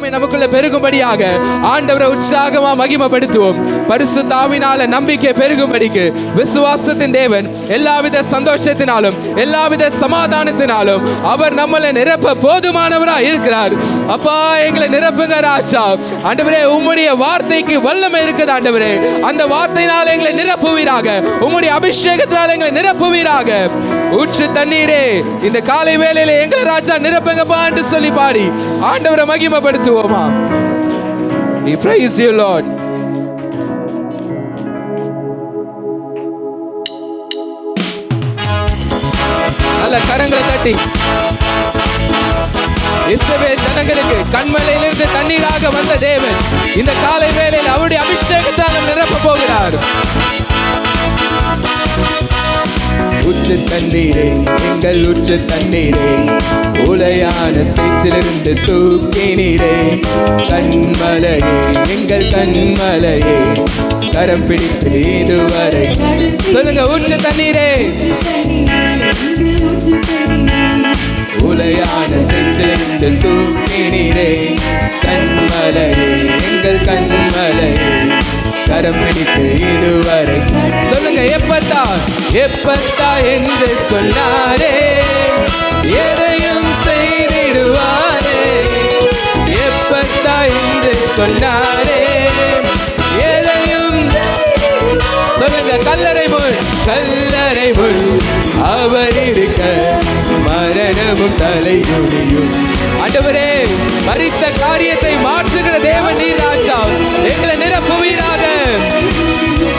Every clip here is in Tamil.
வல்லமை நமக்குள்ள பெருகும்படியாக ஆண்டவரை உற்சாகமா மகிமைப்படுத்துவோம். பரிசுத்த ஆவியினால நம்பிக்கை பெருகும்படிக்கு விசுவாசத்தின் தேவன் எல்லாவித சந்தோஷத்தினாலும் எல்லாவித சமாதானத்தினாலும் அவர் நம்மளை நிரப்ப போதுமானவரா இருக்கிறார். அப்பா, எங்களை நிரப்புங்க ராஜா. ஆண்டவரே, உம்முடைய வார்த்தைக்கு வல்லமை இருக்குது ஆண்டவரே. அந்த வார்த்தையினால் எங்களை நிரப்புவீராக. உம்முடைய அபிஷேகத்தினால் எங்களை நிரப்புவீராக. ஊற்று தண்ணீரே, இந்த காலை வேளையில எங்களை ராஜா நிரப்புங்கப்பா என்று சொல்லி பாடி ஆண்டவரை மகிமைப்படுத்துவோமா? We praise you, Lord. நல்ல கரங்களை தட்டி இஸ்ரவேல் ஜனங்களுக்கு கண்மலையிலிருந்து தண்ணீராக வந்த தேவன் இந்த காலை வேளையில் அவருடைய அபிஷேகத்தால் நிரப்ப போகிறார். ஊற்று தண்ணீரே, எங்கள் ஊற்று தண்ணீரே, உலையான சேற்றிலிருந்து தூக்கினீரே. கண்மலையே, எங்கள் கண்மலையே, கரம் பிடித்து இதுவரை சொல்லுங்க. ஊற்று தண்ணீரே, உலையான சேற்றிலிருந்து தூக்கினீரே. கண்மலையே, எங்கள் கண்மலையே, கரம் பிடித்து இதுவரை சொல்லுங்க. எப்பத்தா எப்பத்தா என்று சொன்னாரே, எதையும் செய்திடுவாரே. எப்பத்தா என்று சொன்னாரே, எதையும் சொல்லுங்க. கல்லறை முள், கல்லறை முள் அவர் இருக்க மரணமும் தலைமுடியும். ஆண்டவரே, மரித்த காரியத்தை மாற்றுகிற தேவன் நீர் ராஜா. எங்களை நிரப்புவீராக.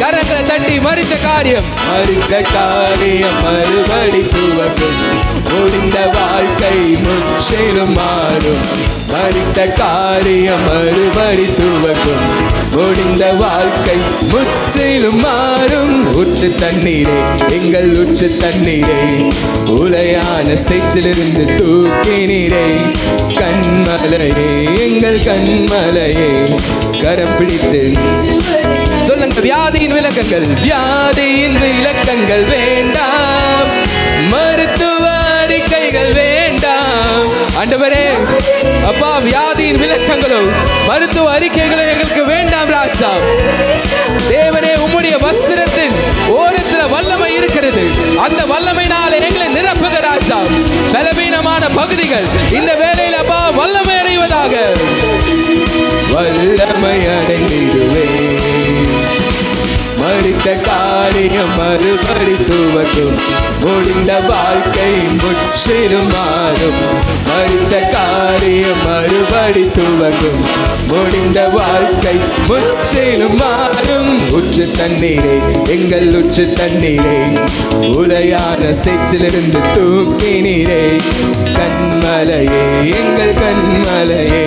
கரங்களை தட்டி மரித்த காரியம், மரித்த காரியம் மறுபடி துவக்கும். முடிந்த வாழ்க்கை முற்றிலும் மாறும். மரித்த காரியம் மறுபடி துவக்கும். முடிந்த வாழ்க்கை முற்றிலும் மாறும். ஊற்று தண்ணீரே, எங்கள் ஊற்று தண்ணீரே, உலையான சேற்றிலிருந்து தூக்கினீரே. கண்மலையே, எங்கள் கண்மலையே, கரம் பிடித்து சொல்லுங்க. வியாதியின் விளக்கங்கள், வியாதியின் விளக்கங்கள் வேண்டாம், மருத்துவ அறிக்கைகள் வேண்டாம். ஆண்டவரே, அப்பா, வியாதியின் விளக்கங்களும் மருத்துவ அறிக்கைகளும் எங்களுக்கு வேண்டாம் ராஜா. தேவனே, உம்முடைய வஸ்திரத்தின் ஓரத்தில் வல்லமை இருக்கிறது. அந்த வல்லமையினால எங்களை நிரப்புக ராஜா. பலவீனமான பகுதிகள் இந்த வேளையில் அப்பா வல்லமை அடைவதாக. வல்லமை அடைந்திடுவே. மரித்த காரியம் மறுபடி துவக்கும். முடிந்த வாழ்க்கை முற்றிலும் மாறும். மரித்த காரியம் மறுபடி துவக்கும். முடிந்த வாழ்க்கை முற்றிலும் மாறும். ஊற்று தண்ணீரே, எங்கள் ஊற்று தண்ணீரே, உலையான சேற்றிலிருந்து தூக்கினீரே. கண்மலையே, எங்கள் கண்மலையே,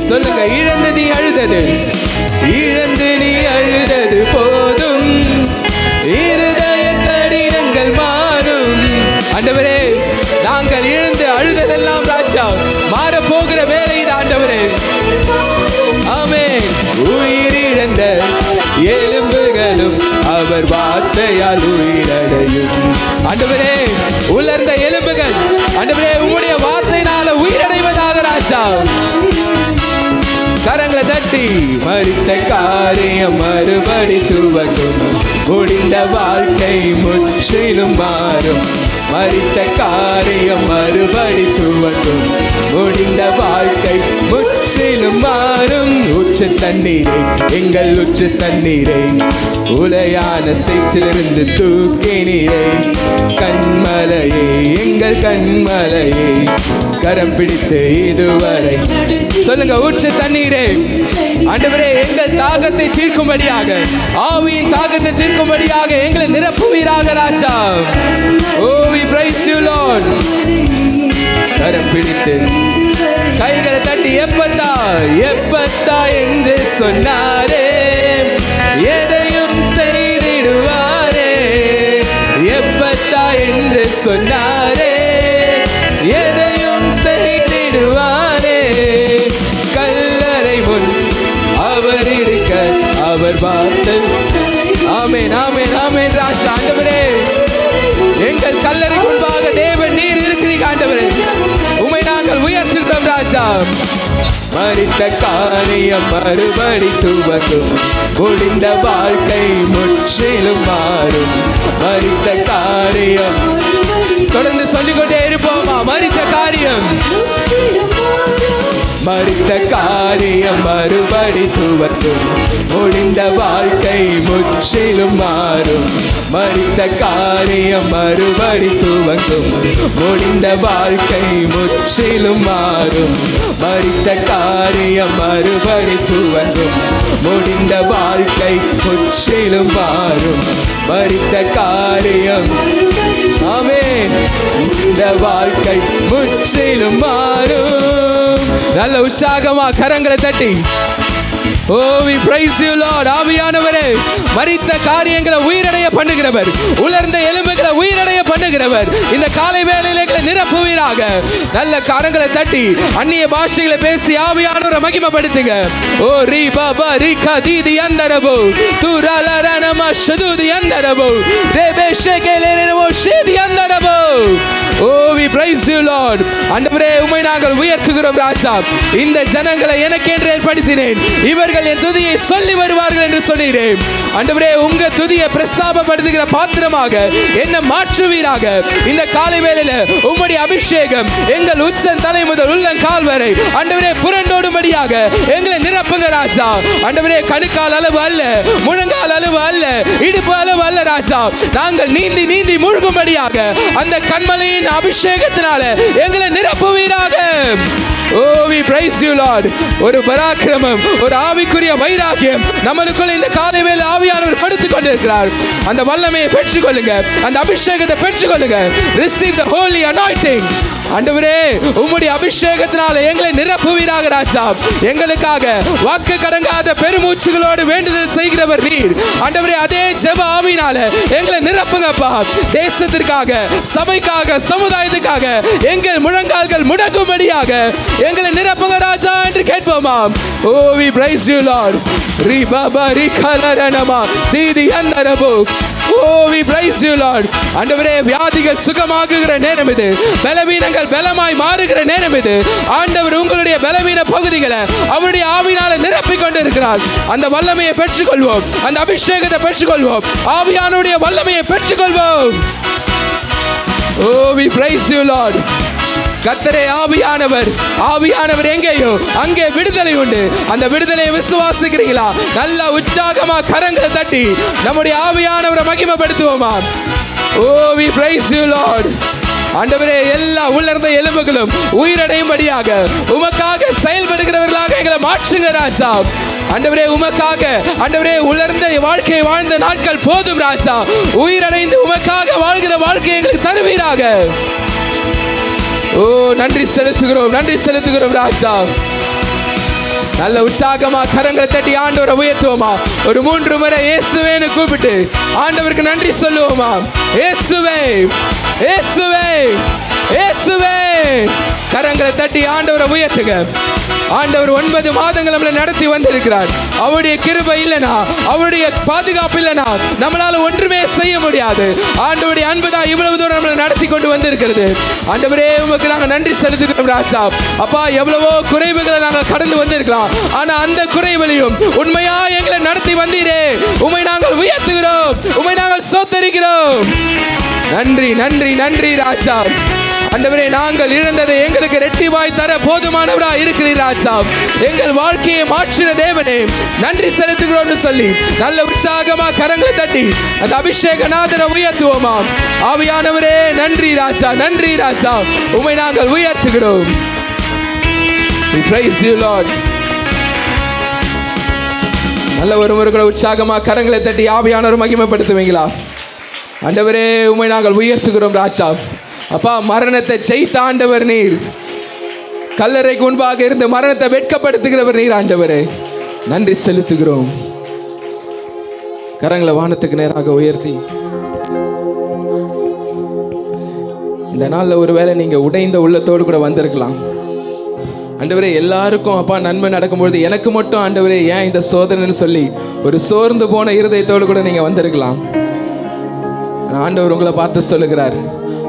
சொல்லுங்க. இழந்து நீ அழுதது, இழந்து நீ அழுதது போதும். இருதய கடினங்கள் மாறும். ஆண்டவரே, நாங்கள் இழந்து அழுததெல்லாம் ராஜா மாறப்போகிற வேலை இது ஆண்டவரே. ஆமென். உயிரிழந்த எலும்புகளும் அவர் வார்த்தையால் உயிரடையும். ஆண்டவரே, உலர்ந்த எலும்புகள் ஆண்டவரே உம்முடைய வார்த்தையினால உயிரடைவதாக ராஜா. கரங்களை தட்டி மரித்த காரியம் மறுபடி துவக்கும். முடிந்த வாழ்க்கை முற்றிலும் மாறும். மரித்த காரியம் மறுபடி துவக்கும். முடிந்த வாழ்க்கை முற்றிலும் மாறும். ஊற்று தண்ணீரே, எங்கள் ஊற்று தண்ணீரே, உலையான சேற்றிலிருந்து தூக்கினீரே. கண்மலையே, எங்கள் கண்மலையே, கரம் பிடித்து இதுவரை சொல்லுங்க. ஊற்று தண்ணீரே, ஆண்டவரே, எங்கள் தாகத்தை தீர்க்கும்படியாக, ஆவியின் தாகத்தை தீர்க்கும்படியாக எங்களை நிரப்புவீராக ராஜா. ஓ, we praise you, Lord. கரம் பிடித்து கைகளை தட்டி எப்பத்தா எப்பத்தா என்று சொன்னாரே, எதையும் செய்திடுவாரே. எப்பத்தா என்று சொன்னாரே, எதையும் செய்திடுவாரே. கல்லறை முன் அவர் இருக்க அவர் வார்த்தை. ஆமென், ஆமென், ஆமென் ராஜா. ஆண்டவரே, எங்கள் கல்லறை முன்பாக தேவன் நீர் இருக்கிறீங்க ஆண்டவரே. உம்மை நாங்கள் உயர்த்துகிறோம் ராஜா. மரித்த காரியம் மறுபடி துவங்கும், முடிந்த வாழ்க்கை முற்றிலும் மாறும். மரித்த காரியம் தொடர்ந்து சொல்லிக்கொண்டே இருப்போமா? மரித்த காரியம் மரித்த காரியம் மறுபடி துவங்கும், முடிந்த வாழ்க்கை முற்றிலும் மாறும். மரித்த காரியம் மறுபடி துவங்கும், முடிந்த வாழ்க்கை முற்றிலும் மாறும். மரித்த காரியம் மறுபடி துவங்கும், முடிந்த வாழ்க்கை முற்றிலும் மாறும். மரித்த காரியம் ஆமென், இந்த வாழ்க்கை முற்றிலும் மாறும். நல்ல உற்சாகமா கரங்களை தட்டி Oh, we praise you, Lord. ஆவியானவரே, மரித்த காரியங்களை உயிரடைய பண்ணுகிறவர், உலர்ந்த எலும்புகளை உயிரடைய பண்ணுகிறவர், இந்த காலை வேளையிலே நிரப்புவீராக. நல்ல கரங்களை தட்டி அந்நிய பாஷைகளை பேசி ஆவியானவரை மகிமைப்படுத்துங்க. ஓ ரீ பாபா ரீகா தீதி அந்தரபோ துரலரனமா ஷதுதி அந்தரபோ ரேபே ஷேகேலேரனமோ ஷேதி அந்தரபோ. Oh, we praise you, Lord. ஆண்டவரே, உம்மை நாங்கள் உயர்த்துகிறோம் ராஜா. இந்த ஜனங்களை எனக்கென்று ஏற்படுத்தினேன், இவர்கள் என் துதியை சொல்லி வருவார்கள் என்று சொன்னீரேன். ஆண்டவரே, உங்க துதியை பிரஸ்தாபப்படுத்துகிற பாத்திரமாக என்ன மாற்றுவீராக. இந்த காலை வேளையில உம்முடைய அபிஷேகம் எங்கள் உச்சன் தலை முதல் உள்ளங்கால் வரை ஆண்டவரே புரண்டோடும்படியாக எங்களை நிரப்புங்க ராஜா. ஆண்டவரே, கணுக்கால் அளவு அல்ல, முழங்கால் அளவு அல்ல, இடுப்பு அளவு அல்ல ராஜா. நாங்கள் நீந்தி நீந்தி மூழ்கும்படியாக அந்த கண்மலையின் அபிஷேகத்தினால எங்களை நிரப்புவீராக. Oh, we praise you, Lord. ஒரு பராக்கிரமம், ஒரு ஆவிக்குரிய வைராக்கியம் நம்மளுக்குள்ள இந்த காலை வேளை ஆவியானவர் கொடுத்துக் கொண்டிருக்கிறார். அந்த வல்லமையை பெற்றுக்கொள்ளுங்க, அந்த அபிஷேகத்தை பெற்றுக்கொள்ளுங்க. Receive the holy anointing. ஆண்டவரே, உம்முடைய அபிஷேகத்தினால எங்களை நிரப்புவீராக ராஜா. எங்களுக்காக வாக்கு கடங்காத பெருமூச்சுகளோடு வேண்டுதல் செய்கிறவர் நீர். ஆண்டவரே, அதே ஜெப ஆவியினால எங்களை நிரப்புங்கப்பா. தேசத்திற்காக, சபைக்காக, சமுதாயத்துக்காக எங்கள் முழங்கால்கள் முடங்கும்படியாக எங்களை நிரப்புங்க ராஜா என்று கேட்போமா? Oh, we praise you, Lord. Ri baba ri kalaranama didi andarabu. Oh, we praise you, Lord. ஆண்டவரே, வியாதிகள் சுகமாகுகிற நேரம் இது, பலவீனங்கள் பலமாய் மாறுகிற நேரம் இது. ஆண்டவர் உங்களுடைய பலவீன பகுதிகளை அவருடைய ஆவியினால நிரப்பிக் கொண்டு இருக்கிறார். அந்த வல்லமையை பெற்றுக்கொள்வோம், அந்த அபிஷேகத்தை பெற்றுக்கொள்வோம், ஆவியானுடைய வல்லமையை பெற்றுக்கொள்வோம். Oh, we praise you, Lord. கர்த்தரே, ஆவியானவர், ஆவியானவர் எங்கேயோ அங்கே விடுதலை உண்டு. அந்த விடுதலையை விசுவாசிக்கிறீங்களா? நல்ல உற்சாகமா கரங்களை தட்டி நம்முடைய ஆவியானவரை மகிமைப்படுத்துவோமா? Oh, we praise you, Lord. ஆண்டவரே, எல்லா உலர்ந்த எலும்புகளும் உயிரடையும்படியாக உமக்காக செயல்படுகிறவர்களாக எங்களை மாற்றுங்க ராஜா. ஆண்டவரே, உமக்காக ஆண்டவரே உலர்ந்த வாழ்க்கை வாழ்ந்த நாட்கள் போதும் ராஜா. உயிரடைந்து உமக்காக வாழ்கிற வாழ்க்கையை எங்களுக்கு தருவீராக. ஓ, நன்றி செலுத்துகிறோம், நன்றி செலுத்துகிறோம் ராஜா. நல்ல உற்சாகமா கரங்களை தட்டி ஆண்டவரை உயர்த்துவோமா? ஒரு 3 முறை இயேசுவேன்னு கூப்பிட்டு ஆண்டவருக்கு நன்றி சொல்லுவோமா? இயேசுவே, இயேசுவே, இயேசுவே. கரங்களை தட்டி ஆண்டவரை உயர்த்துங்க. ஆண்டவர் 9 மாதங்கள் நம்மளை நடத்தி வந்திருக்கிறார். அவருடைய கிருபை இல்லைனா, அவருடைய பாதுகாப்பு இல்லைனா நம்மளால ஒன்றுமே செய்ய முடியாது. ஆண்டவருடைய அன்பு தான் இவ்வளவு தூரம் நம்மளை நடத்தி கொண்டு வந்திருக்கிறது. ஆண்டவரே, உமக்கு நாங்கள் நன்றி செலுத்துகிறோம் ராஜா. அப்பா, எவ்வளவோ குறைவுகளை நாங்கள் கடந்து வந்திருக்கலாம், ஆனா அந்த குறைவிலையும் உண்மையா எங்களை நடத்தி வந்தீரே. உம்மை நாங்கள் உயர்த்துகிறோம், உம்மை நாங்கள் சோத்தரிக்கிறோம். நன்றி, நன்றி, நன்றி ராஜா. ஆண்டவரே, நாங்கள் இழந்ததை எங்களுக்கு இரட்டிப்பாய் தர போதுமானவராய் இருக்கிறீர் ராஜா. எங்கள் வாழ்க்கையை மாற்றின தேவனே, நன்றி செலுத்துகிறோம்னு சொல்லி நல்ல உற்சாகமா கரங்களை தட்டி அந்த அபிஷேகநாதரை உயர்த்துவோமா? ஆவியானவரே, நன்றி ராஜா, நன்றி ராஜா. உம்மை நாங்கள் உயர்த்துகிறோம். We praise you, Lord. நல்ல ஒரு முறை கூட உற்சாகமா கரங்களை தட்டி ஆவியானவரை மகிமைப்படுத்துவீங்களா? ஆண்டவரே, உம்மை நாங்கள் உயர்த்துகிறோம் ராஜா. அப்பா, மரணத்தை ஜெயித்த ஆண்டவர் நீர். கல்லறைக்கு முன்பாக இருந்து மரணத்தை வெட்கப்படுத்துகிறவர் நீர். ஆண்டவரே, நன்றி செலுத்துகிறோம். கரங்களை வானத்துக்கு நேராக உயர்த்தி இந்த நாளில் ஒருவேளை நீங்க உடைந்த உள்ளத்தோடு கூட வந்திருக்கலாம். ஆண்டவரே, எல்லாருக்கும் அப்பா நன்மை நடக்கும்பொழுது எனக்கு மட்டும் ஆண்டவரே ஏன் இந்த சோதனைன்னு சொல்லி ஒரு சோர்ந்து போன இருதயத்தோடு கூட நீங்க வந்திருக்கலாம். ஆண்டவர் உங்களை பார்த்து சொல்லுகிறார்,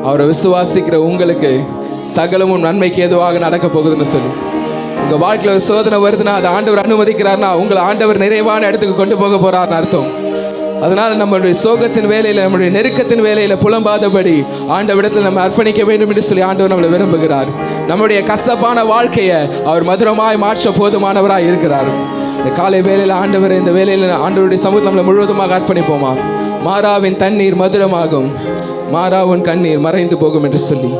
அவரை விசுவாசிக்கிற உங்களுக்கு சகலமும் நன்மைக்கு ஏதுவாக நடக்க போகுதுன்னு சொல்லி. உங்கள் வாழ்க்கையில் ஒரு சோதனை வருதுன்னா அதை ஆண்டவர் அனுமதிக்கிறார்னா உங்களை ஆண்டவர் நிறைவான இடத்துக்கு கொண்டு போக போகிறார்னு அர்த்தம். அதனால் நம்மளுடைய சோகத்தின் வேலையில், நம்முடைய நெருக்கத்தின் வேலையில் புலம்பாதபடி ஆண்டவரிடத்தில் நம்ம அர்ப்பணிக்க வேண்டும் என்று சொல்லி ஆண்டவர் நம்மளை விரும்புகிறார். நம்முடைய கசப்பான வாழ்க்கையை அவர் மதுரமாய் மாற்ற போதுமானவராக இருக்கிறார். இந்த காலை வேலையில் ஆண்டவர், இந்த வேலையில் ஆண்டவருடைய சமூகத்தில் நம்மளை முழுவதுமாக அர்ப்பணிப்போமா? மாறாவின் தண்ணீர் மதுரமாகும், மாறாவின் கண்ணீர் மறைந்து போகும் என்று சொல்லி.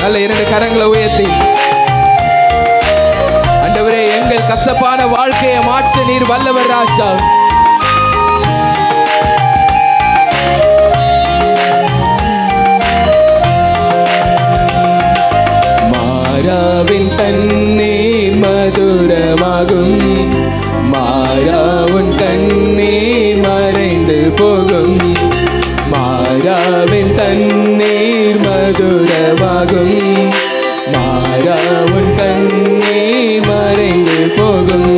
நல்ல 2 கரங்களை உயர்த்தி, ஆண்டவரே எங்கள் கசப்பான வாழ்க்கையை மாற்ற நீர் வல்லவர் ராஜா. மாறாவின் தண்ணீர் மதுரமாகும், மாறாவின் கண்ணீர் மறைந்து போகும். மாறாவின் தண்ணீர் மதுரமாகும், மாறாவின் கண்ணீர் மறைந்து போகும்.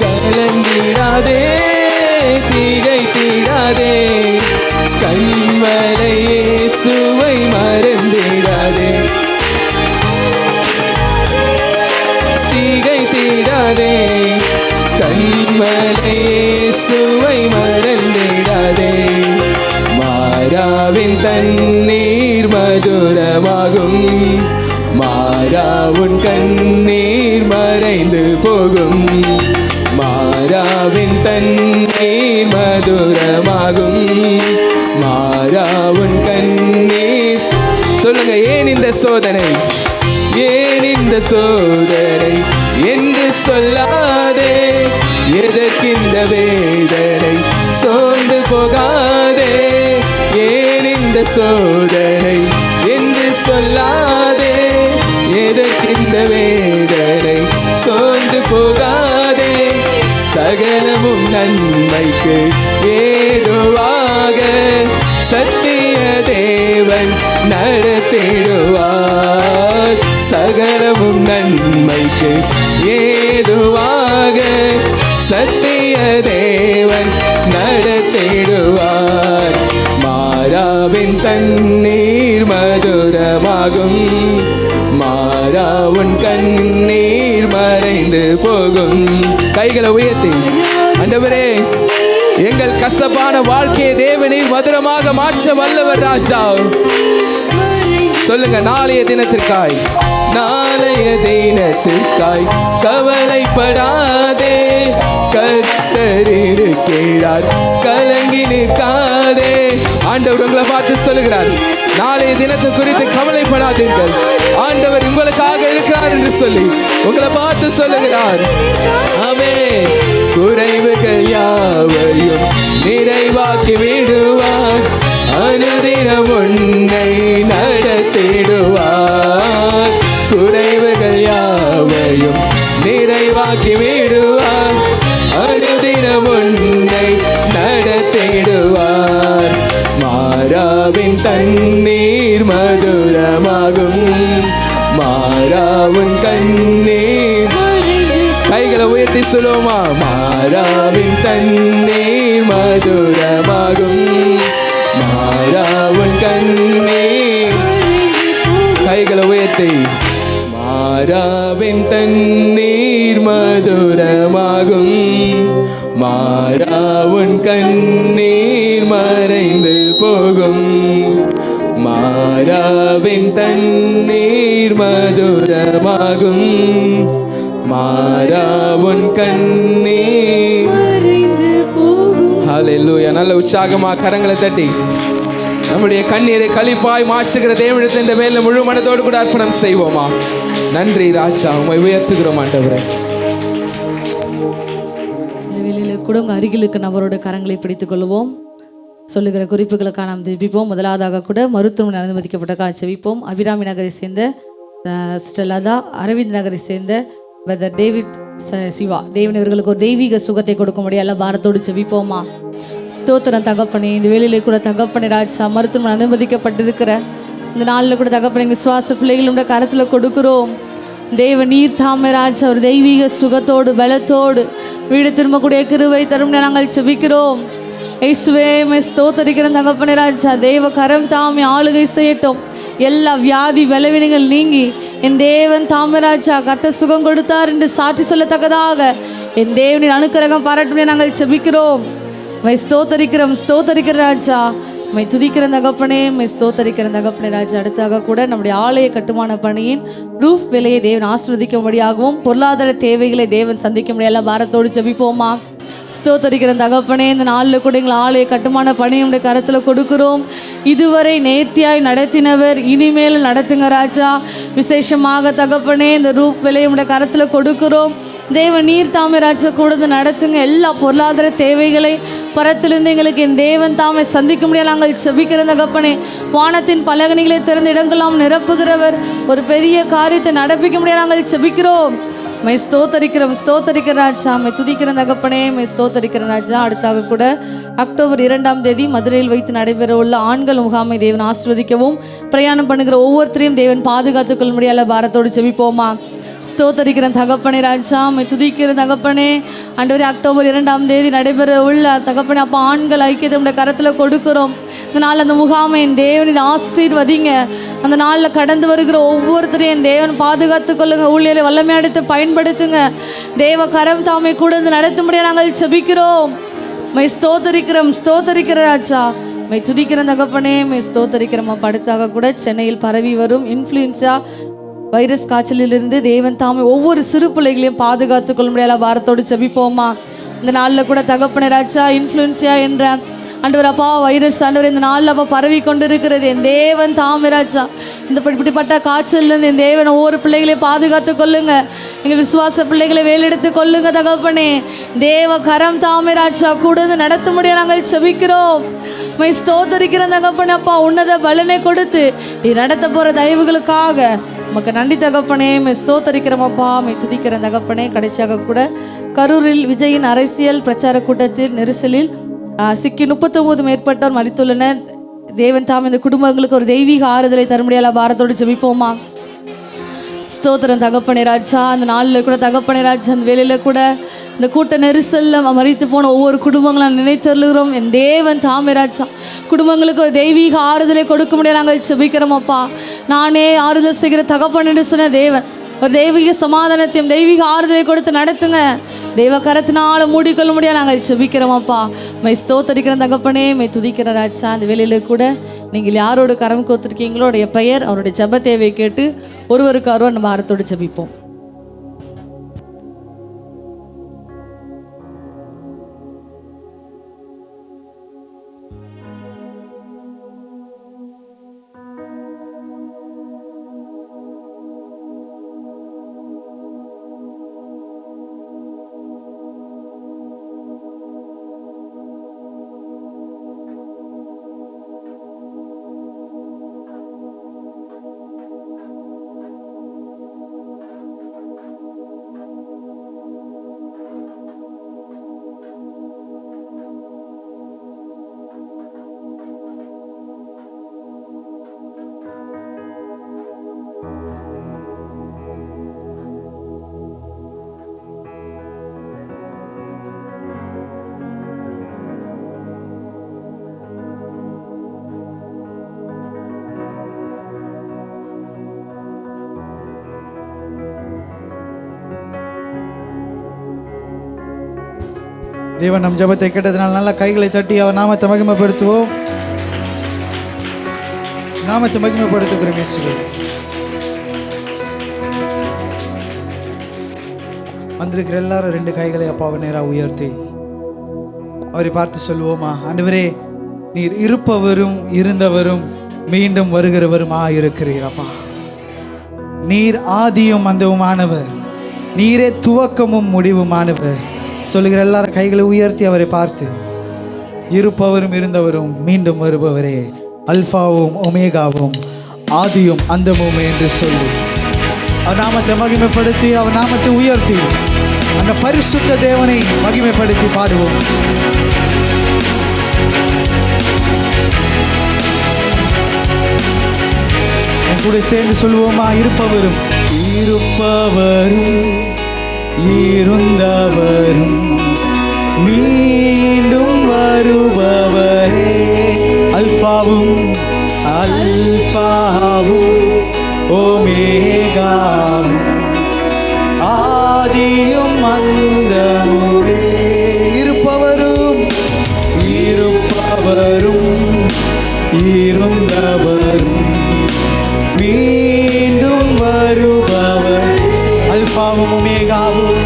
கலங்கிடாதே, திகைத்திடாதே, கண்மலை இயேசுவை மறந்திடாதே. திகைத்திடாதே, கண்மலை இயேசுவை மறந்திடாதே. மாறாவின் தண்ணீர் மதுரமாகும், மாறாவின் கண்ணீர் மறைந்து போகும். மாறாவின் தண்ணீர் மதுரமாகும், மாறாவின் கண்ணீர். சொல்லுங்க, ஏன் இந்த சோதனை, ஏன் இந்த சோதனை என்று சொல்லாதே. எதற்கிந்த வேதனை, சோர்ந்து போகாதே. ஏன் இந்த சோதனை என்று சொல்லாதே. எதற்கிந்த வேதனை, சோர்ந்து போகாதே. சகலமும் நன்மைக்கு ஏதுவாக சத்திய தேவன் நடத்திடுவார். சகலமும் நன்மைக்கு ஏதுவாக சத்திய தேவன் நடத்திடுவார். மாறாவின் தண்ணீர் மதுரமாகும், மாறாவின் கண்ணீர் மறைந்து போகும். கைகளை உயர்த்தி, ஆண்டவரே எங்கள் கசப்பான வாழ்க்கையை தேவனீர் மதுரமாக மாற்ற வல்லவர் ராஜா. சொல்லுங்க, நாளைய தினத்திற்காய், நாளைய தினத்திற்காய் கவலைப்படாதே. கர்த்தர் இருக்கிறார், கலங்கி நிற்காதே. ஆண்டவர் உங்களை பார்த்து சொல்லுகிறார், நாளைய தினத்தை குறித்து கவலைப்படாதீர்கள், ஆண்டவர் உங்களுக்காக இருக்கிறார் என்று சொல்லி உங்களை பார்த்து சொல்லுகிறார். ஆமென். குறைவுகள் யாவையும் நிறைவாக்கி விடுவார், அனுதினம் உன்னை நடத்திடுவார். குறைவுகள் யாவையும் நிறைவாக்கி விடுவார், அனுதினம் உன்னை நடத்திடுவார். மாறாவின் தண்ணீர் மதுரமாகும், மாறாவின் கண்ணீர். கைகளை உயர்த்தி சொல்லுவோமா? மாறாவின் தண்ணீர் மதுரமாகும், மாறாவின் கண்ணீர். கைகளை உயர்த்தி, மாறாவின் தண்ணீர் மதுரமாகும், மாறாவின் கண்ணீர் மறைந்து போகும். மாறாவின் தண்ணீர் மதுரமாகும், மாறாவின் கண்ணீர் மறைந்து போகும். ஹல்லேலூயா. நல்ல உற்சாகமா கரங்களை தட்டி நம்முடைய கண்ணீரை களிப்பாய் மாற்றுகிற தேவனிடத்தில் இந்த வேலை முழு மனதோடு கூட அர்ப்பணம் செய்வோமா? நன்றி ராஜா, உம்மை உயர்த்துகிறோம் ஆண்டவரே. இந்த வேளையில கூட உங்க அருகில் இருக்க நபரோட கரங்களை பிடித்துக் கொள்வோம். சொல்லுகிற குறிப்புகளுக்காக நாம் ஜெபிப்போம். முதலாவதாக கூட மருத்துவமனை அனுமதிக்கப்பட்ட ஜெபிப்போம். அபிராமி நகரை சேர்ந்த சிஸ்டர் லதா, அரவிந்த் நகரை சேர்ந்த பிரதர் டேவிட் சிவா, தேவன் இவர்களுக்கு ஒரு தெய்வீக சுகத்தை கொடுக்க முடியும். எல்லாம் பாரத்தோடு ஜெபிப்போமா? ஸ்தோத்திரம் தகப்பனே. இந்த வேளையிலே கூட தகப்பனே ராஜா, மருத்துவமனை அனுமதிக்கப்பட்டிருக்கிற இந்த நாளில் கூட தகப்பனே விசுவாச பிள்ளைகளோட கரத்தில் கொடுக்கிறோம். தேவ நீர் தாமே ராஜா ஒரு தெய்வீக சுகத்தோடு பலத்தோடு வீடு திரும்பக்கூடிய கிருபை தரும் நாங்கள் ஜெபிக்கிறோம். இயேசுவே உம்மை ஸ்தோத்தரிக்கிறேன் தகப்பனே ராஜா. தேவ கரம் தாமே ஆளுகை செய்யட்டும். எல்லா வியாதி பலவீனங்கள் நீங்கி என் தேவன் தாமே ராஜா கர்த்தர் சுகம் கொடுத்தார் என்று சாட்சி சொல்லத்தக்கதாக என் தேவனின் அனுக்கிரகம் பாராட்டுமே நாங்கள் செபிக்கிறோம். உம்மை ஸ்தோத்தரிக்கிற ராஜா. உம்மை துதிக்கிற தகப்பனே, உம்மை ஸ்தோத்தரிக்கிற தகப்பனே ராஜா. அடுத்தாக கூட நம்முடைய ஆலய கட்டுமான பணியின் ரூஃப் வேலையை தேவன் ஆசீர்வதிக்கும்படியாகவும் பொருளாதார தேவைகளை தேவன் சந்திக்கும்படியாக பாரத்தோடு ஜெபிப்போமா. ஸ்தோத்தரிக்கிற தகப்பனே, இந்த நாளில் கூட எங்கள் ஆலய கட்டுமான பணியுடைய கரத்தில் கொடுக்கிறோம். இதுவரை நேர்த்தியாய் நடத்தினவர் இனிமேல் நடத்துங்க ராஜா. விசேஷமாக தகப்பனே, இந்த ரூஃப் வேலையுடைய கரத்தில் கொடுக்கிறோம். தேவன் நீர் தாமே ராஜா கொடுத்து நடத்துங்க. எல்லா பொருளாதார தேவைகளை பரத்திலிருந்து எங்களுக்கு என் தேவன் தாமே சந்திக்க முடியாது நாங்கள் செபிக்கிற தகப்பனே. வானத்தின் பலகணிகளை திறந்த இடங்களாம் நிரப்புகிறவர். ஒரு பெரிய காரியத்தை நடப்பிக்க முடியாது நாங்கள் செபிக்கிறோம். My ஸ்தோத்தரிக்கிற Raja. மை துதிக்கிற தகப்பனே, மை ஸ்தோத்தரிக்கிற ராஜா. அடுத்தாக கூட அக்டோபர் 2ஆம் தேதி மதுரையில் வைத்து நடைபெற உள்ள ஆண்கள் முகாமை தேவன் ஆசீர்வதிக்கவும் பிரயாணம் பண்ணுகிற ஒவ்வொருத்தரையும் தேவன் பாதுகாத்துக் கொள்ள முடியாத பாரத்தோடு ஜெபிப்போமா. ஸ்தோத்தரிக்கிற தகப்பனே ராஜா. மை துதிக்கிற தகப்பனே, ஆண்டவரே அக்டோபர் 2ஆம் தேதி நடைபெற உள்ள தகப்பனே அப்போ ஆண்கள் ஐக்கியத்தை உடைய கரத்தில் கொடுக்கிறோம். இந்த நாள் அந்த முகாமை என் தேவனின் ஆசீர்வதிங்க. அந்த நாளில் கடந்து வருகிற ஒவ்வொருத்தரையும் என் தேவன் பாதுகாத்து கொள்ளுங்க. ஊழியரை வல்லமையடித்து பயன்படுத்துங்க. தேவ கரம் தாமை கூட நடத்தும்படியாக நாங்கள் செபிக்கிறோம். My ஸ்தோத்தரிக்கிற Raja. மை துதிக்கிற தகப்பனே, மை ஸ்தோத்தரிக்கிறோம். அடுத்தாக கூட சென்னையில் பரவி வரும் இன்ஃப்ளூயன்ஸா வைரஸ் காய்ச்சலிலிருந்து தேவன் தாமே ஒவ்வொரு சிறு பிள்ளைகளையும் பாதுகாத்து கொள்ள முடியாத வாரத்தோடு ஜெபிப்போமா. இந்த நாளில் கூட தகப்பனே ராஜா இன்ஃப்ளூயன்ஸா என்ற ஆண்டவர் அப்பா வைரஸ் ஆண்டவர் இந்த நாளில் அப்பா பரவி கொண்டு இருக்கிறது. என் தேவன் தாமே ராஜா இந்த இப்படிப்பட்ட காய்ச்சல்லேருந்து என் தேவன் ஒவ்வொரு பிள்ளைகளையும் பாதுகாத்து கொள்ளுங்க. எங்கள் விசுவாச பிள்ளைகளை வேலெடுத்து கொள்ளுங்க தகப்பனே. தேவ கரம் தாமே ராஜா கூட நடத்த முடிய நாங்கள் செபிக்கிறோம். மை ஸ்தோத்தரிக்கிற தகப்பனே அப்பா உன்னத பலனை கொடுத்து நீ நடத்த போகிற தயவுகளுக்காக உமக்கு நன்றி தகப்பனே. மை ஸ்தோத்தரிக்கிறோமப்பா. மை துதிக்கிற தகப்பனே. கடைசியாக கூட கரூரில் விஜயின் அரசியல் பிரச்சார கூட்டத்தில் நெரிசலில் சிக்கி 39 மேற்பட்டோர் மரித்துள்ளனர். தேவன் தாம் இந்த குடும்பங்களுக்கு ஒரு தெய்வீக ஆறுதலை தரும்படியால் பாரத்தோடு ஜெபிப்போமா. ஸ்தோத்திரம் தகப்பனே ராஜா. அந்த நாளில் கூட தகப்பனே ராஜா அந்த வேலையில் கூட இந்த கூட்ட நெரிசலில் மறித்து போன ஒவ்வொரு குடும்பங்களும் நினைத்தருகிறோம். என் தேவன் தாமே ராஜா குடும்பங்களுக்கு ஒரு தெய்வீக ஆறுதலை கொடுக்க முடியாது நாங்கள் செபிக்கிறோம் அப்பா. நானே ஆறுதல் செய்கிற தகப்பன் என்று சொன்ன தேவன் ஒரு தெய்வீக சமாதானத்தையும் தெய்வீக ஆறுதலை கொடுத்து நடத்துங்க. தெய்வ கரத்தினால மூடிக்கொள்ள முடியாது நாங்கள் செபிக்கிறோம் அப்பா. மை ஸ்தோத்தரிக்கிற தகப்பனே, மை துதிக்கிற ராஜா. அந்த வேலையில் கூட நீங்கள் யாரோட கரம் கோத்திருக்கீங்களோடைய பெயர் அவருடைய ஜெப தேவை கேட்டு ஒருவருக்கு ஒருவர் நம்ம வாரத்தோடு ஜெபிப்போம். தேவன் நம் ஜெபத்தை கேட்டதுனால நல்லா கைகளை தட்டி அவர் நாமத்தை மகிமைப்படுத்துவோம். நாமத்தை மகிமைப்படுத்துகிறோம் இயேசுவே. வந்திருக்கிற எல்லாரும் 2 கைகளை அப்பாவை நேராக உயர்த்தி அவரை பார்த்து சொல்லுவோமா. ஆண்டவரே, நீர் இருப்பவரும் இருந்தவரும் மீண்டும் வருகிறவருமா இருக்கிறீர் அப்பா. நீர் ஆதியும் அந்தவுமானவர், நீரே துவக்கமும் முடிவுமானவர். சொல்லுகிற எல்லாரும் கைகளை உயர்த்தி அவரை பார்த்து இருப்பவரும் இருந்தவரும் மீண்டும் வருபவரே, அல்பாவும் ஒமேகாவும் ஆதியும் அந்தமும் என்று சொல்லி அவர் நாமத்தை மகிமைப்படுத்தி அவர் நாமத்தை உயர்த்தி அந்த பரிசுத்த தேவனை மகிமைப்படுத்தி பாடுவோம். என் கூட சேர்ந்து சொல்லுவோமா. இருப்பவரும் இருந்தவரும் மீண்டும் வருபவரே. அல்பாவும் ஓமேகாவும் ஆதியும் அந்தமுமே. இருப்பவரும் இருந்தவரும் மீண்டும் வருபவர். அல்பாவும் ஓமேகாவும்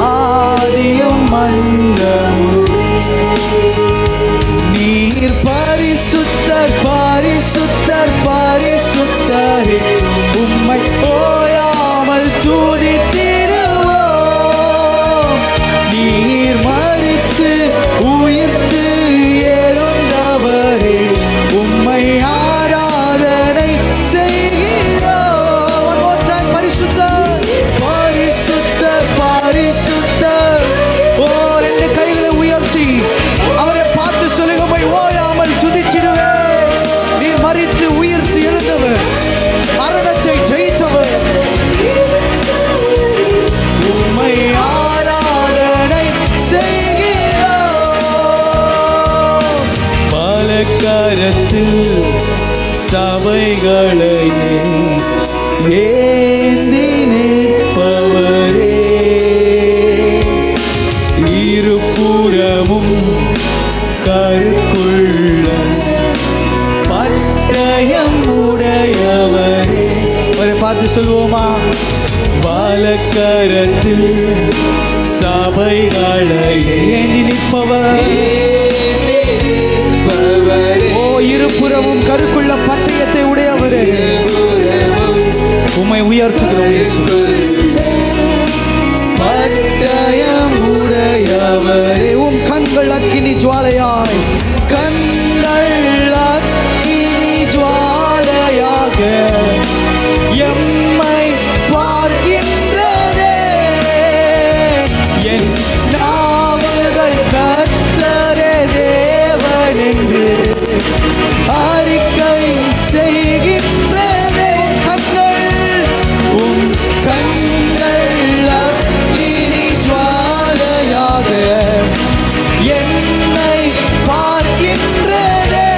ஆதியும் அந்தமும். நீர் பரிசுத்தர் பரிசுத்தர் பரிசுத்தரே, உம்மை ஓயாமல் துதித்திடுவோம். நீர் மரித்து உயிர்த்து எழுந்தவரே, உம்மை ஆராதனை செய்கிறோம். One more time. பரிசுத்தர் பரிசுத்தர் பரிசுத்தர். ஓ, ரெண்டு கைகளை உயர்த்தி அவரை பார்த்து சொல்லுங்க, உம்மை ஓயாமல் துதிச்சிடுவேன். நீ மரித்து உயிர்த்து எழுந்தவர், மரணத்தை ஜெயித்தவர், உம்மை ஆராதனை செய்கிறோம். பலகரத்தில் சபைகளை ஏந்தி நிற்பவரே, இருபுறமும் கருக்குள்ள பட்டயம் உடையவரே. அவரை பார்த்து சொல்லுவோமா? பலகரத்தில் சபைகளை ஏந்தி நிற்பவர். ஓ, இருபுறமும் கருக்குள்ள பட்டயத்தை உடையவரே, உம்மை உயர்த்துகிறோம் இயேசு. பட்டயம் உடையவரே, உம் கண்கள் அக்கினி ஜுவாலையாய், கண்கள் அக்கினி ஜுவாலையாக எம்மை பார்க்கின்றதே. என் நாவுகள் கர்த்தரே தேவன் என்று அறிக்கை செய்கின்றதே. உம் கண்கள் அக்கினி ஜுவாலையாக என்னை பார்க்கின்றதே.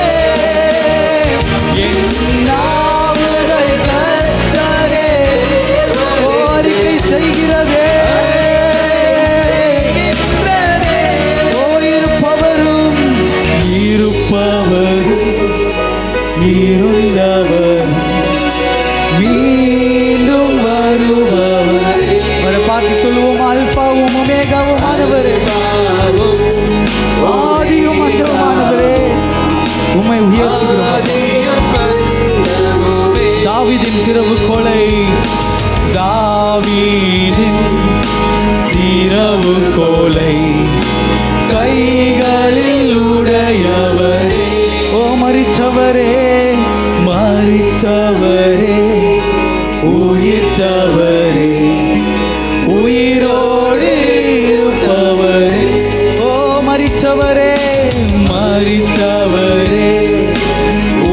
என் நாவுகள் கர்த்தரே அறிக்கை செய்கிறதே. ஓ, இருப்பவரும் இருந்தவர் மீண்டும் வருபவரே. அவரை பார்த்து சொல்லுவோம், அல்பாவும் ஒமேகாவும் ஆனவரே, ஆதியும் அந்தமுமானவரே, உம்மை உயர்த்துகிறோம். தாவீதின் திறவுகோலை, தாவீதின் திறவுகோலை கைகளில் உடையவரே. ஓ, மரித்தவரே மரித்தவரே உயிர்த்தவரே, உயிரோடு இருப்பவரே. ஓ, மரித்தவரே மரித்தவரே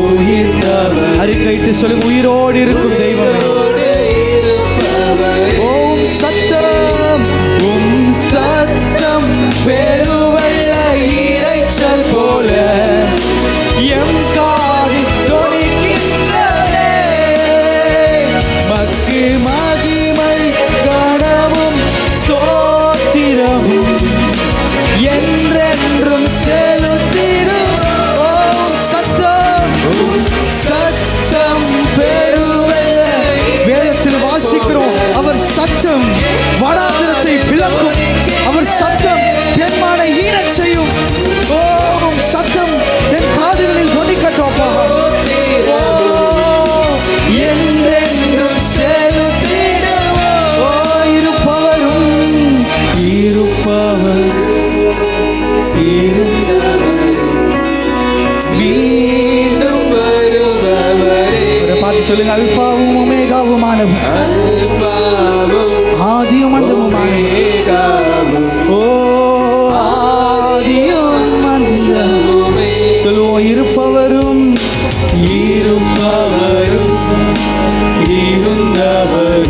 உயிர்த்தவரே. அறிக்கையிட்டு சொல்லுங்க, உயிரோடு இருக்கும் தெய்வமே. ஓம் சத்தம் பெருவெள்ள இறைச்சல் போல எம் காதில் தொனிக்கின்றதே. மக்கு மகிமை கனமும் ஸ்தோத்திரமும் என்றென்றும் செலுத்திடும். ஓம் சத்தம் பெருவெள்ள. வேதத்தில் வாசிக்கிறோம், அவர் சத்தம் வனாந்திரத்தை பிளக்கும், அவர் சத்தம் பெண்மான ஈனச் செய்யும். ஓம் சத்தம் என் காதுகளில் தொனிக்கட்டோப்பா. என்றென்றும் செலுத்திடுவோம். ஓ, இருப்பவரும் மீண்டும் வருபவரே. பார்த்து சொல்லுங்க, அல்பாவும் ஒமேகாவுமானவர், ஆதியும் அந்தமுமானவர். ஓ, ஆதியும் அந்தமுமே. சொல்லுவோம், இருப்பவரும் இருந்தவர்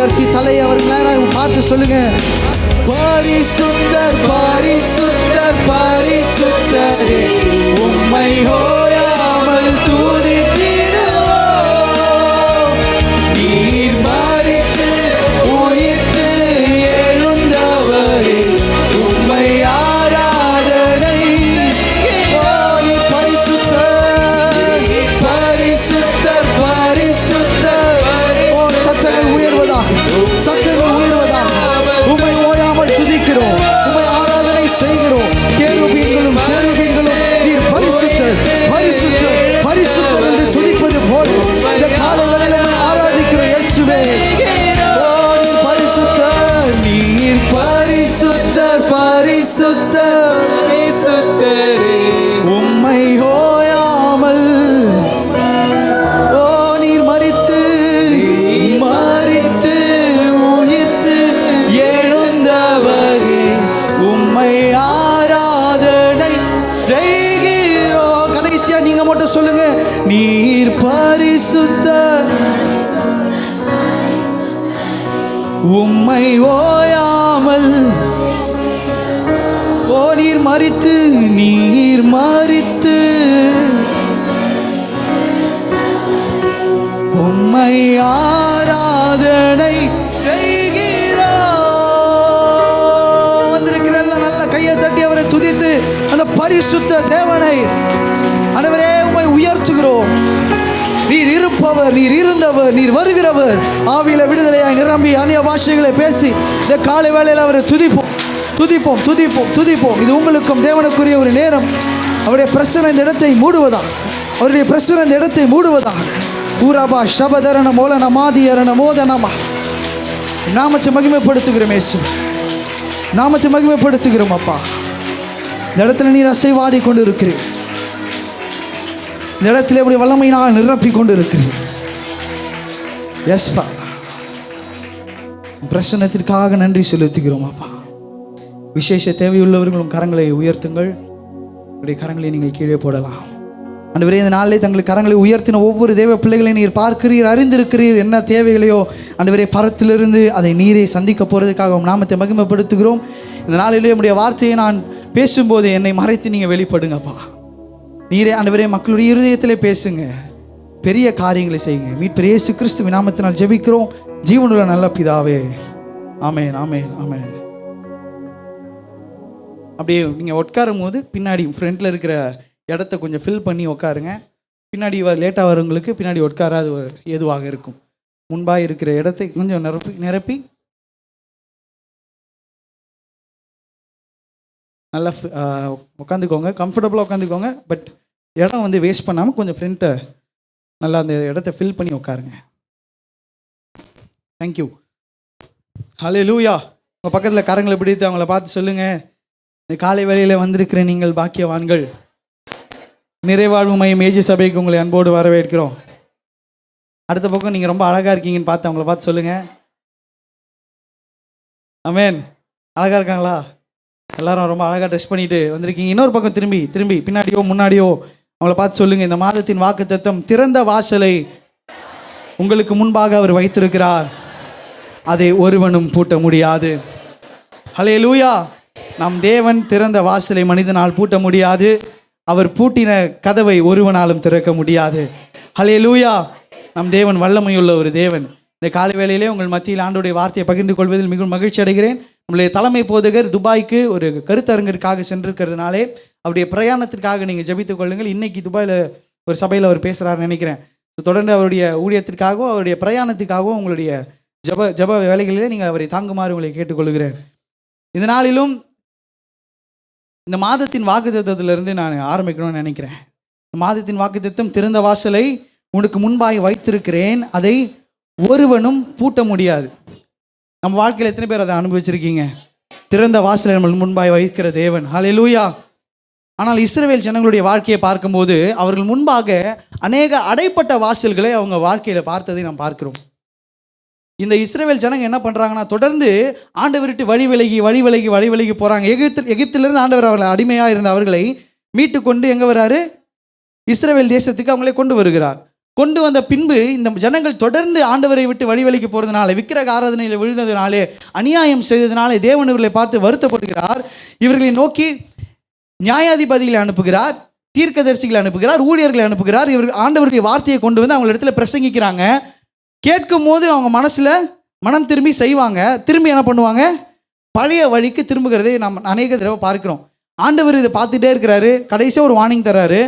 உயர்த்தி தலையை அவர் நேராக பார்த்து சொல்லுங்க, பரிசுத்தர் பரிசுத்தர் பரிசுத்தரே, உம்மை ஓயாமல் துதித்திடுவோம். நீர் மரித்து உயிர்த்து எழுந்தவரே, உம்மை ஆராதனை. நீர் பரிசுத்தர் பரிசுத்தர் பரிசுத்தர். சத்தங்கள் உயர்வதாக, சத்தங்கள் உயர்வதாக. உம்மை ஓயாமல் துதிக்கிறோம், உம்மை ஆராதனை செய்கிறோம். கேருபீன்களும் சேருபீன்களும் நீர் பரிசுத்தர் பரிசுத்தர் பரிசுத்தர் என்று துதிப்பது போல இந்த காலையில் ஆராதிக்கிறோம் இயேசுவே. நீர் பரிசுத்தர், நீர் பரிசுத்தர் பரிசுத்தர் பரிசுத்தரே, உம்மை ஓயாமல். ஓ நீர் மரித்து மரித்து உயிர்த்து எழுந்தவரே, உம்மை ஆராதனை செய்கிறோம். கடைசியா நீங்க மட்டும் சொல்லுங்க, நீர் பரிசுத்தர், உம்மை ஓயாமல். ஓ நீர் மரித்து நீர் மரித்து உம்மை ஆராதனை செய்கிறோம். வந்திருக்கிற எல்லாம் நல்ல கையை தட்டி அவரை துதித்து அந்த பரிசுத்த தேவனை ஆண்டவரே உம்மை உயர்த்துகிறோம். நீர் இருப்பவர், நீர் இருந்தவர், நீர் வருகிறவர். ஆவியில விடுதலையாய் நிரம்பி அந்நிய பாஷைகளை பேசி இந்த காலை வேளையில் அவரை துதிப்போம் துதிப்போம் துதிப்போம் துதிப்போம். இது உங்களுக்கும் தேவனுக்குரிய ஒரு நேரம். அவருடைய பிரசன்னம் இந்த இடத்தை மூடுவதா, அவருடைய பிரசன்னம் இந்த இடத்தை மூடுவதா. ஊராபா ஷபதரண மோலன மாதியரண மோதனமா. நாமத்தை மகிமைப்படுத்துகிறோம் இயேசு, நாமத்தை மகிமைப்படுத்துகிறோம் அப்பா. இந்த இடத்துல நீர் அசைவாடி கொண்டு இருக்கிறீர், இந்த இடத்துல எப்படி வல்லமையினால் நிரப்பி கொண்டு இருக்கிறீர். எஸ்பா, பிரசன்னத்திற்காக நன்றி செலுத்துகிறோம் அப்பா. விசேஷ தேவையுள்ளவர்களும் கரங்களை உயர்த்துங்கள். உடைய கரங்களை நீங்கள் கீழே போடலாம். ஆண்டவரே, இந்த நாளிலே தங்கள் கரங்களை உயர்த்தின ஒவ்வொரு தேவ பிள்ளைகளை நீர் பார்க்கிறீர், அறிந்திருக்கிறீர். என்ன தேவைகளையோ ஆண்டவரே பரத்திலிருந்து அதை நீரை சந்திக்க போகிறதுக்காக நாமத்தை மகிமைப்படுத்துகிறோம். இந்த நாளிலே உடைய வார்த்தையை நான் பேசும்போது என்னை மறைத்து நீங்கள் வெளிப்படுங்கப்பா. நீரே ஆண்டவரே மக்களுடைய இருதயத்திலே பேசுங்க, பெரிய காரியங்களை செய்யுங்க. மீட்பர் இயேசு கிறிஸ்துவின் நாமத்தினால் ஜெபிக்கிறோம் ஜீவனுள்ள நல்ல பிதாவே, ஆமென் ஆமென் ஆமென். அப்படியே நீங்கள் உட்காரும் போது பின்னாடி ஃப்ரண்ட்டில் இருக்கிற இடத்த கொஞ்சம் ஃபில் பண்ணி உட்காருங்க. பின்னாடி லேட்டாக வரவங்களுக்கு பின்னாடி உட்காராது ஏதுவாக இருக்கும். முன்பாக இருக்கிற இடத்தை கொஞ்சம் நிரப்பி நல்லா உட்காந்துக்கோங்க, கம்ஃபர்டபுளாக உட்காந்துக்கோங்க. பட் இடம் வந்து வேஸ்ட் பண்ணாமல் கொஞ்சம் ஃப்ரண்ட்டை நல்லா அந்த இடத்த ஃபில் பண்ணி உட்காருங்க. தேங்க்யூ. ஹல்லேலூயா. உங்கள் பக்கத்தில் கரங்களை பிடித்து அவங்கள பார்த்து சொல்லுங்கள், இந்த காலை வேளையில் வந்திருக்கிற நீங்கள் பாக்கியவான்கள். நிறைவாழ்வு மையம் ஏஜி சபைக்கு உங்களை அன்போடு வரவேற்கிறோம். அடுத்த பக்கம் நீங்கள் ரொம்ப அழகாக இருக்கீங்கன்னு பார்த்து அவங்கள பார்த்து சொல்லுங்கள். ஆமென். அழகாக இருக்காங்களா? எல்லாரும் ரொம்ப அழகாக ட்ரெஸ் பண்ணிட்டு வந்திருக்கீங்க. இன்னொரு பக்கம் திரும்பி பின்னாடியோ முன்னாடியோ அவங்கள பார்த்து சொல்லுங்கள், இந்த மாதத்தின் வாக்குத்தத்தம், திறந்த வாசலை உங்களுக்கு முன்பாக அவர் வைத்திருக்கிறார், அதை ஒருவனும் பூட்ட முடியாது. ஹல்லேலூயா. நம் தேவன் திறந்த வாசலை மனிதனால் பூட்ட முடியாது, அவர் பூட்டின கதவை ஒருவனாலும் திறக்க முடியாது. ஹல்லேலூயா. நம் தேவன் வல்லமையுள்ள ஒரு தேவன். இந்த காலை வேளையிலே உங்கள் மத்தியில் ஆண்டோடைய வார்த்தையை பகிர்ந்து கொள்வதில் மிகவும் மகிழ்ச்சி அடைகிறேன். நம்முடைய தலைமை போதகர் துபாய்க்கு ஒரு கருத்தரங்கிற்காக சென்றிருக்கிறதுனாலே அவருடைய பிரயாணத்திற்காக நீங்கள் ஜெபித்துக் கொள்ளுங்கள். இன்னைக்கு துபாயில் ஒரு சபையில் அவர் பேசுகிறாருன்னு நினைக்கிறேன். தொடர்ந்து அவருடைய ஊழியத்திற்காகவும் அவருடைய பிரயாணத்துக்காகவும் உங்களுடைய ஜப வேலைகளிலே நீங்கள் அவரை தாங்குமாறு உங்களை கேட்டுக்கொள்கிறேன். இந்த நாளிலும் இந்த மாதத்தின் வாக்குத்தத்தத்திலிருந்து நான் ஆரம்பிக்கணும்னு நினைக்கிறேன். இந்த மாதத்தின் வாக்குத்தத்தம், திறந்த வாசலை உனக்கு முன்பாய் வைத்திருக்கிறேன், அதை ஒருவனும் பூட்ட முடியாது. நம்ம வாழ்க்கையில் எத்தனை பேர் அதை அனுபவிச்சிருக்கீங்க? திறந்த வாசலை நம்ம முன்பாய் வைக்கிற தேவன். ஹல்லேலூயா. ஆனால் இஸ்ரவேல் ஜனங்களுடைய வாழ்க்கையை பார்க்கும்போது அவர்கள் முன்பாக அநேக அடைப்பட்ட வாசல்களை அவங்க வாழ்க்கையில் பார்த்ததை நாம் பார்க்கிறோம். இந்த இஸ்ரவேல் ஜனங்க என்ன பண்ணுறாங்கன்னா, தொடர்ந்து ஆண்டவர்கிட்ட வழி விலகி போகிறாங்க. எகிப்திலிருந்து ஆண்டவர் அவர்களை அடிமையாக இருந்த அவர்களை மீட்டு கொண்டு எங்கே வராரு? இஸ்ரவேல் தேசத்துக்கு அவங்களே கொண்டு வருகிறார். கொண்டு வந்த பின்பு இந்த ஜனங்கள் தொடர்ந்து ஆண்டவரை விட்டு வழிவழிக்கு போகிறதுனால, விக்கிரக ஆராதனையில் விழுந்ததுனாலே, அநியாயம் செய்ததுனாலே தேவன் இவர்களை பார்த்து வருத்தப்படுகிறார். இவர்களை நோக்கி நியாயாதிபதிகளை அனுப்புகிறார், தீர்க்கதரிசிகளை அனுப்புகிறார், ஊழியர்களை அனுப்புகிறார். இவர்கள் ஆண்டவருடைய வார்த்தையை கொண்டு வந்து அவங்க இடத்துல பிரசங்கிக்கிறாங்க. கேட்கும் போது அவங்க மனசில் மனம் திரும்பி செய்வாங்க. திரும்பி என்ன பண்ணுவாங்க? பழைய வழிக்கு திரும்புகிறதை நம்ம அநேக தடவை பார்க்கிறோம். ஆண்டவர் இதை பார்த்துட்டே இருக்கிறாரு. கடைசியாக ஒரு வார்னிங் தர்றாரு.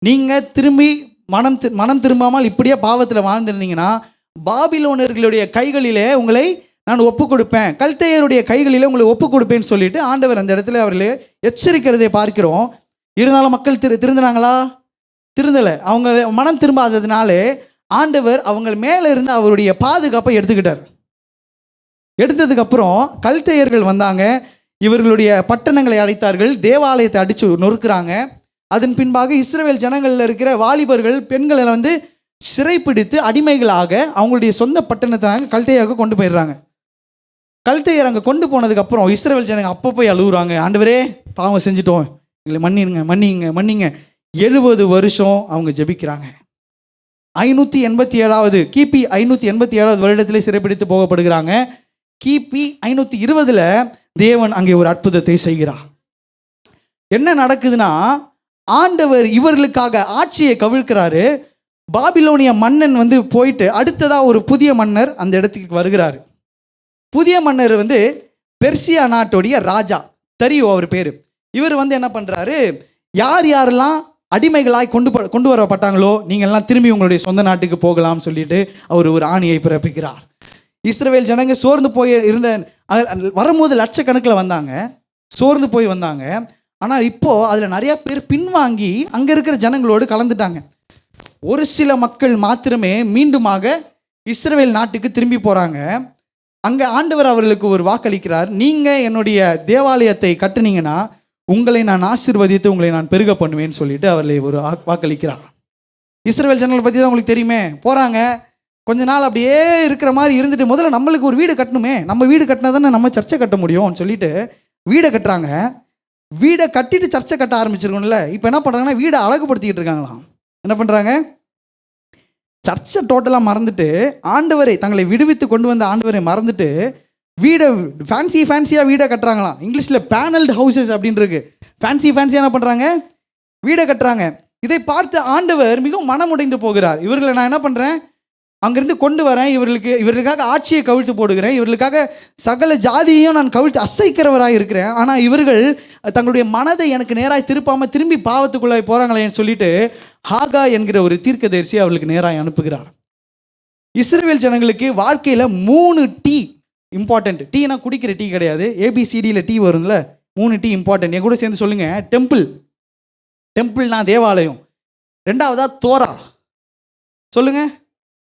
நீங்கள் திரும்பி மனம் திரும்பாமல் இப்படியே பாவத்தில் வாழ்ந்துருந்தீங்கன்னா பாபிலோனர்களுடைய கைகளிலே உங்களை நான் ஒப்பு கொடுப்பேன், கல்தேயருடைய கைகளிலே உங்களை ஒப்பு கொடுப்பேன்னு சொல்லிட்டு ஆண்டவர் அந்த இடத்துல அவர்களை எச்சரிக்கிறதை பார்க்கிறோம். இருந்தாலும் மக்கள் திருந்தினாங்களா? திருந்தலை. அவங்க மனம் திரும்பாததுனாலே ஆண்டவர் அவங்க மேலே இருந்து அவருடைய பாதுகாப்பை எடுத்துக்கிட்டார். எடுத்ததுக்கப்புறம் கல்தேயர்கள் வந்தாங்க, இவர்களுடைய பட்டணங்களை அடைத்தார்கள், தேவாலயத்தை அடித்து நொறுக்குறாங்க. அதன் பின்பாக இஸ்ரவேல் ஜனங்களில் இருக்கிற வாலிபர்கள் பெண்களை வந்து சிறைப்பிடித்து அடிமைகளாக அவங்களுடைய சொந்த பட்டணத்தை கல்தேயாக கொண்டு போயிடுறாங்க. கல்தேயர் அங்கே கொண்டு போனதுக்கப்புறம் இஸ்ரவேல் ஜனங்க அப்போ போய் அழுகுறாங்க, ஆண்டவரே பாவம் செஞ்சுட்டோம், எங்களை மன்னிங்க. 70 வருஷம் அவங்க ஜெபிக்கிறாங்க. 587 கிபி 587 வருடத்திலே சிறைப்பிடித்து போகப்படுகிறாங்க. கிபி 520 தேவன் அங்கே ஒரு அற்புதத்தை செய்கிறார். என்ன நடக்குதுன்னா, ஆண்டவர் இவர்களுக்காக ஆட்சியை கவிழ்க்கிறாரு. பாபிலோனிய மன்னன் வந்து போயிட்டு அடுத்ததாக ஒரு புதிய மன்னர் அந்த இடத்துக்கு வருகிறார். புதிய மன்னர் வந்து பெர்சியா நாட்டுடைய ராஜா, தரியோ அவர் பேர். இவர் வந்து என்ன பண்ணுறாரு, யாரெல்லாம் அடிமைகளாய் கொண்டு வரப்பட்டாங்களோ நீங்கள்லாம் திரும்பி உங்களுடைய சொந்த நாட்டுக்கு போகலாம்னு சொல்லிட்டு அவர் ஒரு ஆணையை பிறப்பிக்கிறார். இஸ்ரவேல் ஜனங்க சோர்ந்து போய் இருந்த வரும்போது லட்சக்கணக்கில் வந்தாங்க, சோர்ந்து போய் வந்தாங்க. ஆனால் இப்போது அதில் நிறையா பேர் பின்வாங்கி அங்கே இருக்கிற ஜனங்களோடு கலந்துட்டாங்க. ஒரு சில மக்கள் மாத்திரமே மீண்டுமாக இஸ்ரவேல் நாட்டுக்கு திரும்பி போகிறாங்க. அங்கே ஆண்டவர் அவர்களுக்கு ஒரு வாக்களிக்கிறார். நீங்கள் என்னுடைய தேவாலயத்தை கட்டுனீங்கன்னா உங்களை நான் ஆசீர்வதித்து உங்களை நான் பெருக பண்ணுவேன்னு சொல்லிட்டு அவர்களை ஒரு வாக்களிக்கிறார். இஸ்ரவேல் ஜனங்களை பற்றி தான் உங்களுக்கு தெரியுமே. போகிறாங்க, கொஞ்ச நாள் அப்படியே இருக்கிற மாதிரி இருந்துட்டு முதல்ல நம்மளுக்கு ஒரு வீடு கட்டணுமே, நம்ம வீடு கட்டினா தானே நம்ம சர்ச்சை கட்ட முடியும்னு சொல்லிட்டு வீடை கட்டுறாங்க. வீடை கட்டிட்டு சர்ச்சை கட்ட ஆரம்பிச்சிருக்கோம்ல. இப்போ என்ன பண்ணுறாங்கன்னா வீடை அழகுபடுத்திக்கிட்டு இருக்காங்களாம். என்ன பண்ணுறாங்க? சர்ச்சை டோட்டலாக மறந்துட்டு ஆண்டவரை தங்களை விடுவித்து கொண்டு வந்த ஆண்டவரை மறந்துட்டு வீடை ஃபேன்சியாக வீடை கட்டுறாங்களாம். இங்கிலீஷில் பேனல்டு ஹவுசஸ் அப்படின்னு இருக்கு. ஃபேன்சியாக என்ன பண்ணுறாங்க? வீடை கட்டுறாங்க. இதை பார்த்து ஆண்டவர் மிகவும் மனமுடைந்து போகிறார். இவர்களை நான் என்ன பண்ணுறேன், அங்கேருந்து கொண்டு வரேன், இவர்களுக்காக ஆட்சியை கவிழ்த்து போடுகிறேன், இவர்களுக்காக சகல ஜாதியையும் நான் கவிழ்த்து அசைக்கிறவராக இருக்கிறேன். ஆனால் இவர்கள் தங்களுடைய மனதை எனக்கு நேராக திருப்பாமல் திரும்பி பாவத்துக்குள்ளாய் போகிறாங்களேன்னு சொல்லிட்டு ஹாகா என்கிற ஒரு தீர்க்கதரிசி அவர்களுக்கு நேராக அனுப்புகிறார். இஸ்ரவேல் ஜனங்களுக்கு வாழ்க்கையில் 3 டீ இம்பார்ட்டன்ட். டீனா குடிக்கிற டீ கிடையாது, ABCDயில் டீ வரும்ல, 3 டீ இம்பார்ட்டன்ட். என் கூட சேர்ந்து சொல்லுங்கள். டெம்பிள்னா தேவாலயம். 2வதா தோரா. சொல்லுங்கள்,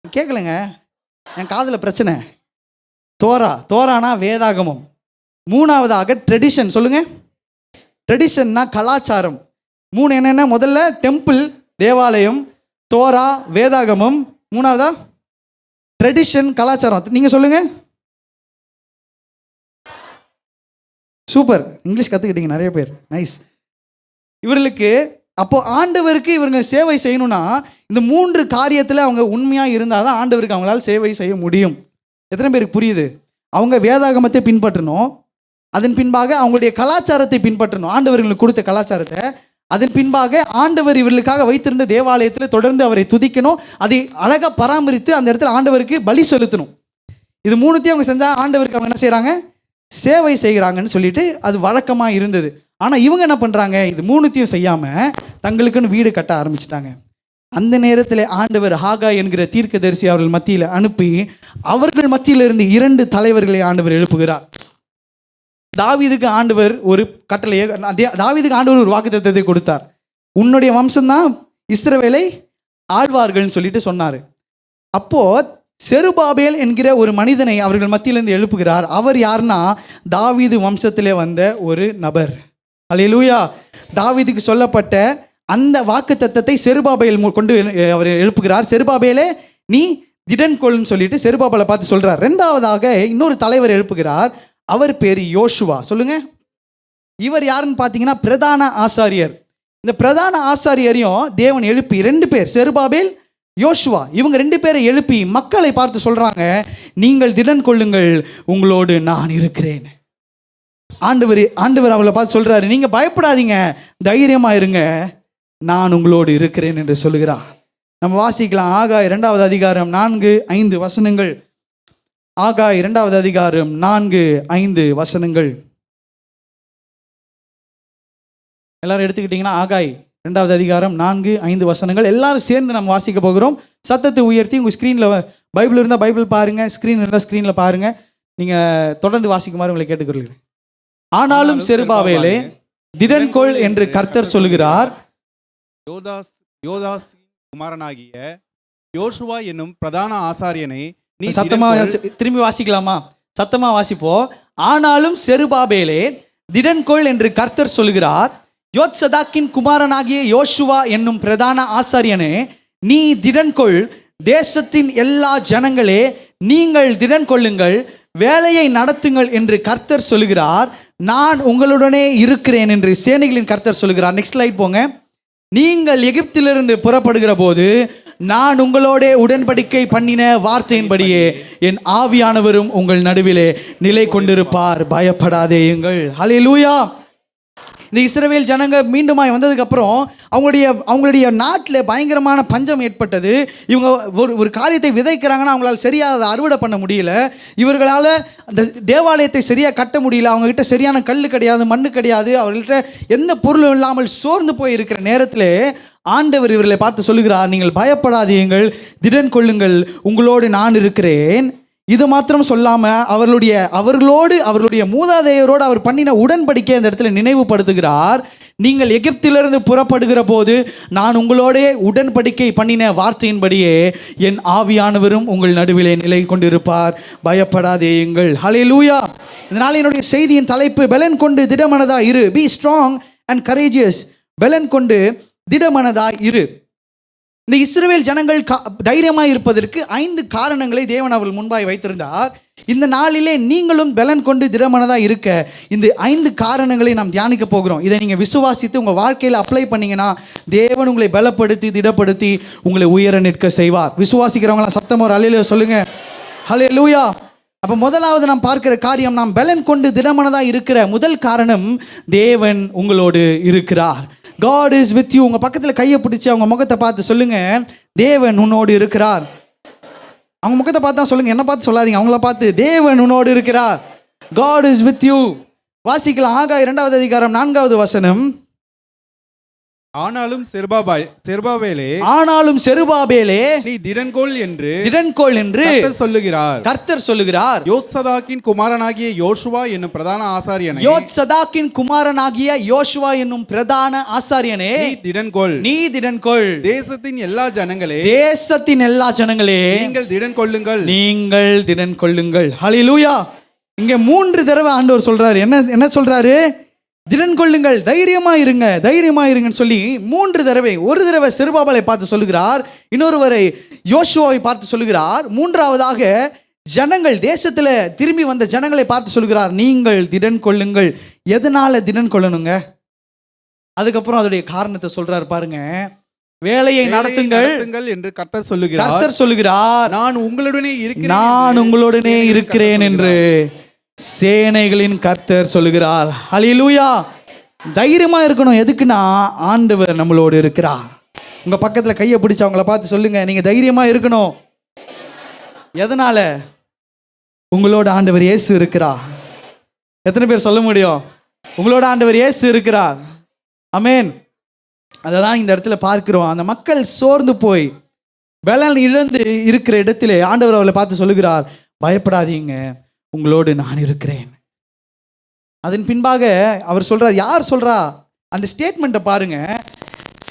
கேட்கலங்க, என் காதில் பிரச்சனை. தோரானா வேதாகமம். 3வதாக ட்ரெடிஷன். சொல்லுங்க, ட்ரெடிஷன்னா கலாச்சாரம். 3 என்னென்ன? முதல்ல டெம்பிள் தேவாலயம், தோரா வேதாகமம், 3வதா ட்ரெடிஷன் கலாச்சாரம். நீங்கள் சொல்லுங்க. சூப்பர், இங்கிலீஷ் கற்றுக்கிட்டீங்க நிறைய பேர், நைஸ். இவர்களுக்கு அப்போ ஆண்டவருக்கு இவங்க சேவை செய்யணும்னா இந்த 3 காரியத்தில் அவங்க உண்மையாக இருந்தால் தான் ஆண்டவருக்கு அவங்களால் சேவை செய்ய முடியும். எத்தனை பேருக்கு புரியுது? அவங்க வேதாகமத்தை பின்பற்றணும், அதன் பின்பாக அவங்களுடைய கலாச்சாரத்தை பின்பற்றணும், ஆண்டவர்களுக்கு கொடுத்த கலாச்சாரத்தை. அதன் பின்பாக ஆண்டவர் இவர்களுக்காக வைத்திருந்த தேவாலயத்தில் தொடர்ந்து அவரை துதிக்கணும், அதை அழகாக பராமரித்து அந்த இடத்துல ஆண்டவருக்கு பலி செலுத்தணும். இது 3த்தையும் அவங்க செஞ்சால் ஆண்டவருக்கு அவங்க என்ன செய்கிறாங்க? சேவை செய்கிறாங்கன்னு சொல்லிட்டு அது வழக்கமாக இருந்தது. ஆனால் இவங்க என்ன பண்ணுறாங்க? இது 3த்தையும் செய்யாமல் தங்களுக்குன்னு வீடு கட்ட ஆரம்பிச்சிட்டாங்க. அந்த நேரத்தில் ஆண்டவர் ஹாகா என்கிற தீர்க்கதரிசி அவர்கள் மத்தியில் அனுப்பி அவர்கள் மத்தியில் இருந்து 2 தலைவர்களை ஆண்டவர் எழுப்புகிறார். தாவீதுக்கு ஆண்டவர் ஒரு கட்டளையை, தாவீதுக்கு ஆண்டவர் ஒரு வாக்குத்தத்தத்தை கொடுத்தார். உன்னுடைய வம்சம்தான் இஸ்ரவேலை ஆழ்வார்கள்னு சொல்லிட்டு சொன்னார். அப்போது செருபாபேல் என்கிற ஒரு மனிதனை அவர்கள் மத்தியிலிருந்து எழுப்புகிறார். அவர் யாருன்னா தாவீது வம்சத்திலே வந்த ஒரு நபர். அல்லேலூயா. தாவீதுக்கு சொல்லப்பட்ட அந்த வாக்குத்தத்தத்தை செருபாபேல் கொண்டு அவர் எழுப்புகிறார். செருபாபேலே நீ திடன்கொள்னு சொல்லிட்டு செருபாபேலை பார்த்து சொல்கிறார். 2வதாக இன்னொரு தலைவர் எழுப்புகிறார். அவர் பேர் யோசுவா. சொல்லுங்க, இவர் யாருன்னு பார்த்தீங்கன்னா பிரதான ஆசாரியர். இந்த பிரதான ஆசாரியரையும் தேவன் எழுப்பி 2 பேர், செருபாபேல் யோசுவா, இவங்க 2 பேரை எழுப்பி மக்களை பார்த்து சொல்றாங்க, நீங்கள் திடன் கொள்ளுங்கள், உங்களோடு நான் இருக்கிறேன். ஆண்டவர் அவளை பார்த்து சொல்றாரு, நீங்க பயப்படாதீங்க, தைரியமா இருங்க, நான் உங்களோடு இருக்கிறேன் என்று சொல்லுகிறார். நம்ம வாசிக்கலாம் ஆகாய் 2வது அதிகாரம் 4-5 வசனங்கள். ஆகாய் 2வது அதிகாரம் 4-5 வசனங்கள். எல்லாரும் எடுத்துக்கிட்டீங்கன்னா ஆகாய் 2வது அதிகாரம் 4-5 வசனங்கள் எல்லாரும் சேர்ந்து நம்ம வாசிக்க போகிறோம். சத்தத்தை உயர்த்தி உங்கள் ஸ்க்ரீனில் பைபிள் இருந்தால் பைபிள் பாருங்க, ஸ்க்ரீன் இருந்தால் ஸ்க்ரீனில் பாருங்க. நீங்கள் தொடர்ந்து வாசிக்குமாறு உங்களை கேட்டுக்கொள்கிறேன். ஆனாலும் செருபாபேலே திடன்கொள் என்று கர்த்தர் சொல்லுகிறார். யோதாஸ் குமாரனாகிய யோசுவா என்னும் பிரதான ஆசாரியனை நீ சத்தமா திரும்பி வாசிக்கலாமா? சத்தமா வாசிப்போம். ஆனாலும் செருபாபேலே திடன்கொள் என்று கர்த்தர் சொல்லுகிறார். யோத்சதாக்கின் குமாரனாகிய யோசுவா என்னும் பிரதான ஆசாரியனே நீ திடன்கொள். தேசத்தின் எல்லா ஜனங்களே நீங்கள் திடன் கொள்ளுங்கள், வேலையை நடத்துங்கள் என்று கர்த்தர் சொல்லுகிறார். நான் உங்களுடனே இருக்கிறேன் என்று சேனைகளின் கர்த்தர் சொல்லுகிறார். நெக்ஸ்ட் ஸ்லைட் போங்க. நீங்கள் எகிப்திலிருந்து புறப்படுகிற போது நான் உங்களோட உடன்படிக்கை பண்ணின வார்த்தையின்படியே என் ஆவியானவரும் உங்கள் நடுவிலே நிலை கொண்டிருப்பார், பயப்படாதேயுங்கள். ஹல்லேலூயா. இந்த இஸ்ரவேல் ஜனங்க மீண்டுமாய் வந்ததுக்கு அப்புறம் அவங்களுடைய நாட்டில் பயங்கரமான பஞ்சம் ஏற்பட்டது. இவங்க ஒரு காரியத்தை விதைக்கிறாங்கன்னா அவங்களால சரியாக அதை அறுவடை பண்ண முடியல. இவர்களால் அந்த தேவாலயத்தை சரியாக கட்ட முடியல. அவங்ககிட்ட சரியான கல் கிடையாது, மண்ணு கிடையாது, அவர்கள்ட்ட எந்த பொருளும் இல்லாமல் சோர்ந்து போய் இருக்கிற நேரத்தில் ஆண்டவர் இவர்களை பார்த்து சொல்லுகிறார், நீங்கள் பயப்படாதீங்கள், திடன் கொள்ளுங்கள், உங்களோடு நான் இருக்கிறேன். இது மாத்திரம் சொல்லாமல் அவர்களுடைய மூதாதையரோடு அவர் பண்ணின உடன்படிக்கை அந்த இடத்துல நினைவுபடுத்துகிறார். நீங்கள் எகிப்திலிருந்து புறப்படுகிற போது நான் உங்களோட உடன்படிக்கை பண்ணின வார்த்தையின்படியே என் ஆவியானவரும் உங்கள் நடுவிலே நிலை கொண்டிருப்பார், பயப்படாதேயுங்கள். ஹல்லேலூயா. இதனால் என்னுடைய செய்தியின் தலைப்பு பெலன் கொண்டு திடமனதாய் இரு. Be strong and courageous. பெலன் கொண்டு திடமனதாய் இரு. இந்த இஸ்ரவேல் ஜனங்கள் தைரியமாக இருப்பதற்கு 5 காரணங்களை தேவன் அவர்கள் முன்பாய் வைத்திருந்தார். இந்த நாளிலே நீங்களும் பலன் கொண்டு திடமனதாக இருக்க இந்த 5 காரணங்களை நாம் தியானிக்க போகிறோம். இதை நீங்கள் விசுவாசித்து உங்கள் வாழ்க்கையில் அப்ளை பண்ணிங்கன்னா தேவன் உங்களை பலப்படுத்தி திடப்படுத்தி உங்களை உயர நிற்க செய்வார். விசுவாசிக்கிறவங்களாம் சத்தம் ஒரு அல்லேலூயா சொல்லுங்க. ஹல்லேலூயா. அப்போ முதலாவது நாம் பார்க்கிற காரியம், நாம் பலன் கொண்டு திடமனதாக இருக்கிற முதல் காரணம், தேவன் உங்களோடு இருக்கிறார். God is with you. உங்கள் பக்கத்தில் கையை பிடிச்சி அவங்க முகத்தை பார்த்து சொல்லுங்க, தேவன் உன்னோடு இருக்கிறார். அவங்க முகத்தை பார்த்து தான் சொல்லுங்க, என்ன பார்த்து சொல்லாதீங்க, அவங்கள பார்த்து, தேவன் உன்னோடு இருக்கிறார். God is with you. வாசிக்கலாம் ஆகாய் 2வது அதிகாரம் 4வது வசனம். ஆனாலும் செருபாபேலே நீ திடன்கொள் என்று கர்த்தர் சொல்லுகிறார். யோத்சதாக்கின் குமாரனாகிய யோசுவா என்னும் பிரதான ஆசாரியனே நீ திடன்கொள். தேசத்தின் எல்லா ஜனங்களே நீங்கள் திடன் கொள்ளுங்கள். ஹல்லேலூயா. இங்க 3 தடவை ஆண்டவர் சொல்றாரு. என்ன சொல்றாரு? திடன் கொள்ளுங்கள், தைரியமா இருங்கன்னு சொல்லி 3 தடவை. ஒரு தடவை செருபாபேலை பார்த்து சொல்லுகிறார், இன்னொருவரை யோசுவாவை பார்த்து சொல்லுகிறார், 3வதாக ஜனங்கள், தேசத்தில் திரும்பி வந்த ஜனங்களை பார்த்து சொல்லுகிறார், நீங்கள் திடன் கொள்ளுங்கள். எதனால திடன் கொள்ளணுங்க? அதுக்கப்புறம் அதோடைய காரணத்தை சொல்றாரு பாருங்க. வேலையை நடத்துங்கள் என்று கர்த்தர் சொல்லுகிறார். நான் உங்களுடனே இருக்கிறேன் என்று சேனைகளின் கர்த்தர் சொல்லுகிறார். ஹல்லேலூயா. தைரியமா இருக்கணும். எதுக்குன்னா ஆண்டவர் நம்மளோடு இருக்கிறார். உங்க பக்கத்துல கையை பிடிச்சு அவங்கள பார்த்து சொல்லுங்க, நீங்க தைரியமா இருக்கணும். எதனால? உங்களோட ஆண்டவர் இயேசு இருக்கிறார். எத்தனை பேர் சொல்ல முடியும்? உங்களோட ஆண்டவர் இயேசு இருக்கிறார். ஆமென். அததான் இந்த இடத்துல பார்க்கிறோம். அந்த மக்கள் சோர்ந்து போய் பலன் இழந்து இருக்கிற இடத்திலே ஆண்டவர் அவளை பார்த்து சொல்லுகிறார், பயப்படாதீங்க, உங்களோடு நான் இருக்கிறேன். அதன் பின்பாக அவர் சொல்றார். யார் சொல்றா? அந்த ஸ்டேட்மெண்ட்டை பாருங்க.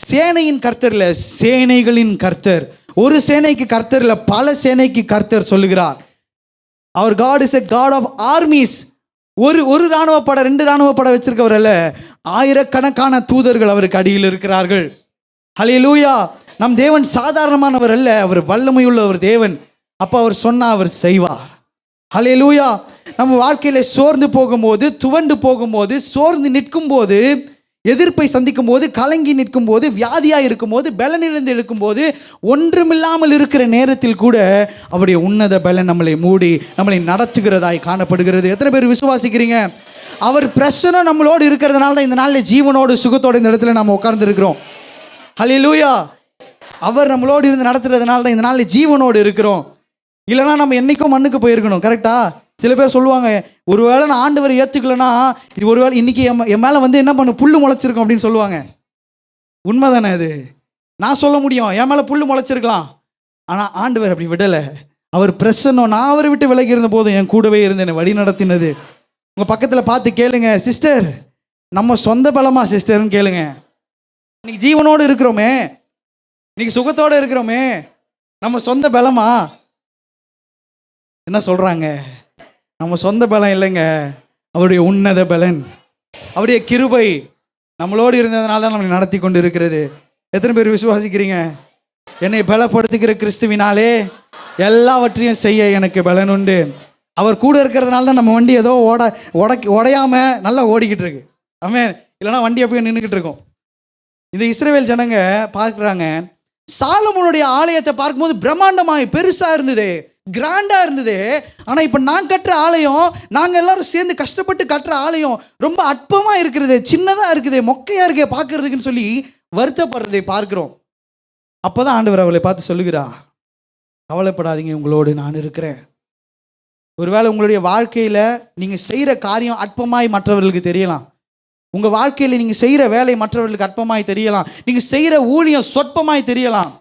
சேனையின் கர்த்தர்ல சேனைகளின் கர்த்தர். ஒரு சேனைக்கு கர்த்தர் இல்ல, பல சேனைக்கு கர்த்தர் சொல்லுகிறார். அவர் God is a God of armies. ஒரு ராணுவ படை 2 ராணுவ படை வச்சிருக்கவர் அல்ல, ஆயிரக்கணக்கான தூதர்கள் அவருக்கு அடியில் இருக்கிறார்கள். ஹல்லேலூயா. நம் தேவன் சாதாரணமானவர் அல்ல, அவர் வல்லமையுள்ள ஒரு தேவன். அப்ப அவர் சொன்னா அவர் செய்வார். ஹல்லேலூயா. நம்ம வாழ்க்கையில சோர்ந்து போகும்போது, துவண்டு போகும்போது, சோர்ந்து நிற்கும் போது எதிர்ப்பை சந்திக்கும் போது, கலங்கி நிற்கும் போது, வியாதியாக இருக்கும் போது, பலனிழந்து இருக்கும்போது, ஒன்றுமில்லாமல் இருக்கிற நேரத்தில் கூட அவருடைய உன்னத பலன் நம்மளை மூடி நம்மளை நடத்துகிறதாய் காணப்படுகிறது. எத்தனை பேர் விசுவாசிக்கிறீங்க? அவர் பிரசனம் நம்மளோடு இருக்கிறதுனால தான் இந்த நாளில் ஜீவனோடு சுகத்தோடு இந்த இடத்துல நம்ம உட்கார்ந்து இருக்கிறோம். ஹல்லேலூயா. அவர் நம்மளோடு இருந்து நடத்துறதுனால தான் இந்த நாளில் ஜீவனோடு இருக்கிறோம். இல்லைனா நம்ம என்னைக்கும் மண்ணுக்கு போயிருக்கணும். கரெக்டா? சில பேர் சொல்லுவாங்க, ஒருவேளை நான் ஆண்டவரை ஏற்றுக்கலன்னா ஒருவேளை இன்னைக்கு என் மேலே வந்து என்ன பண்ணு புல்லு முளைச்சிருக்கும் அப்படின்னு சொல்லுவாங்க. உண்மை தானே அது? நான் சொல்ல முடியும், என் மேலே புல்லு முளைச்சிருக்கலாம். ஆனால் ஆண்டவர் அப்படி விடலை. அவர் பிரசன்னம், நான் அவரை விட்டு விலகி இருந்த போதும் என் கூடவே இருந்து என்னை வழி நடத்தினது. உங்கள் பக்கத்தில் பார்த்து கேளுங்க, சிஸ்டர் நம்ம சொந்த பலமா சிஸ்டர்னு கேளுங்க. இன்னைக்கு ஜீவனோடு இருக்கிறோமே, இன்னைக்கு சுகத்தோடு இருக்கிறோமே, நம்ம சொந்த பலமா? என்ன சொல்கிறாங்க? நம்ம சொந்த பலம் இல்லைங்க, அவருடைய உன்னத பலன், அவருடைய கிருபை நம்மளோடு இருந்ததுனால தான் நம்மளை நடத்தி கொண்டு இருக்கிறது. எத்தனை பேர் விசுவாசிக்கிறீங்க? என்னை பலப்படுத்துகிற கிறிஸ்துவினாலே எல்லாவற்றையும் செய்ய எனக்கு பலன் உண்டு. அவர் கூட இருக்கிறதுனால தான் நம்ம வண்டி ஏதோ உடையாமல் நல்லா ஓடிக்கிட்டு இருக்கு. ஆமென். இல்லைனா வண்டியை போய் நின்றுக்கிட்டு இருக்கோம். இந்த இஸ்ரவேல் ஜனங்க பார்க்குறாங்க, சாலமோனுடைய ஆலயத்தை பார்க்கும்போது பிரம்மாண்டமாய் பெருசாக இருந்தது, கிராண்டாக இருந்தது. ஆனால் இப்போ நான் கட்டுற ஆலயம், நாங்கள் எல்லாரும் சேர்ந்து கஷ்டப்பட்டு கட்டுற ஆலயம் ரொம்ப அற்பமாக இருக்கிறது, சின்னதாக இருக்குது, மொக்கையாக இருக்கே பார்க்கறதுக்குன்னு சொல்லி வருத்தப்படுறதை பார்க்குறோம். அப்போ தான் ஆண்டவர் அவளை பார்த்து சொல்லுகிறார், கவலைப்படாதீங்க, உங்களோடு நான் இருக்கிறேன். ஒருவேளை உங்களுடைய வாழ்க்கையில் நீங்கள் செய்கிற காரியம் அற்பமாய் மற்றவர்களுக்கு தெரியலாம். உங்கள் வாழ்க்கையில் நீங்கள் செய்கிற வேலை மற்றவர்களுக்கு அற்பமாய் தெரியலாம். நீங்கள் செய்கிற ஊழியம் சொற்பமாய் தெரியலாம்.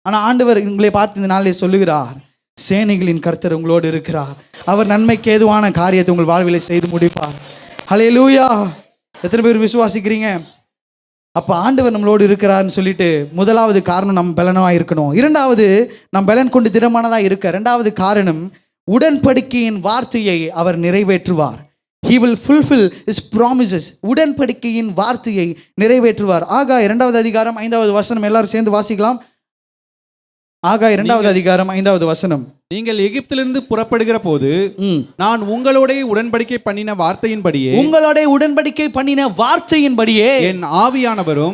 ஆனால் ஆண்டவர் உங்களை பார்த்து இந்த நாளிலே சொல்லுகிறார், சேனைகளின் கர்த்தர் உங்களோடு இருக்கிறார். அவர் நன்மைக்கு ஏதுவான காரியத்தை உங்கள் வாழ்விலை செய்து முடிப்பார். ஹல்லேலூயா. எத்தனை பேர் விசுவாசிக்கிறீங்க? அப்போ ஆண்டவர் நம்மளோடு இருக்கிறார்னு சொல்லிட்டு முதலாவது காரணம் நம்ம பலனாக இருக்கணும். இரண்டாவது, நம் பலன் கொண்டு திடமானதாக இருக்க இரண்டாவது காரணம், உடன்படிக்கையின் வார்த்தையை அவர் நிறைவேற்றுவார். He will fulfill his promises. உடன்படிக்கையின் வார்த்தையை நிறைவேற்றுவார். ஆகாய் 2வது அதிகாரம் 5வது வசனம் எல்லாரும் சேர்ந்து வாசிக்கலாம். ஆகாய் 2வது அதிகாரம் 5வது வசனம். நீங்கள் எகிப்திலிருந்து புறப்படுகிற போது நான் உங்களோட உடன்படிக்கை பண்ணின வார்த்தையின்படியே என் ஆவியானவரும்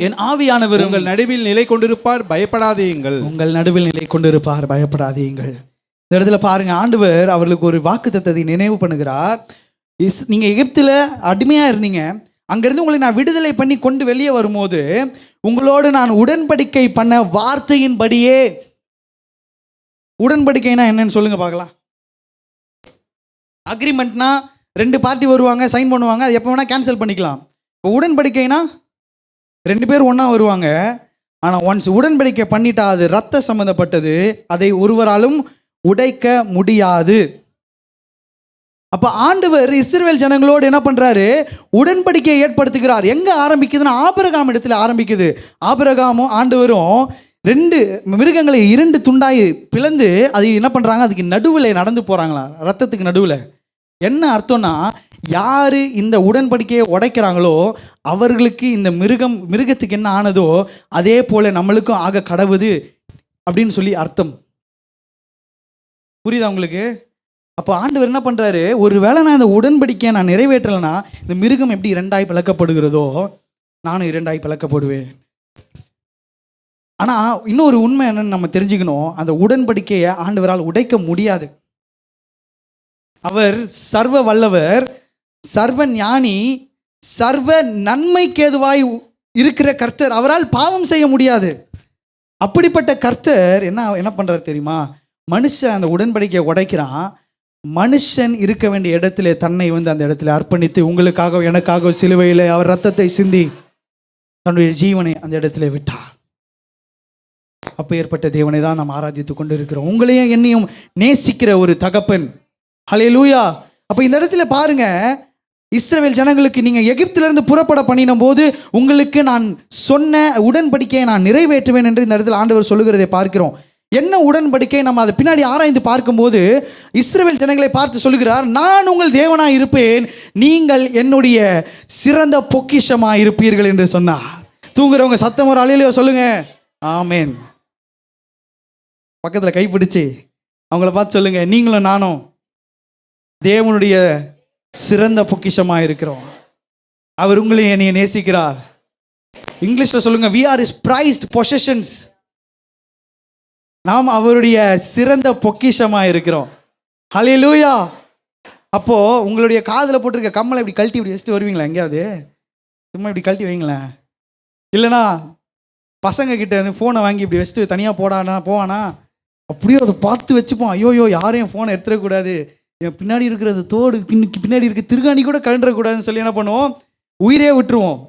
உங்கள் நடுவில் நிலை கொண்டிருப்பார், பயப்படாதீங்கள். உங்கள் நடுவில் நிலை கொண்டிருப்பார், பயப்படாதீங்கள். இந்த இடத்துல பாருங்க, ஆண்டவர் அவர்களுக்கு ஒரு வாக்குத்தத்தத்தை நினைவு பண்ணுகிறார். நீங்க எகிப்தில் அடிமையா இருந்தீங்க, அங்கிருந்து உங்களை நான் விடுதலை பண்ணி கொண்டு வெளியே வரும்போது உங்களோடு நான் உடன்படிக்கை பண்ண வார்த்தையின்படியே. உடன்படிக்கைனா என்னன்னு சொல்லுங்க பார்க்கலாம். அக்ரிமெண்ட்னா 2 பார்ட்டி வருவாங்க, சைன் பண்ணுவாங்க, அது எப்போ வேணால் கேன்சல் பண்ணிக்கலாம். இப்போ உடன்படிக்கைனா 2 பேர் ஒன்றா வருவாங்க. ஆனால் ஒன்ஸ் உடன்படிக்கை பண்ணிட்டா அது ரத்த சம்மந்தப்பட்டது, அதை ஒருவராலும் உடைக்க முடியாது. அப்போ ஆண்டவர் இஸ்ரவேல் ஜனங்களோடு என்ன பண்ணுறாரு? உடன்படிக்கையை ஏற்படுத்துகிறார். எங்கே ஆரம்பிக்குதுன்னா ஆபிரகாம் இடத்துல ஆரம்பிக்குது. ஆபிரகாமும் ஆண்டவரும் 2 மிருகங்களை 2 துண்டாய் பிளந்து அது என்ன பண்ணுறாங்க, அதுக்கு நடுவில் நடந்து போகிறாங்களா, ரத்தத்துக்கு நடுவில். என்ன அர்த்தம்னா, யார் இந்த உடன்படிக்கையை உடைக்கிறாங்களோ அவர்களுக்கு இந்த மிருகத்துக்கு என்ன ஆனதோ அதே போல் நம்மளுக்கும் ஆக கடவுது அப்படின்னு சொல்லி அர்த்தம். புரியுதா உங்களுக்கு? அப்போ ஆண்டவர் என்ன பண்ணுறாரு, ஒரு வேளை நான் இந்த உடன்படிக்கையை நான் நிறைவேற்றலைன்னா இந்த மிருகம் எப்படி 2ஆய் பிளக்கப்படுகிறதோ நானும் 2ஆய் பிளக்கப்படுவேன். ஆனால் இன்னொரு உண்மை என்னன்னு நம்ம தெரிஞ்சுக்கணும், அந்த உடன்படிக்கையை ஆண்டவரால் உடைக்க முடியாது. அவர் சர்வ வல்லவர், சர்வ ஞானி, சர்வ நன்மைக்கேதுவாய் இருக்கிற கர்த்தர். அவரால் பாவம் செய்ய முடியாது. அப்படிப்பட்ட கர்த்தர் என்ன பண்ணுறாரு தெரியுமா? மனுஷன் அந்த உடன்படிக்கையை உடைக்கிறான். மனுஷன் இருக்க வேண்டிய இடத்துல தன்னை அந்த இடத்துல அர்ப்பணித்து உங்களுக்காக எனக்காக சிலுவையில் அவர் ரத்தத்தை சிந்தி தன்னுடைய ஜீவனை அந்த இடத்துல விட்டார். அப்போ ஏற்பட்ட தேவனை தான் நாம் ஆராதித்து கொண்டு இருக்கிறோம். உங்களையும் என்னையும் நேசிக்கிற ஒரு தகப்பன். ஹல்லேலூயா. அப்போ இந்த இடத்துல பாருங்க, இஸ்ரவேல் ஜனங்களுக்கு நீங்கள் எகிப்திலிருந்து புறப்பட பண்ணின போது உங்களுக்கு நான் சொன்ன உடன்படிக்கையை நான் நிறைவேற்றுவேன் என்று இந்த இடத்துல ஆண்டவர் சொல்லுகிறதை பார்க்கிறோம். என்ன உடன்படிக்கை? நம்ம அதை பின்னாடி ஆராய்ந்து பார்க்கும்போது இஸ்ரவேல் ஜனங்களை பார்த்து சொல்லுகிறார், நான் உங்கள் தேவனாய் இருப்பேன், நீங்கள் என்னுடைய சிறந்த பொக்கிஷமாக இருப்பீர்கள் என்று சொன்னார். தூங்குறவங்க சத்தம் ஒரு அலையிலையோ சொல்லுங்க ஆமேன். பக்கத்தில் கைப்பிடிச்சு அவங்கள பார்த்து சொல்லுங்க, நீங்களும் நானும் தேவனுடைய சிறந்த பொக்கிஷமாக இருக்கிறோம். அவர் உங்களையும் என்னைய நேசிக்கிறார். இங்கிலீஷ்ல சொல்லுங்க, we are his prized possessions. நாம் அவருடைய சிறந்த பொக்கிஷமா இருக்கிறோம். ஹல்லேலூயா. அப்போ உங்களுடைய காதுல போட்டிருக்க கம்மலை இப்படி கழட்டி இப்படி வச்சுட்டு வருவீங்களா எங்கேயாவது? சும்மா இப்படி கழட்டி வைங்களேன். இல்லைனா பசங்க கிட்ட இருந்து ஃபோனை வாங்கி இப்படி வச்சுட்டு தனியாக போவானா, அப்படியே அதை பார்த்து வச்சுப்போம். ஐயோயோ யாரையும் ஃபோனை எடுத்துடக்கூடாது, என் பின்னாடி இருக்கிறது தோடு பின்னாடி இருக்க திருகாணி கூட கழண்டக்கூடாதுன்னு சொல்லி என்ன பண்ணுவோம், உயிரே விட்டுருவோம்.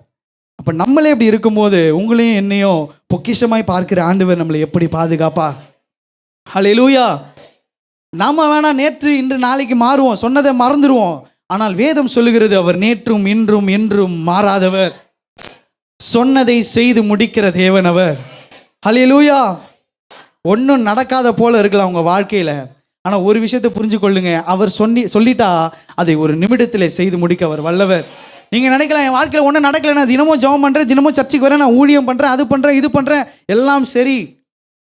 அப்போ நம்மளே இப்படி இருக்கும்போது உங்களையும் என்னையும் பொக்கிஷமாய் பார்க்கிற ஆண்டவர் நம்மளை எப்படி பாதுகாப்பா? ஹல்லேலூயா. நாம வேணா நேற்று இன்று நாளைக்கு மாறுவோம், சொன்னதை மறந்துடுவோம். ஆனால் வேதம் சொல்லுகிறது அவர் நேற்றும் இன்றும் என்றும் மாறாதவர், சொன்னதை செய்து முடிக்கிற தேவன் அவர். ஹல்லேலூயா. ஒன்றும் நடக்காத போல இருக்கலாம் உங்கள் வாழ்க்கையில், ஆனால் ஒரு விஷயத்தை புரிஞ்சு கொள்ளுங்க, அவர் சொல்லிட்டா அதை ஒரு நிமிடத்தில் செய்து முடிக்க அவர் வல்லவர். நீங்கள் நினைக்கலாம் என் வாழ்க்கையில் ஒன்றும் நடக்கலை, நான் தினமும் ஜெபம் பண்ணுறேன், தினமும் சர்ச்சுக்கு வரேன், நான் ஊழியம் பண்ணுறேன், அது பண்ணுறேன், இது பண்ணுறேன், எல்லாம் சரி.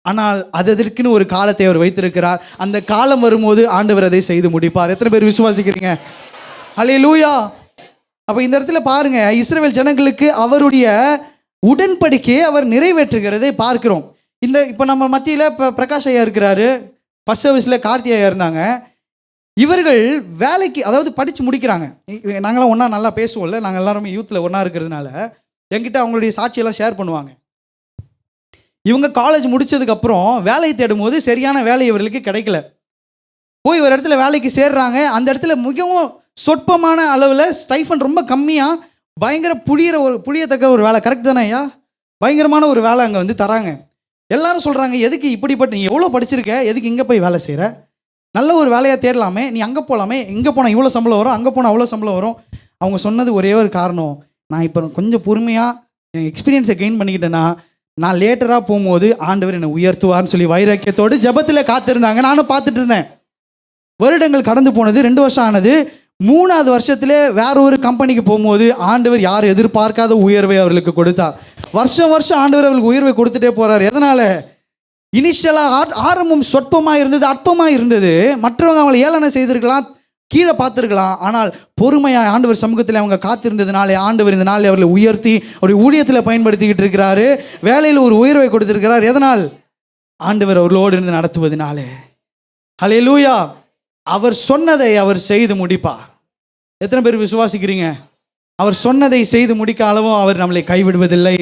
ஆனால் அதற்குன்னு ஒரு காலத்தை அவர் வைத்திருக்கிறார். அந்த காலம் வரும்போது ஆண்டவர் அதை செய்து முடிப்பார். எத்தனை பேர் விசுவாசிக்கிறீங்க? ஹல்லேலூயா. அப்போ இந்த இடத்துல பாருங்க, இஸ்ரவேல் ஜனங்களுக்கு அவருடைய உடன்படிக்கையை அவர் நிறைவேற்றுகிறதை பார்க்கிறோம். இப்போ நம்ம மத்தியில் இப்போ பிரகாஷ் ஐயா இருக்கிறாரு, ஃபர்ஸ்ட் சர்வீஸில் கார்த்தி ஐயா இருந்தாங்க. இவர்கள் வேலைக்கு அதாவது படித்து முடிக்கிறாங்க. நாங்களாம் ஒன்றா நல்லா பேசுவோம்ல, நாங்கள் எல்லாருமே யூத்தில் ஒன்றா இருக்கிறதுனால என்கிட்ட அவங்களுடைய சாட்சியெல்லாம் ஷேர் பண்ணுவாங்க. இவங்க காலேஜ் முடித்ததுக்கப்புறம் வேலையை தேடும் போது சரியான வேலை இவர்களுக்கு கிடைக்கல. போய் ஒரு இடத்துல வேலைக்கு சேர்றாங்க. அந்த இடத்துல மிகவும் சொற்பமான அளவில் ஸ்டைஃபன் ரொம்ப கம்மியாக பயங்கர புளியத்தக்க ஒரு வேலை. கரெக்ட் தானே ஐயா? பயங்கரமான ஒரு வேலை அங்கே வந்து தராங்க. எல்லாரும் சொல்கிறாங்க, எதுக்கு இப்படிப்பட்ட, நீ எவ்வளோ படிச்சிருக்க, எதுக்கு இங்கே போய் வேலை செய்கிற, நல்ல ஒரு வேலையாக தேடலாமே, நீ அங்கே போகலாமே, இங்கே போனால் இவ்வளோ சம்பளம் வரும், அங்கே போனால் அவ்வளோ சம்பளம் வரும். அவங்க சொன்னது ஒரே ஒரு காரணம், நான் இப்போ கொஞ்சம் பொறுமையாக என் எக்ஸ்பீரியன்ஸை கெயின் பண்ணிக்கிட்டேன்னா நான் லேட்டராக போகும்போது ஆண்டவர் என்னை உயர்த்துவார்னு சொல்லி வைராக்கியத்தோடு ஜெபத்தில் காத்திருந்தாங்க. நானும் பார்த்துட்டு இருந்தேன். வருடங்கள் கடந்து போனது, 2 வருஷம் ஆனது. 3வது வருஷத்திலே வேற ஒரு கம்பெனிக்கு போகும்போது ஆண்டவர் யார் எதிர்பார்க்காத உயர்வை அவர்களுக்கு கொடுத்தார். வருஷம் ஆண்டவர் அவர்களுக்கு உயர்வை கொடுத்துட்டே போறார். எதனால? இனிஷியலாக ஆரம்பம் சொற்பமாக இருந்தது, அற்பமாக இருந்தது. மற்றவங்க அவங்களை ஏளனை செய்திருக்கலாம், கீழே பார்த்துருக்கலாம். ஆனால் பொறுமையாக ஆண்டவர் சமூகத்தில் அவங்க காத்திருந்ததுனாலே ஆண்டவர் இந்த நாளில் அவர்களை உயர்த்தி அவருடைய ஊழியத்தில் பயன்படுத்திக்கிட்டு இருக்கிறாரு. வேலையில் ஒரு உயர்வை கொடுத்திருக்கிறார். எதனால்? ஆண்டவர் அவர்களோடு இருந்து நடத்துவதனாலே. ஹல்லேலூயா. அவர் சொன்னதை அவர் செய்து முடிப்பார். எத்தனை பேர் விசுவாசிக்கிறீங்க? அவர் சொன்னதை செய்து முடிக்க அளவும் அவர் நம்மளை கைவிடுவதில்லை.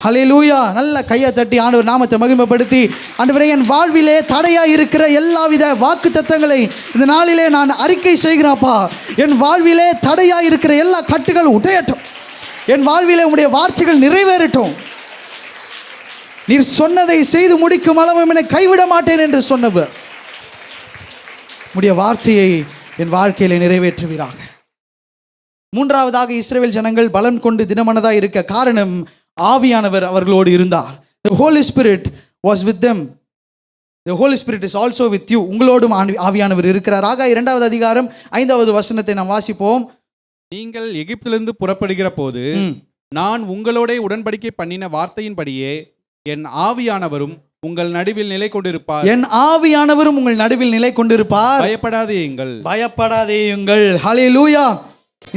ஹல்லேலூயா. நல்ல கையை தட்டி ஆண்டவர் நாமத்தை மகிமைப்படுத்தி, ஆண்டவரே என் வாழ்விலே தடையாக இருக்கிற எல்லாவித வாக்கு தத்தங்களை இந்த நாளிலே நான் அறிக்கை செய்கிறேன்ப்பா. என் வாழ்விலே தடையாக இருக்கிற எல்லா கட்டுகள் உடையட்டும். என் வாழ்விலே உம்முடைய வார்த்தைகள் நிறைவேறட்டும். நீர் சொன்னதை செய்து முடிக்கும் அளவும் என்னை கைவிட மாட்டேன் என்று சொன்னவர் உம்முடைய வார்த்தையை என் வாழ்க்கையிலே நிறைவேற்றுவீராக. 3வதாக இஸ்ரவேல் ஜனங்கள் பலம் கொண்டு திடமனதாக இருக்க காரணம் ஆவியானவர் அவர்களோடு இருந்தார். The Holy Spirit was with them. The Holy Spirit is also with you. உங்களோடும் ஆவியானவர் இருக்கிறார். ஆகாய் 2வது அதிகாரம் 5வது வசனத்தை நாம் வாசிப்போம். நீங்கள் எகிப்திலிருந்து புறப்படுகிற போது நான் உங்களோட உடன்படிக்கை பண்ணின வார்த்தையின்படியே என் ஆவியானவரும் உங்கள் நடுவில் நிலை கொண்டிருப்பார். என் ஆவியானவரும் உங்கள் நடுவில் நிலை கொண்டிருப்பார். பயப்படாதேயுங்கள். ஹல்லேலூயா.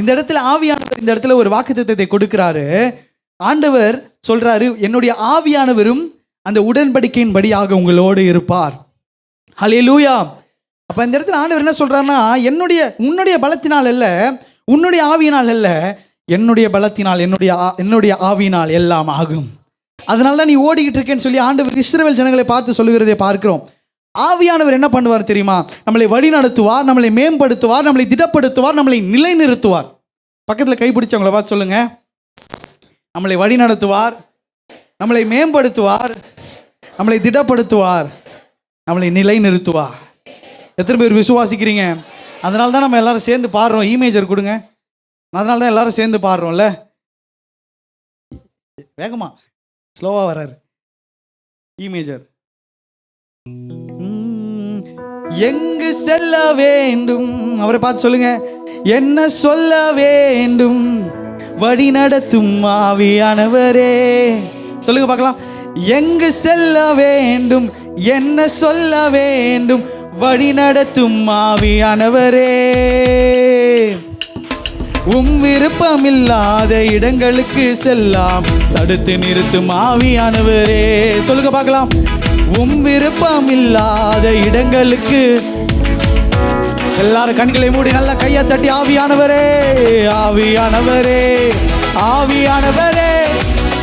இந்த இடத்துல ஆவியானவர் இந்த இடத்துல ஒரு வாக்குத்தத்தத்தை கொடுக்கிறாரு. ஆண்டவர் சொல்றாரு, என்னுடைய ஆவியானவரும் அந்த உடன்படிக்கையின் படியாக உங்களோடு இருப்பார். ஹல்லேலூயா. அப்ப இந்த இடத்துல ஆண்டவர் என்ன சொல்றாருன்னா, உன்னுடைய பலத்தினால் அல்ல, உன்னுடைய ஆவியினால் அல்ல, என்னுடைய பலத்தினால் என்னுடைய ஆவியினால் எல்லாம் ஆகும். அதனால தான் நீ ஓடிக்கிட்டு இருக்கேன்னு சொல்லி ஆண்டவர் இஸ்ரவேல் ஜனங்களை பார்த்து சொல்லுகிறதை பார்க்கிறோம். ஆவியானவர் என்ன பண்ணுவார் தெரியுமா? நம்மளை வழி நடத்துவார், நம்மளை மேம்படுத்துவார், நம்மளை திடப்படுத்துவார், நம்மளை நிலைநிறுத்துவார். பக்கத்தில் கைப்பிடிச்சவங்களை பார்த்து சொல்லுங்க, நம்மளை வழி நடத்துவார், நம்மளை மேம்படுத்துவார், நம்மளை திடப்படுத்துவார், நம்மளை நிலைநிறுத்துவார். எத்தனை பேர் விசுவாசிக்கிறீங்க? அதனால தான் நம்ம எல்லாரும் சேர்ந்து பாடுறோம். இமேஜர் கொடுங்க. அதனால தான் எல்லாரும் சேர்ந்து பாடுறோம்ல. வேகமா ஸ்லோவா வராரு இமேஜர். எங்கு செல்ல வேண்டும், அவரை பார்த்து சொல்லுங்க, என்ன சொல்ல வேண்டும், வழி நடத்தும் ஆவியானவரே. சொல்லுங்க பார்க்கலாம். எங்கு செல்ல வேண்டும், என்ன சொல்ல வேண்டும், வழி நடத்தும் ஆவியானவரே. விருப்பமில்லாத இடங்களுக்கு செல்லாம் தடுத்து நிறுத்தும் ஆவியானவரே. சொல்லுங்க பார்க்கலாம். விருப்பமில்லாத இடங்களுக்கு, எல்லாரும் கண்களை மூடி நல்லா கையை தட்டி ஆவியானவரே, ஆவியானவரே, ஆவியானவரே,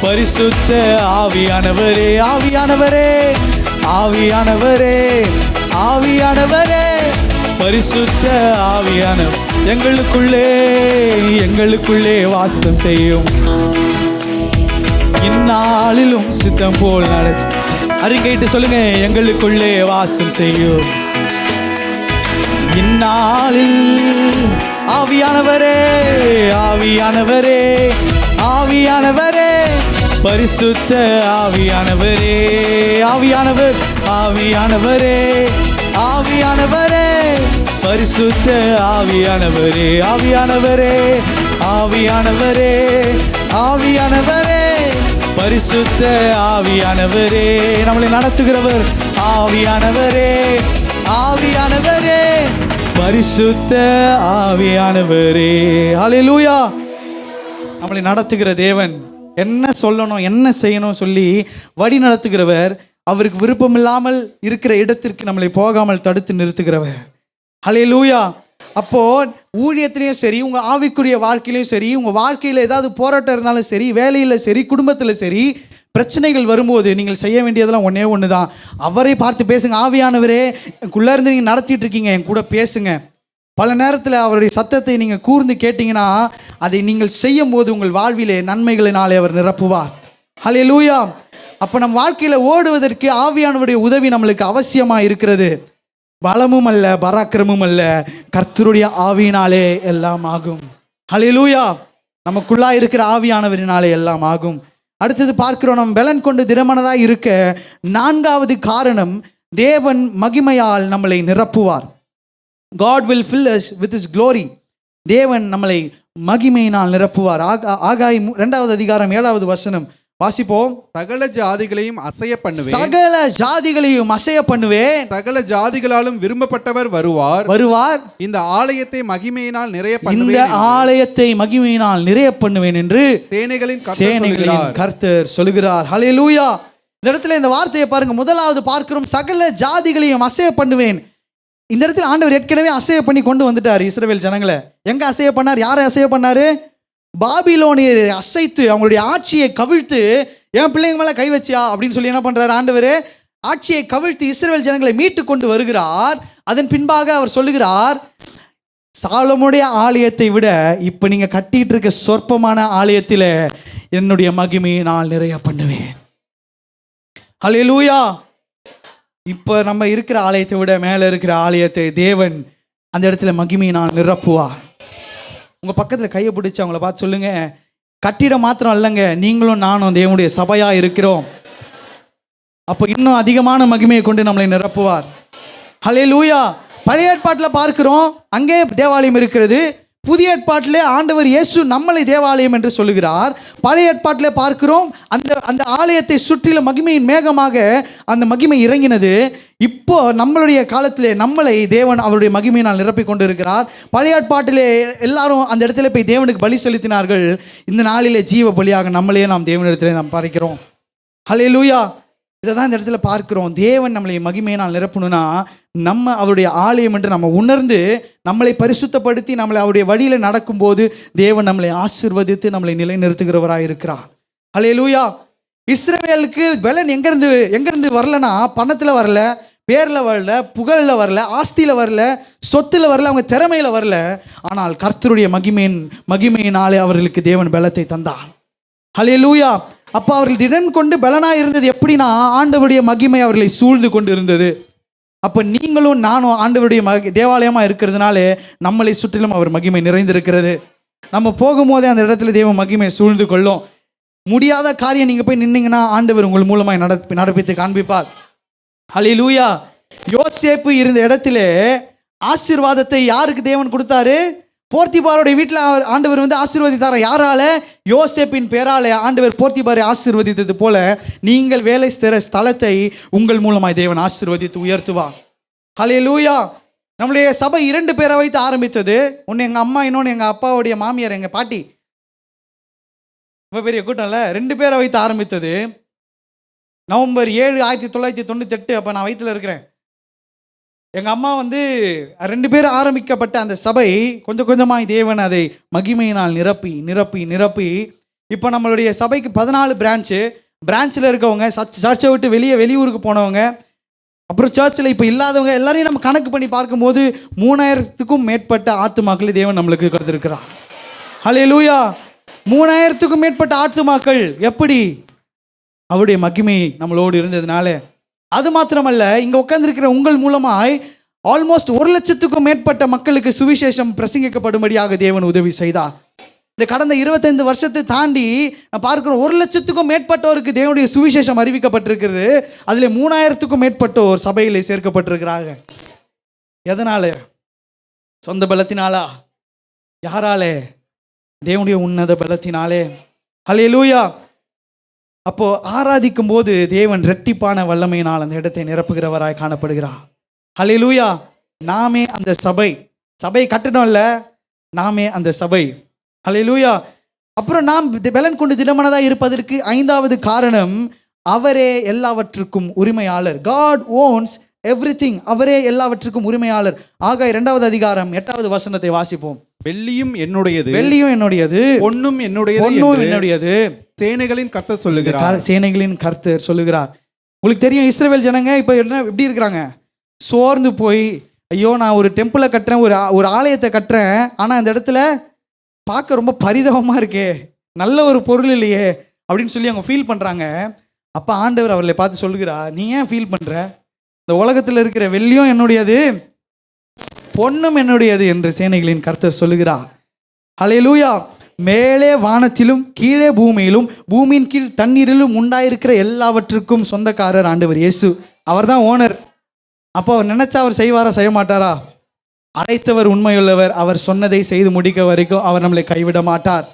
பரிசுத்த ஆவியானவரே, ஆவியானவரே, ஆவியானவரே, ஆவியானவரே, பரிசுத்த ஆவியானவர் எங்களுக்குள்ளே வாசம் செய்யும். இந்நாளிலும் சித்தம் போல் அறிக்கையிட்டு சொல்லுங்க. எங்களுக்குள்ளே வாசம் செய்யும் இந்நாளில். ஆவியானவரே, ஆவியானவரே, ஆவியானவரே, பரிசுத்த ஆவியானவரே, ஆவியானவர், ஆவியானவரே, ஆவியானவரே, பரிசுத்த ஆவியானவரே, ஆவியானவரே, ஆவியானவரே, ஆவியானவரே, பரிசுத்த ஆவியானவரே, நம்மளை நடத்துகிறவர் ஆவியானவரே, ஆவியானவரே, பரிசுத்த ஆவியானவரே. ஹல்லேலூயா. நம்மளை நடத்துகிற தேவன் என்ன சொல்லணும் என்ன செய்யணும் சொல்லி வழி நடத்துகிறவர். அவருக்கு விருப்பமில்லாமல் இருக்கிற இடத்திற்கு நம்மளை போகாமல் தடுத்து நிறுத்துகிறவர். ஹல்லேலூயா. அப்போ ஊழியத்திலையும் சரி, உங்க ஆவிக்குரிய வாழ்க்கையிலையும் சரி, உங்க வாழ்க்கையில ஏதாவது போராட்டம் இருந்தாலும் சரி, வேலையில சரி, குடும்பத்துல சரி, பிரச்சனைகள் வரும்போது நீங்கள் செய்ய வேண்டியதெல்லாம் ஒன்றே ஒன்று தான். அவரை பார்த்து பேசுங்க. ஆவியானவரே, எனக்குள்ளே இருந்து நீங்கள் நடத்திட்டு இருக்கீங்க, என் கூட பேசுங்க. பல நேரத்தில் அவருடைய சத்தத்தை நீங்கள் கூர்ந்து கேட்டிங்கன்னா அதை நீங்கள் செய்யும் போது உங்கள் வாழ்விலே நன்மைகளினாலே அவர் நிரப்புவார். ஹல்லேலூயா. அப்போ நம் வாழ்க்கையில் ஓடுவதற்கு ஆவியானவருடைய உதவி நம்மளுக்கு அவசியமாக இருக்கிறது. பலமும் அல்ல, பராக்கிரமும் அல்ல, கர்த்தருடைய ஆவியினாலே எல்லாம் ஆகும். ஹல்லேலூயா. நமக்குள்ளா இருக்கிற ஆவியானவரினாலே எல்லாம் ஆகும். அடுத்தது பார்க்கிறோம், நம் பலன் கொண்டு திடமனதாக இருக்க நான்காவது காரணம், தேவன் மகிமையால் நம்மளை நிரப்புவார். God will fill us with his glory. தேவன் நம்மளை மகிமையினால் நிரப்புவார். ஆகாய் 2வது அதிகாரம் 7வது வசனம் வாசிப்போம். சகல ஜாதிகளையும் அசைய பண்ணுவேன், சகல ஜாதிகளையும் அசைய பண்ணுவேன், சகல ஜாதிகளாலும் விரும்பப்பட்டவர் வருவார், இந்த ஆலயத்தை மகிமையினால் நிறைய பண்ணுவேன், இந்த ஆலயத்தை மகிமையினால் நிறைய பண்ணுவேன் என்று சேனைகளின் கர்த்தர் சொல்கிறார். ஹல்லேலூயா. இந்த இடத்துல இந்த வார்த்தையை பாருங்க. முதலாவது பார்க்கிறோம், சகல ஜாதிகளையும் அசைய பண்ணுவேன். இந்த இடத்துல ஆண்டவர் ஏற்கனவே அசைய பண்ணி கொண்டு வந்துட்டார் இஸ்ரவேல் ஜனங்களை. எங்க அசைய பண்ணார்? யாரை அசைய பண்ணாரு? பாபிலோனியரை அசைத்து அவங்களுடைய ஆட்சியை கவிழ்த்து, என் பிள்ளைங்க மேல கை வச்சியா அப்படின்னு சொல்லி என்ன பண்றாரு ஆண்டவர்? ஆட்சியை கவிழ்த்து இஸ்ரவேல் ஜனங்களை மீட்டு கொண்டு வருகிறார். அதன் பின்பாக அவர் சொல்லுகிறார், சாலமோனுடைய ஆலயத்தை விட இப்ப நீங்க கட்டிட்டு இருக்க சொற்பமான ஆலயத்தில் என்னுடைய மகிமையை நான் நிறைய பண்ணுவேன். ஹல்லேலூயா. இப்போ நம்ம இருக்கிற ஆலயத்தை விட மேலே இருக்கிற ஆலயத்தை தேவன் அந்த இடத்துல மகிமையினால் நிரப்புவார். உங்கள் பக்கத்தில் கையை பிடிச்சி அவங்கள பார்த்து சொல்லுங்க, கட்டிடம் மாத்திரம் இல்லைங்க, நீங்களும் நானும் தேவனுடைய சபையாக இருக்கிறோம். அப்போ இன்னும் அதிகமான மகிமையை கொண்டு நம்மளை நிரப்புவார். ஹல்லேலூயா. பழைய ஏற்பாட்டில் பார்க்கிறோம், அங்கே தேவாலயம் இருக்கிறது. புதிய ஏற்பாட்டிலே ஆண்டவர் இயேசு நம்மளை தேவாலயம் என்று சொல்லுகிறார். பழைய ஏற்பாட்டிலே பார்க்கிறோம், அந்த ஆலயத்தை சுற்றிலும் மகிமையின் மேகமாக அந்த மகிமை இறங்கினது. இப்போ நம்மளுடைய காலத்திலே நம்மளை தேவன் அவருடைய மகிமையினால் நிரப்பிக் கொண்டு இருக்கிறார். பழைய ஏற்பாட்டிலே எல்லாரும் அந்த இடத்துல போய் தேவனுக்கு பலி செலுத்தினார்கள். இந்த நாளிலே ஜீவ பலியாக நம்மளையே நாம் தேவனிடத்திலே நாம் பார்க்கிறோம். ஹல்லேலூயா. இதை தான் இந்த இடத்துல பார்க்கிறோம். தேவன் நம்மளை மகிமையினால் நிரப்பணும்னா நம்ம அவருடைய ஆலயம் என்று நம்ம உணர்ந்து நம்மளை பரிசுத்தப்படுத்தி நம்மளை அவருடைய வழியில் நடக்கும்போது தேவன் நம்மளை ஆசீர்வதித்து நம்மளை நிலைநிறுத்துகிறவராக இருக்கிறார். ஹல்லேலூயா. இஸ்ரவேலுக்கு பலன் எங்கேருந்து வரலன்னா, பணத்தில் வரல, பேரில் வரல, புகழில் வரல, ஆஸ்தியில் வரல, சொத்தில் வரல, அவங்க திறமையில் வரல. ஆனால் கர்த்தருடைய மகிமையினாலே அவர்களுக்கு தேவன் பலத்தை தந்தார். ஹல்லேலூயா. அப்போ அவர்கள் திடன் கொண்டு பலனாக இருந்தது எப்படின்னா, ஆண்டவருடைய மகிமை அவர்களை சூழ்ந்து கொண்டு இருந்தது. அப்போ நீங்களும் நானும் ஆண்டவருடைய தேவாலயமாக இருக்கிறதுனால நம்மளை சுற்றிலும் அவர் மகிமை நிறைந்திருக்கிறது. நம்ம போகும்போதே அந்த இடத்துல தேவ மகிமை சூழ்ந்து கொள்ளும். முடியாத காரியம் நீங்கள் போய் நின்னீங்கன்னா ஆண்டவர் உங்கள் மூலமாக நடப்பித்து காண்பிப்பார். ஹல்லேலூயா. யோசேப்பு இருந்த இடத்துல ஆசீர்வாதத்தை யாருக்கு தேவன் கொடுத்தாரு? போர்த்திபாருடைய வீட்டில் ஆண்டவர் ஆசீர்வதித்தார். யாரால? யோசேப்பின் பேரால ஆண்டவர் போர்த்திபாரை ஆசீர்வதித்தது போல நீங்கள் வேலை செய்கிற ஸ்தலத்தை உங்கள் மூலமாய் தேவன் ஆசீர்வதித்து உயர்த்துவார். ஹல்லேலூயா. நம்மளுடைய சபை 2 பேரை வைத்து ஆரம்பித்தது. ஒன்று எங்கள் அம்மா, இன்னொன்று எங்கள் அப்பாவுடைய மாமியார், எங்கள் பாட்டி. ரொம்ப பெரிய கூட்டம் இல்லை. 2 பேரை வைத்து ஆரம்பித்தது. நவம்பர் 7, 1998. அப்போ நான் வயிற்றில் இருக்கிறேன். எங்கள் அம்மா 2 பேர் ஆரம்பிக்கப்பட்ட அந்த சபை கொஞ்சம் கொஞ்சமாக தேவன் அதை மகிமையினால் நிரப்பி நிரப்பி நிரப்பி இப்போ நம்மளுடைய சபைக்கு 14 பிரான்ச்சில் இருக்கவங்க, சர்ச்சை விட்டு வெளியூருக்கு போனவங்க, அப்புறம் சர்ச்சில் இப்போ இல்லாதவங்க எல்லாரையும் நம்ம கணக்கு பண்ணி பார்க்கும்போது 3000த்துக்கும் மேற்பட்ட ஆத்துமாக்களை தேவன் நம்மளுக்கு கொடுத்திருக்கிறார். ஹல்லேலூயா. 3000த்துக்கும் மேற்பட்ட ஆத்துமாக்கள். எப்படி? அவருடைய மகிமை நம்மளோடு இருந்ததுனால. அது மாத்திரமல்ல, இங்கே உட்கார்ந்திருக்கிற உங்கள் மூலமாய் ஆல்மோஸ்ட் 1 லட்சத்துக்கும் மேற்பட்ட மக்களுக்கு சுவிசேஷம் பிரசங்கிக்கப்படும்படியாக தேவன் உதவி செய்தார். இந்த கடந்த 25 வருஷத்தை தாண்டி நான் பார்க்கிறோம் 1 லட்சத்துக்கும் மேற்பட்டோருக்கு தேவனுடைய சுவிசேஷம் அறிவிக்கப்பட்டிருக்கிறது. அதில் 3000த்துக்கும் மேற்பட்டோர் சபையிலே சேர்க்கப்பட்டிருக்கிறாங்க. எதனால? சொந்த பலத்தினாலா? யாராலே? தேவனுடைய உன்னத பலத்தினாலே. ஹல்லேலூயா. அப்போ ஆராதிக்கும் போது தேவன் இரட்டிப்பான வல்லமையினால் அந்த இடத்தை நிரப்புகிறவராய் காணப்படுகிறார். ஹல்லேலூயா. நாமே அந்த சபை கட்டணும்ல, நாமே அந்த சபை. ஹல்லேலூயா. அப்புறம் நாம் பலன் கொண்டு திடமனதாக இருப்பதற்கு 5வது காரணம், அவரே எல்லாவற்றுக்கும் உரிமையாளர். God owns everything. அவரே எல்லாவற்றுக்கும் உரிமையாளர். ஆகாய் 2வது அதிகாரம் 8வது வசனத்தை வாசிப்போம். வெள்ளியும் என்னுடையது, பொன்னும் என்னுடையது, சேனைகளின் கர்த்தர் சொல்லுகிறார். சேனைகளின் கர்த்தர் சொல்லுகிறார். உங்களுக்கு தெரியும், இஸ்ரவேல் ஜனங்க இப்போ எப்படி இருக்கிறாங்க? சோர்ந்து போய், ஐயோ நான் ஒரு டெம்பிளை கட்டுறேன், ஒரு ஆலயத்தை கட்டுறேன், ஆனால் அந்த இடத்துல பார்க்க ரொம்ப பரிதாபமாக இருக்கே, நல்ல ஒரு பொருள் இல்லையே அப்படின்னு சொல்லி அவங்க ஃபீல் பண்ணுறாங்க. அப்போ ஆண்டவர் அவர்களை பார்த்து சொல்லுகிறார், நீ ஏன் ஃபீல் பண்ணுற? இந்த உலகத்தில் இருக்கிற வெள்ளியும் என்னுடையது, பொன்னும் என்னுடையது என்று சேனைகளின் கர்த்தர் சொல்லுகிறார். ஹல்லேலூயா. மேலே வானத்திலும் கீழே பூமியிலும் பூமியின் கீழ் தண்ணீரிலும் உண்டாயிருக்கிற எல்லாவற்றுக்கும் சொந்தக்காரர் ஆண்டவர் இயேசு. அவர் தான் ஓனர். அப்போ அவர் நினைச்சா அவர் செய்வாரா, செய்ய மாட்டாரா? அழைத்தவர் உண்மையுள்ளவர். அவர் சொன்னதை செய்து முடிக்க வரைக்கும் அவர் நம்மளை கைவிட மாட்டார்.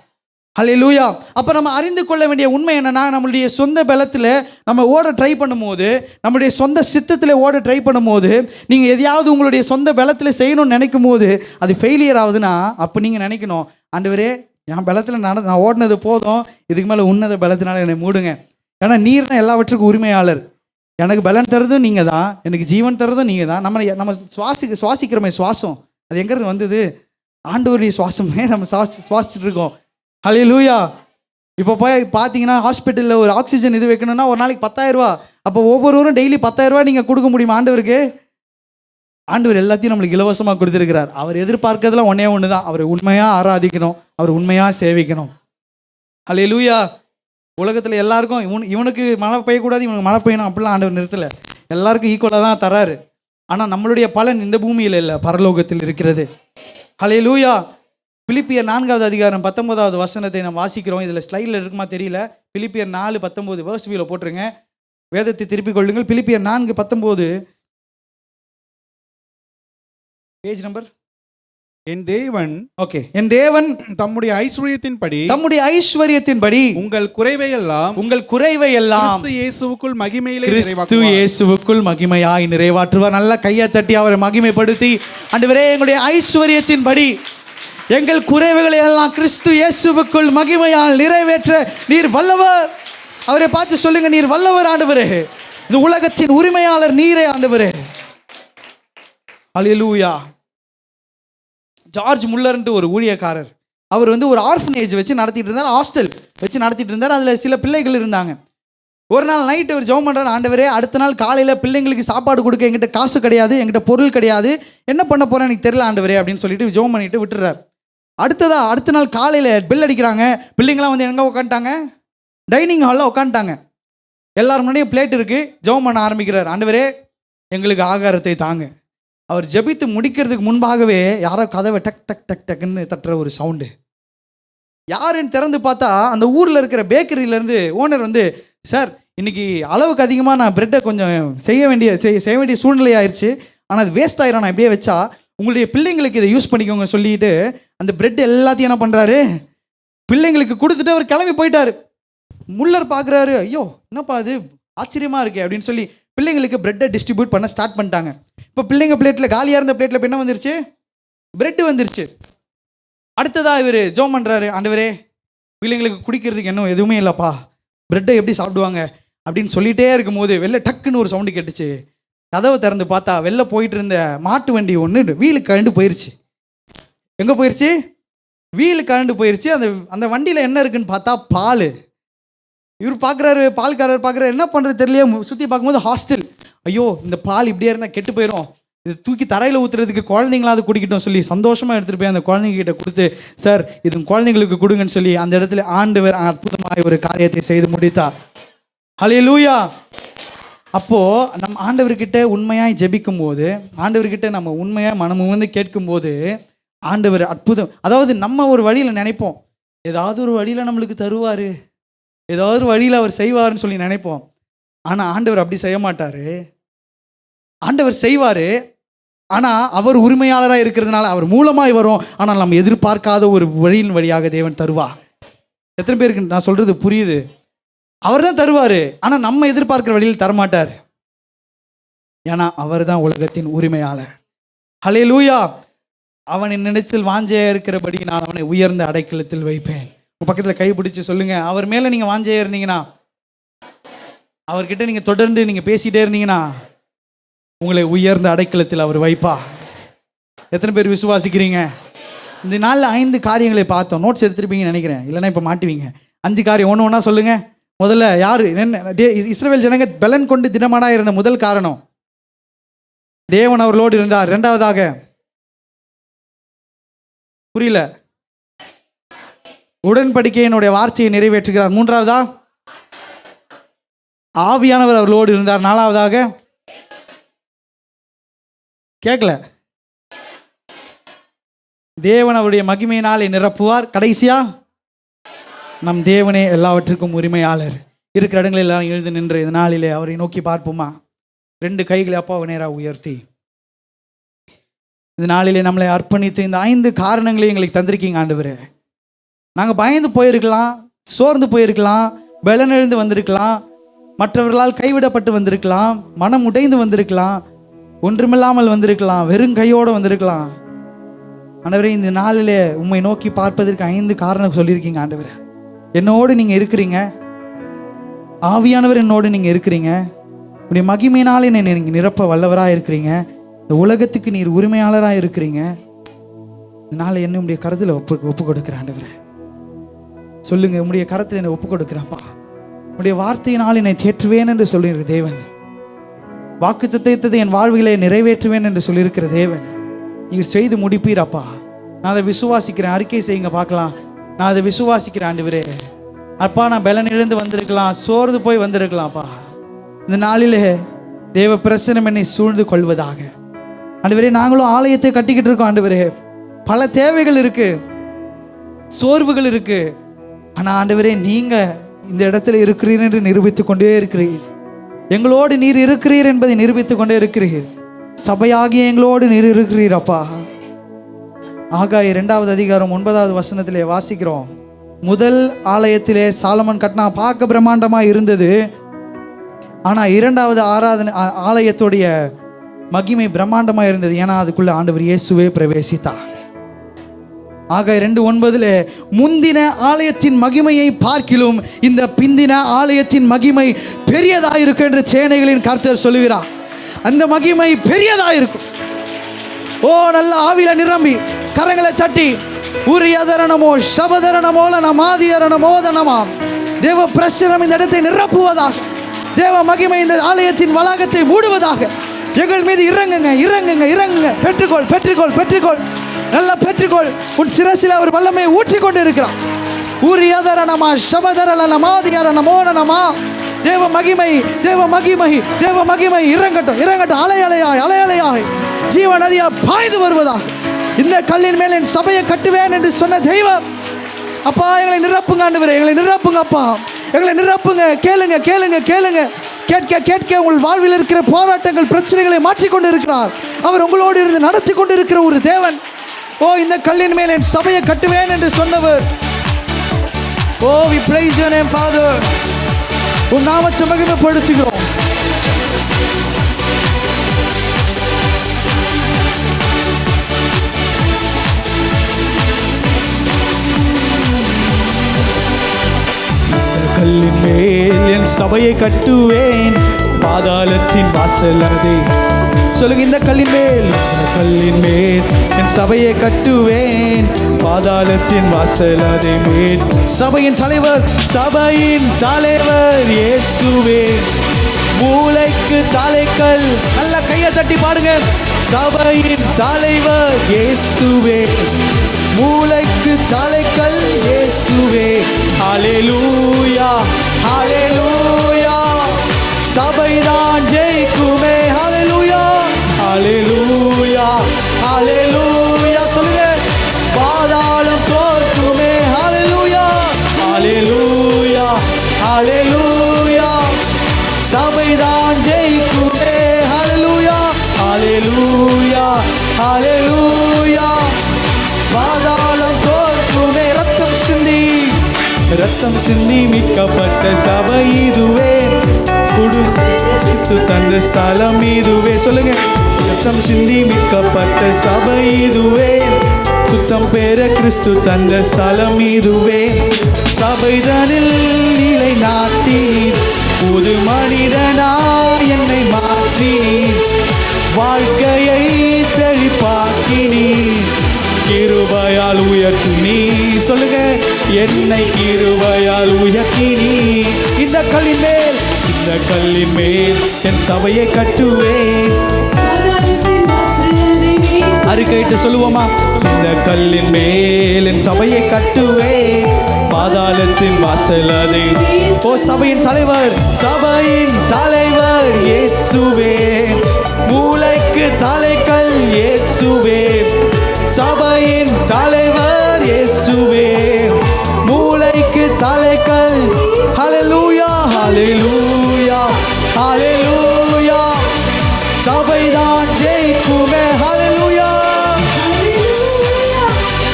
ஹல்லேலூயா. அப்போ நம்ம அறிந்து கொள்ள வேண்டிய உண்மை என்னன்னா, நம்மளுடைய சொந்த பலத்தில் நம்ம ஓட ட்ரை பண்ணும்போது, நம்மளுடைய சொந்த சித்தத்தில் ஓட ட்ரை பண்ணும்போது, நீங்கள் எதையாவது உங்களுடைய சொந்த பலத்தில் செய்யணும்னு நினைக்கும் போது அது ஃபெயிலியர் ஆகுதுன்னா, அப்போ நீங்கள் நினைக்கணும், ஆண்டவரே என் பலத்தில் நான் ஓடினது போதும், இதுக்கு மேலே உன்னத பலத்தினால என்னை மூடுங்க. ஏன்னா நீர் தான் எல்லாவற்றுக்கும் உரிமையாளர். எனக்கு பலன் தரதும் நீங்கள் தான், எனக்கு ஜீவன் தரதும் நீங்கள் தான். நம்ம சுவாசிக்கிறோமே சுவாசம், அது எங்கேருந்து வந்தது? ஆண்டவருடைய சுவாசமே நம்ம சுவாசிச்சுட்டு இருக்கோம். ஹல்லேலூயா. இப்போ போய் பார்த்தீங்கன்னா ஹாஸ்பிட்டலில் ஒரு ஆக்சிஜன் இது வைக்கணும்னா ஒரு நாளைக்கு 10,000 ரூபா. அப்போ ஒவ்வொருவரும் டெய்லி 10,000 ரூபா நீங்கள் கொடுக்க முடியுமா ஆண்டவருக்கு? ஆண்டவர் எல்லாத்தையும் நம்மளுக்கு இலவசமாக கொடுத்துருக்கிறார். அவர் எதிர்பார்க்கறதுலாம் ஒன்று தான், அவரை உண்மையாக ஆராதிக்கணும், அவர் உண்மையாக சேவிக்கணும். ஹல்லேலூயா. உலகத்தில் எல்லாருக்கும் இவனுக்கு மழை பெய்யக்கூடாது, இவனுக்கு மழை பெய்யணும் அப்படிலாம் ஆண்டவர் நிறுத்தலை. எல்லாருக்கும் ஈக்குவலாக தான் தராரு. ஆனால் நம்மளுடைய பலன் இந்த பூமியில் இல்லை, பரலோகத்தில் இருக்கிறது. ஹல்லேலூயா. பிலிப்பியர் 4வது அதிகாரம் 19வது வசனத்தை நம்ம வாசிக்கிறோம். இதில் ஸ்லைடில் இருக்குமா தெரியல. பிலிப்பியர் 4:19 வேர்ஸ் வியூவில் போட்டுருங்க. வேதத்தை திருப்பிக் கொள்ளுங்கள். பிலிப்பியர் 4:19 பேஜ் நம்பர். என் தேவன் தம்முடைய ஐஸ்வரியத்தின்படி உங்கள் குறைவை எல்லாம் கிறிஸ்து இயேசுவுக்குள் மகிமையாய் நிறைவாற்றுவார். நல்ல கையை தட்டி அவரை மகிமைப்படுத்தி, ஆண்டவரே எங்களுடைய ஐஸ்வரியத்தின்படி எங்கள் குறைவுகளை எல்லாம் கிறிஸ்து இயேசுவுக்குள் மகிமையால் நிறைவேற்ற நீர் வல்லவர். அவரை பார்த்து சொல்லுங்க, நீர் வல்லவர் ஆண்டவரே, இந்த உலகத்தின் உரிமையாளர் நீரே ஆண்டவரே. ஹல்லேலூயா. ஜார்ஜ் முல்லர்ன்ட்டு ஒரு ஊழியக்காரர், அவர் ஒரு ஆர்ஃபனேஜ் வச்சு நடத்திட்டு இருந்தார், ஹாஸ்டல் வச்சு நடத்திட்டு இருந்தார். அதில் சில பிள்ளைகள் இருந்தாங்க. ஒரு நாள் நைட்டு அவர் ஜெபம் பண்ணுறார், ஆண்டவரே அடுத்த நாள் காலையில் பிள்ளைங்களுக்கு சாப்பாடு கொடுக்க எங்கிட்ட காசு கிடையாது, எங்கிட்ட பொருள் கிடையாது, என்ன பண்ண போகிறேன் எனக்கு தெரியல ஆண்டவரே அப்படின்னு சொல்லிட்டு ஜெபம் பண்ணிட்டு விட்டுறார். அடுத்த நாள் காலையில் பெல் அடிக்கிறாங்க. பிள்ளைங்களாம் எங்கே உட்காந்துட்டாங்க? டைனிங் ஹாலில் உட்காந்துட்டாங்க. எல்லாரும் முன்னாடியும் பிளேட் இருக்குது. ஜெபம் பண்ண ஆரம்பிக்கிறார், ஆண்டவரே எங்களுக்கு ஆகாரத்தை தாங்க. அவர் ஜெபித்து முடிக்கிறதுக்கு முன்பாகவே யாரோ கதவை டக் டக் டக் டக்குன்னு தட்டுற ஒரு சவுண்டு. யாருன்னு திறந்து பார்த்தா அந்த ஊரில் இருக்கிற பேக்கரியிலேருந்து ஓனர் சார் இன்னைக்கு அளவுக்கு அதிகமாக நான் ப்ரெட்டை கொஞ்சம் செய்ய வேண்டிய சூழ்நிலை ஆயிடுச்சு, ஆனால் அது வேஸ்ட் ஆயிரும், நான் இப்படியே வச்சா உங்களுடைய பிள்ளைங்களுக்கு இதை யூஸ் பண்ணிக்கோங்க சொல்லிட்டு அந்த பிரெட் எல்லாத்தையும் என்ன பண்ணுறாரு, பிள்ளைங்களுக்கு கொடுத்துட்டு அவர் கிளம்பி போயிட்டார். முல்லர் பார்க்குறாரு, ஐயோ என்னப்பா அது ஆச்சரியமாக இருக்கே அப்படின்னு சொல்லி பிள்ளைங்களுக்கு பிரெட்டை டிஸ்ட்ரிபியூட் பண்ண ஸ்டார்ட் பண்ணிட்டாங்க. இப்போ பிள்ளைங்க பிளேட்டில் காலியாக இருந்த பிளேட்டில் இப்போ என்ன வந்துருச்சு? பிரெட் வந்துருச்சு. அடுத்ததாக இவர் ஜோம் பண்ணுறாரு, ஆண்டவரே பிள்ளைங்களுக்கு குடிக்கிறதுக்கு இன்னும் எதுவுமே இல்லைப்பா, பிரெட்டை எப்படி சாப்பிடுவாங்க அப்படின்னு சொல்லிகிட்டே இருக்கும்போது வெளில டக்குன்னு ஒரு சவுண்டு கேட்டுச்சு. கதவை திறந்து பார்த்தா வெளில போயிட்டு இருந்த மாட்டு வண்டி ஒன்று வீலு கழண்டு போயிடுச்சு. எங்கே போயிடுச்சு? வீலு கழண்டு போயிடுச்சு. அந்த வண்டியில் என்ன இருக்குன்னு பார்த்தா பால். இவர் பார்க்குறாரு, பால்காரர் பார்க்குறாரு, என்ன பண்ணுறது தெரியலையே. சுற்றி பார்க்கும்போது ஹாஸ்டல். ஐயோ இந்த பால் இப்படியே இருந்தால் கெட்டு போயிடும், இது தூக்கி தரையில் ஊற்றுறதுக்கு குழந்தைங்களாவது குடிக்கட்டும் சொல்லி சந்தோஷமாக எடுத்துகிட்டு போய் அந்த குழந்தைங்கிட்ட கொடுத்து, சார் இது குழந்தைங்களுக்கு கொடுங்கன்னு சொல்லி அந்த இடத்துல ஆண்டவர் அற்புதமாக ஒரு காரியத்தை செய்து முடித்தார். ஹல்லேலூயா. அப்போது நம்ம ஆண்டவர்கிட்ட உண்மையாக ஜெபிக்கும் போது, ஆண்டவர்கிட்ட நம்ம உண்மையாக மனமும் கேட்கும்போது ஆண்டவர் அற்புதம். அதாவது நம்ம ஒரு வழியில் நினைப்போம், ஏதாவது ஒரு வழியில் நம்மளுக்கு தருவார், ஏதாவது ஒரு வழியில் அவர் செய்வார்னு சொல்லி நினைப்போம். ஆனால் ஆண்டவர் அப்படி செய்ய மாட்டார். ஆண்டவர் செய்வார், ஆனால் அவர் உரிமையாளராக இருக்கிறதுனால அவர் மூலமாய் வரும். ஆனால் நம்ம எதிர்பார்க்காத ஒரு வழியின் வழியாக தேவன் தருவார். எத்தனை பேருக்கு நான் சொல்கிறது புரியுது? அவர் தான் தருவார், ஆனால் நம்ம எதிர்பார்க்கிற வழியில் தரமாட்டார். ஏன்னா அவர் தான் உலகத்தின் உரிமையாளர். ஹல்லேலூயா. அவன் நினைத்தில் வாஞ்சையா இருக்கிறபடி நான் அவனை உயர்ந்த அடைக்கலத்தில் வைப்பேன். உங்கள் பக்கத்தில் கை பிடிச்சி சொல்லுங்க, அவர் மேலே நீங்கள் வாஞ்சையா இருந்தீங்கன்னா, அவர்கிட்ட நீங்கள் தொடர்ந்து நீங்கள் பேசிகிட்டே இருந்தீங்கன்னா உங்களை உயர்ந்த அடைக்கலத்தில் அவர் வைப்பா. எத்தனை பேர் விசுவாசிக்கிறீங்க? இந்த நாளில் 5 காரியங்களை பார்த்தோம். நோட்ஸ் எடுத்துருப்பீங்கன்னு நினைக்கிறேன், இல்லைன்னா இப்போ மாட்டுவீங்க. 5 காரியம் ஒன்று ஒன்றா சொல்லுங்கள். முதல்ல யார்? இஸ்ரவேல் ஜனங்க பலன் கொண்டு திடமானா இருந்த முதல் காரணம் தேவன் அவர்களோடு இருந்தார். 2வதாக புரியல, உடன்படிக்கையினுடைய வார்த்தையை நிறைவேற்றுகிறார். 3வதா ஆவியானவர் அவர்களோடு இருந்தார். 4வதாக கேட்கல, தேவன் அவருடைய மகிமையினாலே நிரப்புவார். கடைசியா நம் தேவனே எல்லாவற்றுக்கும் உரிமையாளர். இருக்கிற இடங்களில் எல்லாம் எழுந்து நின்று இந்த நாளிலே அவரை நோக்கி பார்ப்போமா? 2 கைகளை அப்பாவை நேராக உயர்த்தி இந்த நாளிலே நம்மளை அர்ப்பணித்து இந்த 5 காரணங்களையும் எங்களுக்கு தந்திருக்கீங்க ஆண்டவரே. நாங்கள் பயந்து போயிருக்கலாம், சோர்ந்து போயிருக்கலாம், பலனிழந்து வந்திருக்கலாம், மற்றவர்களால் கைவிடப்பட்டு வந்திருக்கலாம், மனம் உடைந்து வந்திருக்கலாம், ஒன்றுமில்லாமல் வந்திருக்கலாம், வெறும் கையோடு வந்திருக்கலாம். ஆண்டவரே இந்த நாளிலே உம்மை நோக்கி பார்ப்பதற்கு 5 காரணம் சொல்லியிருக்கீங்க ஆண்டவரே. என்னோடு நீங்கள் இருக்கிறீங்க, ஆவியானவர் என்னோடு நீங்கள் இருக்கிறீங்க, உடைய மகிமையினாலே நீங்கள் நிரப்ப வல்லவராக இருக்கிறீங்க, இந்த உலகத்துக்கு நீர் உரிமையாளராக இருக்கிறீங்க. இதனால என்ன உடைய கரத்தில் ஒப்பு கொடுக்குற ஆண்டவரே. சொல்லுங்க, உடைய கரத்தில் என்னை ஒப்பு கொடுக்குறப்பா. உடைய வார்த்தையினால் என்னை தேற்றுவேன் என்று சொல்லியிருக்கிற தேவன், வாக்குத்தத்தத்தை என் வாழ்விலை நிறைவேற்றுவேன் என்று சொல்லியிருக்கிற தேவன், நீர் செய்து முடிப்பீரப்பா. நான் அதை விசுவாசிக்கிறேன். அறிக்கை செய்யுங்க பார்க்கலாம். நான் அதை விசுவாசிக்கிறேன் ஆண்டவரே. அப்பா நான் பலன் இழந்து வந்திருக்கலாம், சோர்ந்து போய் வந்திருக்கலாம்ப்பா. இந்த நாளிலே தேவ பிரசனம் என்னை சூழ்ந்து கொள்வதாக. ஆண்டவரே நாங்களும் ஆலயத்தை கட்டிக்கிட்டு இருக்கோம் ஆண்டவரே. பல தேவைகள் இருக்கு, சோர்வுகள் இருக்கு. ஆனால் ஆண்டவரே நீங்க இந்த இடத்துல இருக்கிறீர் என்று நிரூபித்துக் கொண்டே இருக்கிறீர். எங்களோடு நீர் இருக்கிறீர் என்பதை நிரூபித்துக் கொண்டே இருக்கிறீர். சபையாகிய எங்களோடு நீர் இருக்கிறீர் அப்பா. ஆகாய் 2வது அதிகாரம் 9வது வசனத்திலே வாசிக்கிறோம். முதல் ஆலயத்திலே சாலமன் கட்டினா பார்க்க பிரம்மாண்டமாக இருந்தது. ஆனால் 2வது ஆலயத்துடைய மகிமை பிரம்மாண்டமாக இருந்தது. ஏன்னா அதுக்குள்ள ஆண்டவர் இயேசுவே பிரவேசித்தார். ஆகாய் 2:9 முந்தின ஆலயத்தின் மகிமையை பார்க்கிலும் இந்த பிந்தின ஆலயத்தின் மகிமை பெரியதாக இருக்கும் என்று சேனைகளின் கர்த்தர் சொல்லுகிறார். அந்த மகிமை பெரியதாக இருக்கும். ஓ நல்ல ஆவில நிரம்பி கரங்களை தட்டி உரியதரணமோ சபதரணமோல நமாதியரணமோதனமா தேவ பிரசனம் இந்த இடத்தை நிரப்புவதாக, தேவ மகிமை இந்த ஆலயத்தின் வளாகத்தை மூடுவதாக. எங்கள் மீது இறங்குங்க, இறங்குங்க, இறங்குங்க. பெற்றுக்கொள், பெற்றுக்கொள், பெற்றுக்கொள், நல்லா பெற்றுக்கொள். உன் சிரசில் அவர் வல்லமையை ஊற்றி கொண்டு இருக்கிறார். உரியதரணமா சபதரணமாதியரணமோதனமா தேவ மகிமை, தேவ மகிமை, தேவ மகிமை இறங்கட்டும், இறங்கட்டும். அலையலையாய், அலையலையாய் ஜீவ நதியா பாய்ந்து வருவதாக. இந்த கல்லின் மேல் என் சபையை கட்டுவேன் என்று சொன்ன தெய்வம் அப்பா, எங்களை நிரப்புங்க ஆண்டவரே, எங்களை நிரப்புங்க அப்பா, எங்களை நிரப்புங்க. கேளுங்க, கேளுங்க, கேளுங்க. கேட்க கேட்க உங்கள் வாழ்வில் இருக்கிற போராட்டங்கள், பிரச்சனைகளை மாற்றிக்கொண்டு இருக்கிறார். அவர் உங்களோடு இருந்து நடத்தி கொண்டு இருக்கிற ஒரு தேவன். ஓ இந்த கல்லின் மேல் என் சபையை கட்டுவேன் என்று சொன்னவர். ஓ we praise your name Father. உன் நாமத்தை மகிமைப்படுத்துகிறோம். சபையை கட்டுவேன், பாதாளத்தின் வாசல் அதை. சொல்லுங்க, இந்த கல்லின் மேல், இந்த கல்லின் மேல் என் சபையை கட்டுவேன், பாதாளத்தின் வாசல் அதை மேல். சபையின் தலைவர், சபையின் தலைவர் இயேசுவே, மூளைக்கு தலைக்கல். நல்ல கையை தட்டி பாடுங்க. சபையின் தலைவர் இயேசுவே, மூளைக்கு தலைக்கல் இயேசுவே. ஹல்லேலூயா, ஹல்லேலூயா, சபைதான் ஜெயிக்குமே. ஹல்லேலூயா, ஹல்லேலூயா, ஹல்லேலூயா. சொல்லுங்க, பாதாளம் தோற்குமே. ஹல்லேலூயா, ஹல்லேலூயா, ஹல்லேலூயா, சபைதான் ஜெயிக்குமே. ஹல்லேலூயா, ஹல்லேலூயா, ஹல்லேலூயா, பாதாளம் தோற்குமே. ரத்தம் சிந்தி, ரத்தம் சிந்தி மீட்கப்பட்ட சபை இதுவே, தந்த ஸ்தலம் இதுவே. சொல்லுங்க, ரத்தம் சிந்தி மீட்கப்பட்ட சபை இதுவே, சுத்தம் பெற கிறிஸ்து தந்த ஸ்தலம் இதுவே. சபைதனில் நிலை நாட்டினீர், புது மனிதனாய் என்னை மாற்றினீர், வாழ்க்கையை செழிப்பாக்கினீர், கிருபையால் உயர்த்தினீர். சொல்லுங்க, என்னை கிருபையால் உயர்த்தினீர். இந்த கல்லின் மேல், இந்த கல்லின் மேல் என் சபையை கட்டுவேன். அறிக்கையிட்டு சொல்லுவோமா? இந்த கல்லின் மேல் என் சபையை கட்டுவேன், பாதாளத்தின் வாசல் அதை. ஓ சபையின் தலைவர், சபையின் தலைவர் இயேசுவே, மூளைக்கு தலைக்கல் இயேசுவே. சபையின் தலைவர் இயேசுவே, மூளைக்கு தலைக்கல். ஹல்லேலூயா, ஹல்லேலூயா, ஹல்லேலூயா, சபைதான் ஜெயிக்குமே. ஹல்லேலூயா,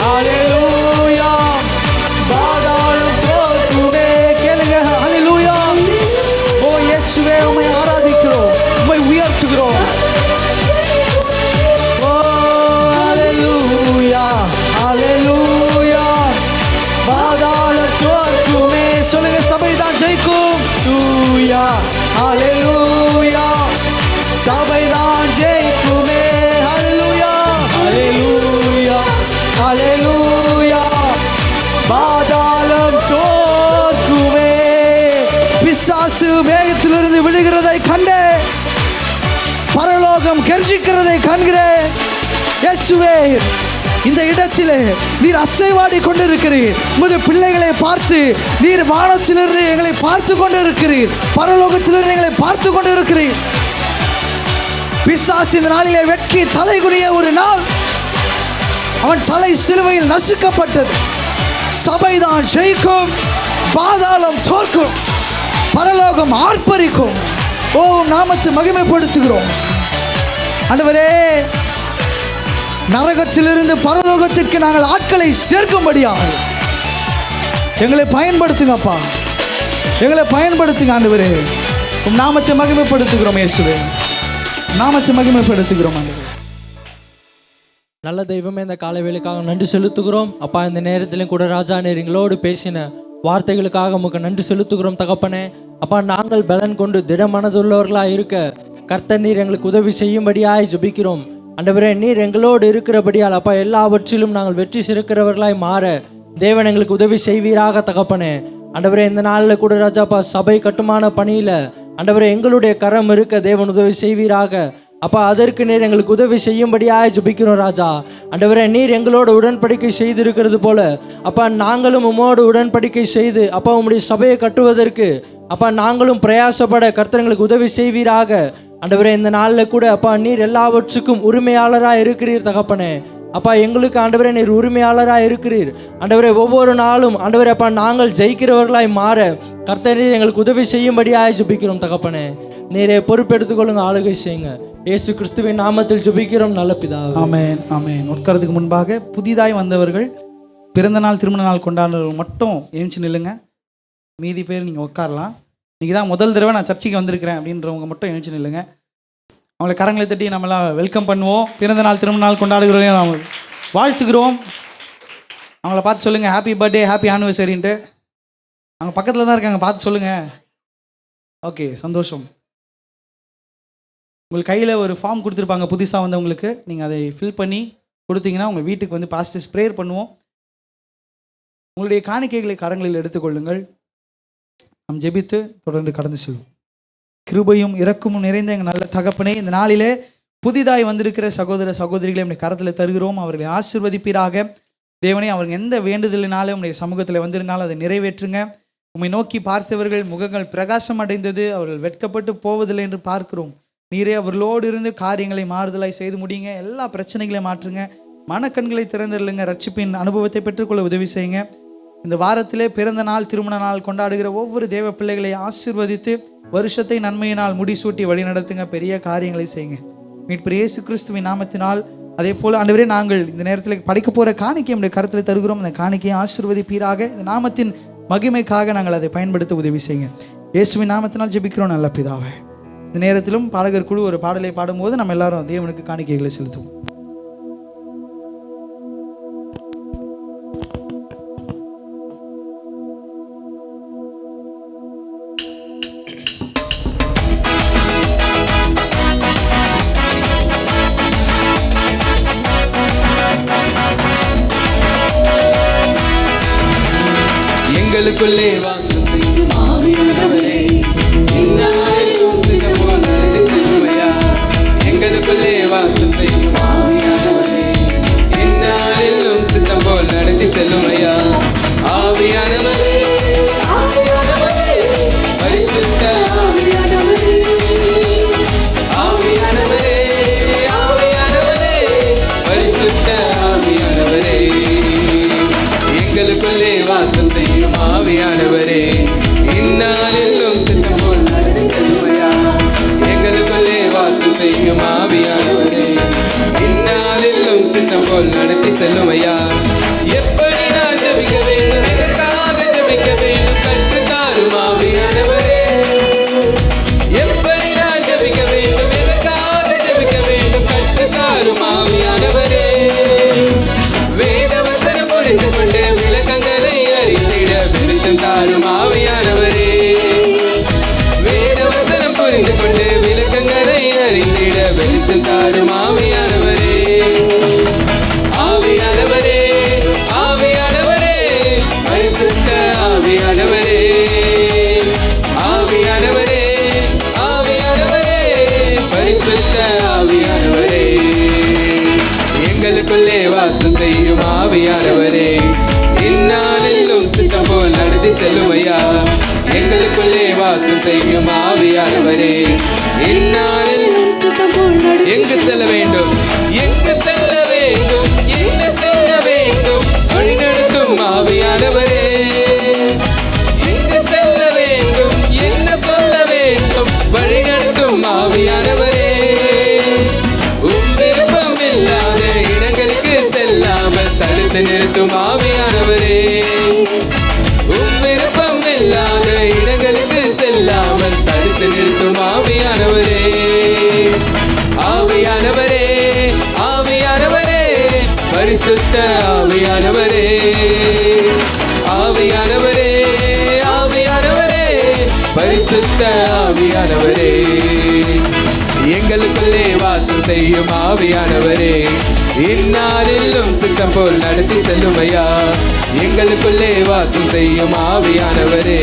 ஹல்லேலூயா, பாதாளம் தோற்குமே. கேளுங்க, ஹல்லேலூயா. ஓ இயேசுவே, உம்மை ஆராதிக்கிறோம், உம்மை உயர்த்துகிறோம். ஓ ஹல்லேலூயா, ஹல்லேலூயா, பாதாளம் தோற்குமே. சொல்லுங்க, சபைதான் ஜெயிக்கும். தூயா, ஹல்லேலூயா, சபைதான் ஜெயிக்குமே. ஹல்லேலூயா, ஹல்லேலூயா, ஹல்லேலூயா, பாதாளம் தோற்குமே. பிசாசு மேகத்திலிருந்து விழுகிறதை கண்டே, பரலோகம் கர்ஜிக்கிறதை காண்கிறேன். இயேசுவே, இந்த இடத்திலே நீர் அசைவாடி கொண்டிருக்கிறீர். உமது பிள்ளைகளை பார்த்து நீர் வானத்திலிருந்து எங்களை பார்த்து கொண்டிருக்கிறீர், பரலோகத்திலிருந்து எங்களை பார்த்து கொண்டிருக்கிறீர். பிசாசு இந்த நாளிலே வெட்கி தலைகுனிய ஒரு நாள், அவன் தலை சிலுவையில் நசுக்கப்பட்டது. சபைதான் ஜெயிக்கும், பாதாளம் தோற்கும், பரலோகம் ஆர்ப்பரிக்கும். ஓ நாமத்தை மகிமைப்படுத்துகிறோம். ஆண்டவரே, நரகத்திலிருந்து பரலோகத்திற்கு நாங்கள் ஆட்களை சேர்க்கும்படியாக எங்களை பயன்படுத்துங்கப்பா, எங்களை பயன்படுத்துங்க ஆண்டவரே. உம் நாமத்தை மகிமைப்படுத்துகிறோம் இயேசுவே, நாமத்தை மகிமைப்படுத்துகிறோம் ஆண்டவரே. நல்ல தெய்வமே, இந்த காலை வேளைக்காக நன்றி செலுத்துகிறோம் அப்பா. இந்த நேரத்திலும் கூட ராஜா நீர் எங்களோடு பேசின வார்த்தைகளுக்காக உமக்கு நன்றி செலுத்துகிறோம் தகப்பனே. அப்பா, நாங்கள் பலன் கொண்டு திட மனதுள்ளவர்களாக இருக்க கர்த்தர் நீர் எங்களுக்கு உதவி செய்யும்படியாய் ஜெபிக்கிறோம். ஆண்டவரே, நீர் எங்களோடு இருக்கிறபடியால் அப்பா எல்லாவற்றிலும் நாங்கள் வெற்றி சிறக்கிறவர்களாய் மாற தேவன் எங்களுக்கு உதவி செய்வீராக தகப்பனே. ஆண்டவரே, இந்த நாளில் கூட ராஜாப்பா சபை கட்டுமான பணியில் ஆண்டவரே எங்களுடைய கரம் இருக்க தேவன் உதவி செய்வீராக அப்பா. அதற்கு நீர் எங்களுக்கு உதவி செய்யும்படியாக ஜெபிக்கிறோம் ராஜா. ஆண்டவரே, நீர் எங்களோட உடன்படிக்கை செய்திருக்கிறது போல அப்பா நாங்களும் உம்மோடு உடன்படிக்கை செய்து அப்பா உம்முடைய சபையை கட்டுவதற்கு அப்பா நாங்களும் பிரயாசப்பட கர்த்தர் எங்களுக்கு உதவி செய்வீராக. ஆண்டவரே, இந்த நாளில் கூட அப்பா நீர் எல்லாவற்றுக்கும் உரிமையாளராக இருக்கிறீர் தகப்பனே. அப்பா, எங்களுக்கு ஆண்டவரே நீர் உரிமையாளராக இருக்கிறீர். ஆண்டவரே, ஒவ்வொரு நாளும் ஆண்டவரே அப்பா நாங்கள் ஜெயிக்கிறவர்களாய் மாற கர்த்தர் நீர் எங்களுக்கு உதவி செய்யும்படியாக ஜெபிக்கிறோம் தகப்பனே. நீரே பொறுப்பெடுத்துக்கொள்ளுங்க, ஆளுகை செய்யுங்க. இயேசு கிறிஸ்துவின் நாமத்தில் ஜெபிக்கிறோம் நல்ல பிதாவே. ஆமென், ஆமென். உட்காரத்துக்கு முன்பாக புதிதாய் வந்தவர்கள், பிறந்த நாள் திருமண நாள் கொண்டாடுறவர்கள் மட்டும் எழுந்து நில்லுங்க. மீதி பேர் நீங்கள் உட்காரலாம். நீங்கள் தான் முதல் தடவை நான் சர்ச்சைக்கு வந்திருக்கிறேன் அப்படின்றவங்க மட்டும் எழுந்து நில்லுங்க. அவங்களை கரங்களை தட்டி நம்மளாம் வெல்கம் பண்ணுவோம். பிறந்த நாள் திருமண நாள் கொண்டாடுகிறவர்களையும் நாம் வாழ்த்துக்கிறோம். அவங்கள பார்த்து சொல்லுங்கள் ஹாப்பி பர்த்டே, ஹாப்பி ஆனிவர்சரின்ட்டு. அவங்க பக்கத்தில் தான் இருக்காங்க, பார்த்து சொல்லுங்கள். ஓகே, சந்தோஷம். உங்கள் கையில் ஒரு ஃபார்ம் கொடுத்துருப்பாங்க புதுசாக வந்தவங்களுக்கு. நீங்கள் அதை ஃபில் பண்ணி கொடுத்தீங்கன்னா உங்கள் வீட்டுக்கு வந்து பாஸ்டர்ஸ் ப்ரேயர் பண்ணுவோம். உங்களுடைய காணிக்கைகளை கரங்களில் எடுத்துக்கொள்ளுங்கள். நாம் ஜெபித்து தொடர்ந்து கடந்து செல்வோம். கிருபையும் இரக்கமும் நிறைந்த எங்கள் நல்ல தகப்பனே, இந்த நாளிலே புதிதாய் வந்திருக்கிற சகோதர சகோதரிகளை நம்முடைய கரத்தில் தருகிறோம். அவர்களை ஆசீர்வதிப்பீராக. தேவனே, அவங்க எந்த வேண்டுதலினாலும் உங்களுடைய சமூகத்தில் வந்திருந்தாலும் அதை நிறைவேற்றுங்க. உம்மை நோக்கி பார்த்தவர்கள் முகங்கள் பிரகாசம் அடைந்தது, அவர்கள் வெட்கப்பட்டு போவதில்லை என்று பார்க்கிறோம். நீரே அவர்களோடு இருந்து காரியங்களை மாறுதலாய் செய்து முடியுங்க. எல்லா பிரச்சனைகளையும் மாற்றுங்க. மனக்கண்களை திறந்துள்ளுங்க. ரட்சிப்பின் அனுபவத்தை பெற்றுக்கொள்ள உதவி செய்யுங்க. இந்த வாரத்திலே பிறந்த நாள், திருமண நாள் கொண்டாடுகிற ஒவ்வொரு தேவ பிள்ளைகளை ஆசீர்வதித்து வருஷத்தை நன்மையினால் முடிசூட்டி வழி நடத்துங்க. பெரிய காரியங்களை செய்யுங்க. மீட்பர் இயேசு கிறிஸ்துவின் நாமத்தினால். அதே போல் ஆண்டவரே, நாங்கள் இந்த நேரத்தில் படிக்க போகிற காணிக்கை நம்முடைய கருத்தில் தருகிறோம். அந்த காணிக்கையை ஆசீர்வதிப்பீராக. இந்த நாமத்தின் மகிமைக்காக நாங்கள் அதை பயன்படுத்த உதவி செய்யுங்க. இயேசுவின் நாமத்தினால் ஜெபிக்கிறோம் நல்ல பிதாவே. இந்த நேரத்திலும் பாடகர் குழு ஒரு பாடலை பாடும்போது நம்ம எல்லாரும் தேவனுக்கு காணிக்கைகளை செலுத்துவோம். எங்களுக்குள்ளே வாசம் செய்யும் ஆவியானவரே, இந்நாளிலும் சிங்கம் போல் நடத்தி செல்லுமையா. எங்களுக்குள்ளே வாசம் செய்யும் ஆவியானவரே, இந்நாளிலும் சிங்கம் போல் நடத்தி செல்லுமையா. ஆவியானவரே, ஆவியானவரே, பரிசுத்த ஆவியானவரே, ஆவியானவரே, ஆவியானவரே, பரிசுத்த ஆவியானவரே, எங்களுக்குள்ளே வாசம் செய்யும் ஆவியானவரே, இந்நாளிலும் சித்தம் போல் நடத்தி செல்லுமையா. எங்களுக்குள்ளே வாசம் செய்யும் ஆவியானவரே, இந்நாளிலும் சித்தம் போல் நடத்தி செல்லுமையா. எப்படி நான் ஜெபிக்க வேண்டும், எதற்காக ஜெபிக்க வேண்டும், கற்றுத்தாரும் ஆவியானவரே. எப்படி நான் ஜெபிக்க வேண்டும், எதற்காக ஜெபிக்க வேண்டும், கற்றுத்தாரும் ஆவியானவரே. வேத வசனம் புரிந்து கொண்டு விளக்கங்களை அறிந்திட வெளிச்சம் தாரும் ஆவியானவரே. வேத வசனம் புரிந்து கொண்டு விளக்கங்களை அறிந்திட வெளிச்சம் தாரும் ஆவியானவரே. ஆவியானவரே, ஆவியானவரே, பரிசுத்த ஆவியானவரே, ஆவியானவரே, ஆவியானவரே, பரிசுத்த ஆவியானவரே, எங்களுக்குள்ளே வாசம் செய்யும் ஆவியானவரே, இந்நாளிலும் சித்தம் போல் நடத்தி செல்லுமையா. எங்களுக்குள்ளே வாசம் செய்யும் ஆவியானவரே, இந்நாளிலும் சித்தம் போல் எங்கு செல்ல வேண்டும், எங்கு செல்ல வேண்டும், என்ன செய்ய வேண்டும், வழிநடத்தும் ஆவியானவரே. எங்கு செல்ல வேண்டும், என்ன சொல்ல வேண்டும், வழிநடத்தும் ஆவியானவரே. விருப்பம் இல்லாத இடங்களுக்கு செல்லாமல் தடுத்து நிறுத்தும் ஆவியானவரே. விருப்பம் இல்லாத இடங்களுக்கு செல்லாமல் தடுத்து நிறுத்தும் ஆவியானவரே. ஆவியானவரே, ஆவியானவரே, பரிசுத்த ஆவியானவரே, ஆவியானவரே, ஆவியானவரே, பரிசுத்த ஆவியானவரே, எங்களுக்குள்ளே வாசம் செய்யும் ஆவியானவரே, இந்நாளிலும் சித்தம் போல் நடத்தி செல்லுமையா. எங்களுக்குள்ளே வாசம் செய்யும் ஆவியானவரே,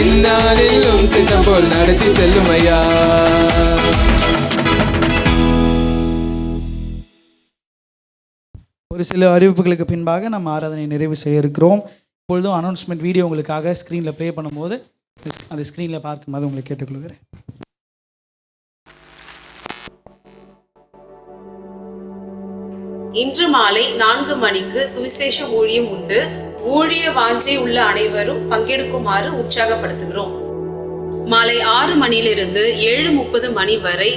இந்நாளிலும் சித்தம் போல் நடத்தி செல்லுமையா. ஒரு சில அறிவிப்புகளுக்கு பின்பாக நம்ம ஆராதனை நிறைவு செய்ய இருக்கிறோம். இப்பொழுதும் அனௌன்ஸ்மெண்ட் வீடியோ உங்களுக்காக ஸ்க்ரீனில் ப்ளே பண்ணும்போது அந்த ஸ்க்ரீனில் பார்க்கும்போது உங்களை கேட்டுக்கொள்கிறேன். இன்று மாலை 4 மணிக்கு சுவிசேஷ ஊழியம் உண்டு. ஊழிய வாஞ்சை உள்ள அனைவரும் பங்கெடுக்குமாறு உற்சாகப்படுத்துகிறோம். மாலை 6 மணியிலிருந்து 7:30 மணி வரை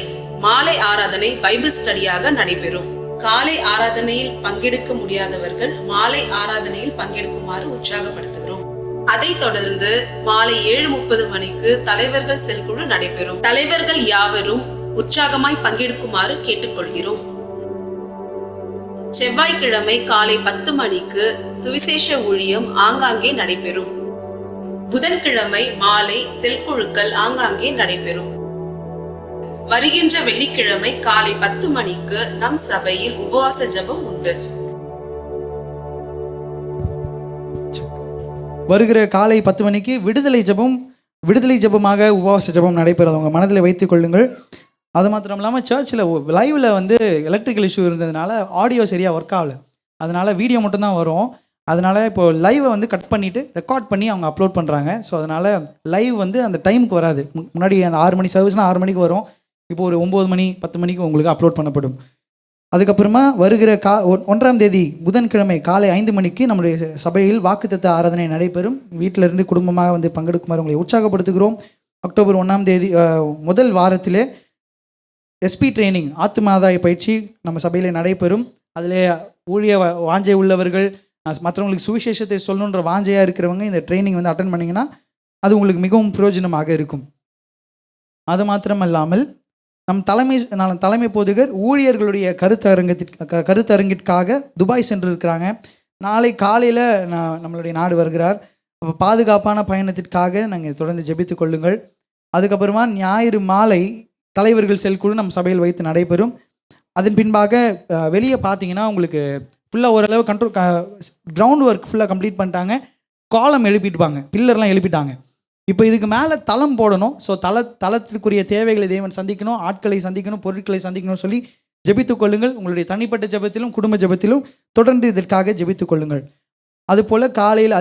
மாலை ஆராதனை பைபிள் ஸ்டடியாக நடைபெறும். காலை ஆராதனையில் பங்கெடுக்க முடியாதவர்கள் மாலை ஆராதனையில் பங்கெடுக்குமாறு உற்சாகப்படுத்துகிறோம். அதைத் தொடர்ந்து மாலை 7:30 மணிக்கு தலைவர்கள் செல்குழு நடைபெறும். தலைவர்கள் யாவரும் உற்சாகமாய் பங்கெடுக்குமாறு கேட்டுக்கொள்கிறோம். செவ்வாய்க்கிழமை காலை 10 மணிக்கு சுவிசேஷ ஊழியம் ஆங்காங்கே நடைபெறும். புதன்கிழமை மாலை செல்குழுக்கள் ஆங்காங்கே நடைபெறும். வருகின்ற வெள்ளிக்கிழமை காலை 10 மணிக்கு நம் சபையில் உபவாச ஜெபம் உண்டு. வருகிற காலை 10 மணிக்கு விடுதலை ஜெபமாக உபவாச ஜெபம் நடைபெறும். அவங்க மனதில் வைத்துக் கொள்ளுங்கள். அது மாத்திரம் இல்லாமல் சர்ச்சில் லைவில் வந்து எலக்ட்ரிக்கல் இஷ்யூ இருந்ததுனால ஆடியோ சரியாக ஒர்க் ஆகலை. அதனால் வீடியோ மட்டும்தான் வரும். அதனால் இப்போது லைவை வந்து கட் பண்ணிவிட்டு ரெக்கார்ட் பண்ணி அவங்க அப்லோட் பண்ணுறாங்க. ஸோ அதனால் லைவ் வந்து அந்த டைமுக்கு வராது. முன்னாடி அந்த 6 மணி சர்வீஸ்னால் 6 மணிக்கு வரும். இப்போ ஒரு 9 மணி 10 மணிக்கு உங்களுக்கு அப்லோட் பண்ணப்படும். அதுக்கப்புறமா வருகிற 1ஆம் தேதி புதன்கிழமை காலை 5 மணிக்கு நம்முடைய சபையில் வாக்குத்தத்த ஆராதனை நடைபெறும். வீட்டிலிருந்து குடும்பமாக வந்து பங்கெடுக்குமாறு உங்களை உற்சாகப்படுத்துகிறோம். அக்டோபர் 1ஆம் தேதி முதல் வாரத்திலே எஸ்பி ட்ரைனிங் ஆத்தும ஆதாய பயிற்சி நம்ம சபையில் நடைபெறும். அதில் ஊழிய வாஞ்சை உள்ளவர்கள், மற்றவங்களுக்கு சுவிசேஷத்தை சொல்லணுன்ற வாஞ்சையாக இருக்கிறவங்க இந்த ட்ரைனிங் வந்து அட்டன் பண்ணிங்கன்னா அது உங்களுக்கு மிகவும் பிரயோஜனமாக இருக்கும். அது மாத்திரமல்லாமல் நம் தலைமை போதகர் ஊழியர்களுடைய கருத்தரங்கிற்காக துபாய் சென்றிருக்கிறாங்க. நாளை காலையில் நம்மளுடைய நாடு வருகிறார். பாதுகாப்பான பயணத்திற்காக நாங்கள் தொடர்ந்து ஜெபித்து கொள்ளுங்கள். அதுக்கப்புறமா ஞாயிறு மாலை தலைவர்கள் செல்குழு நம் சபையில் வைத்து நடைபெறும். அதன் பின்பாக வெளியே பார்த்தீங்கன்னா உங்களுக்கு ஃபுல்லாக ஓரளவு கிரவுண்ட் ஒர்க் ஃபுல்லாக கம்ப்ளீட் பண்ணிட்டாங்க. காலம் எழுப்பிட்டுப்பாங்க, பில்லர்லாம் எழுப்பிட்டாங்க. இப்போ இதுக்கு மேலே தளம் போடணும். ஸோ தளத்திற்குரிய தேவைகளை தேவன் சந்திக்கணும், ஆட்களை சந்திக்கணும், பொருட்களை சந்திக்கணும்னு சொல்லி ஜெபித்துக் கொள்ளுங்கள். உங்களுடைய தனிப்பட்ட ஜெபத்திலும் குடும்ப ஜெபத்திலும் தொடர்ந்து இதற்காக ஜெபித்துக் கொள்ளுங்கள். அதுபோல்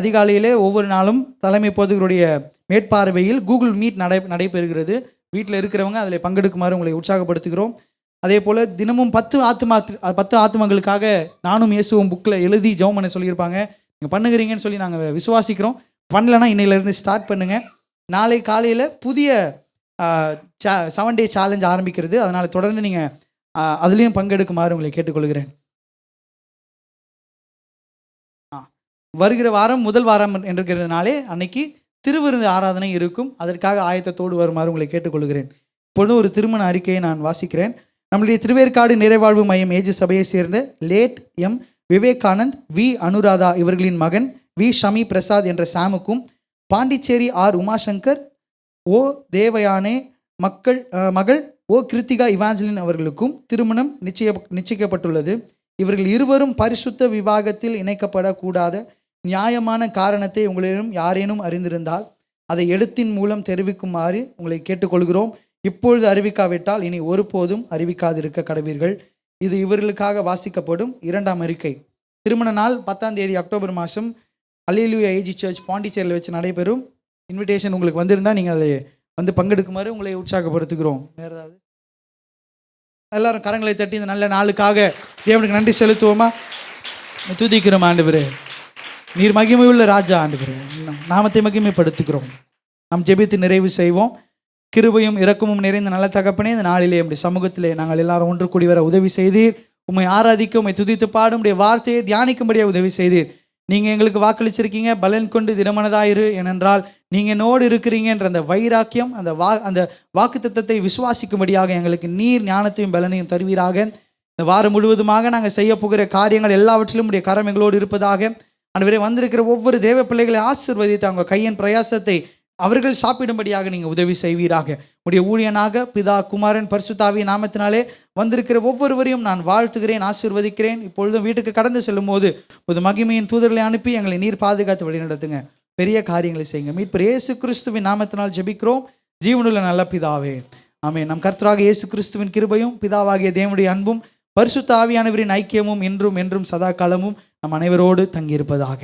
அதிகாலையிலே ஒவ்வொரு நாளும் தலைமை போதகருடைய மேற்பார்வையில் கூகுள் மீட் நடைபெறுகிறது. வீட்டில் இருக்கிறவங்க அதில் பங்கெடுக்குமாறு உங்களை உற்சாகப்படுத்துகிறோம். அதே போல் தினமும் 10 ஆத்துமங்களுக்காக நானும் இயேசுவும் புக்கில் எழுதி ஜெபம் பண்ண சொல்லியிருப்பாங்க. நீங்கள் பண்ணுகிறீங்கன்னு சொல்லி நாங்கள் விசுவாசிக்கிறோம். பண்ணலைன்னா இன்னையிலேருந்து ஸ்டார்ட் பண்ணுங்கள். நாளை காலையில் புதிய 7 டே சேலஞ்ச் ஆரம்பிக்கிறது. அதனால் தொடர்ந்து நீங்கள் அதுலேயும் பங்கெடுக்குமாறு உங்களை கேட்டுக்கொள்கிறேன். வருகிற வாரம் முதல் வாரம் என்றிருக்கிறதுனாலே அன்னைக்கு திருவிருந்து ஆராதனை இருக்கும். அதற்காக ஆயத்தத்தோடு வருமாறு உங்களை கேட்டுக்கொள்கிறேன். இப்பொழுது ஒரு திருமண அறிக்கையை நான் வாசிக்கிறேன். நம்முடைய திருவேற்காடு நிறைவாழ்வு மையம் ஏஜி சபையை சேர்ந்த late M Vivekanand V Anuradha இவர்களின் மகன் வி ஷமி பிரசாத் என்ற சாமுக்கும், பாண்டிச்சேரி ஆர் உமாசங்கர் ஓ தேவயானே மகள் ஓ கிருத்திகா இவாஞ்சலின் அவர்களுக்கும் திருமணம் நிச்சயிக்கப்பட்டுள்ளது. இவர்கள் இருவரும் பரிசுத்த விவாகத்தில் இணைக்கப்படக்கூடாத நியாயமான காரணத்தை உங்களிடம் யாரேனும் அறிந்திருந்தால் அதை எழுத்தின் மூலம் தெரிவிக்குமாறு உங்களை கேட்டுக்கொள்கிறோம். இப்பொழுது அறிவிக்காவிட்டால் இனி ஒருபோதும் அறிவிக்காதிருக்க கடவீர்கள். இது இவர்களுக்காக வாசிக்கப்படும் 2ஆம் அறிக்கை. திருமண நாள் 10ஆம் தேதி அக்டோபர் மாதம் அல்லேலூயா ஏஜி சர்ச் பாண்டிச்சேரியில் வச்சு நடைபெறும். இன்விடேஷன் உங்களுக்கு வந்திருந்தால் நீங்கள் அதை வந்து பங்கெடுக்குமாறு உங்களை உற்சாகப்படுத்துகிறோம். வேறு ஏதாவது? எல்லாரும் கரங்களை தட்டி இந்த நல்ல நாளுக்காக தேவனுக்கு நன்றி செலுத்துவோமா? துதிக்கிறோம் ஆண்டவரே, நீர் மகிமையுள்ள ராஜா. ஆண்டவரே, நாமத்தை மகிமைப்படுத்துகிறோம். நாம் ஜெபித்து நிறைவு செய்வோம். கிருபையும் இரக்கமும் நிறைந்த நல்ல தகப்பனே, இந்த நாளிலே நம்முடைய சமூகத்திலே நாங்கள் எல்லாரும் ஒன்று கூடி வர உதவி செய்தீர். உம்மை ஆராதிக்க, உம்மை துதித்து பாடும் உடைய வார்த்தையை தியானிக்கும்படியாக உதவி செய்தீர். நீங்கள் எங்களுக்கு வாக்களிச்சிருக்கீங்க, பலன் கொண்டு திடமனதாயிரு. ஏனென்றால் நீங்கள் என்னோடு இருக்கிறீங்கன்ற அந்த வைராக்கியம், அந்த வாக்குத்தத்தத்தை விசுவாசிக்கும்படியாக எங்களுக்கு நீர் ஞானத்தையும் பலனையும் தருவீராக. இந்த வாரம் முழுவதுமாக நாங்கள் செய்ய போகிற காரியங்கள் எல்லாவற்றிலும் உடைய கரம் எங்களோடு இருப்பதாக. ஆண்டவரே, வந்திருக்கிற ஒவ்வொரு தேவ பிள்ளைகளை ஆசீர்வதித்து அவங்க கையின் பிரயாசத்தை அவர்கள் சாப்பிடும்படியாக நீங்கள் உதவி செய்வீராக. உடைய ஊழியனாக பிதா குமாரன் பரிசுத்தாவிய நாமத்தினாலே வந்திருக்கிற ஒவ்வொருவரையும் நான் வாழ்த்துகிறேன், ஆசீர்வதிக்கிறேன். இப்பொழுதும் வீட்டுக்கு கடந்து செல்லும் போது ஒரு மகிமையின் தூதர்களை அனுப்பி எங்களை நீர் பாதுகாத்து வழிநடத்துங்க. பெரிய காரியங்களை செய்யுங்க. மீட்பர் இயேசு கிறிஸ்துவின் நாமத்தினால் ஜெபிக்கிறோம் ஜீவனுள்ள நல்ல பிதாவே, ஆமென். நம் கர்த்தராக இயேசு கிறிஸ்துவின் கிருபையும் பிதாவாகிய தேவனுடைய அன்பும் பரிசுத்த ஆவியானவரின் ஐக்கியமும் என்றும் என்றும் சதா காலமும் நம் அனைவரோடு தங்கியிருப்பதாக.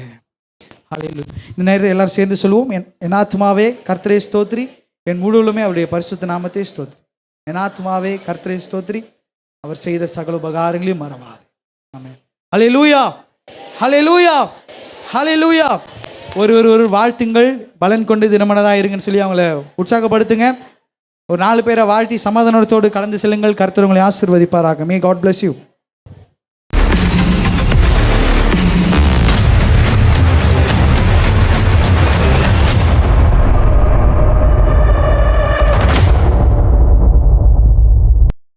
ஹல்லேலூயா. இந்த நேரத்தில் எல்லாரும் சேர்ந்து சொல்லுவோம். என் ஆத்மாவே கர்த்தரே ஸ்தோத்ரி, என் முழுவதுமே அவருடைய பரிசுத்த நாமத்தை ஸ்தோத்ரி. என் ஆத்மாவே கர்த்தரே ஸ்தோத்ரி, அவர் செய்த சகல உபகாரங்களையும் மறவாது. ஆமென். ஹல்லேலூயா, ஹல்லேலூயா, ஹல்லேலூயா. ஒரு வாழ்த்துங்கள், பலன் கொண்டு தினமனதாக இருங்கன்னு சொல்லி அவங்கள உற்சாகப்படுத்துங்க. ஒரு 4 பேரை வாழ்த்தி சமாதானத்தோடு கடந்து செல்லுங்கள். கர்த்தர் உங்களை ஆசீர்வதிப்பாராக. May God bless you.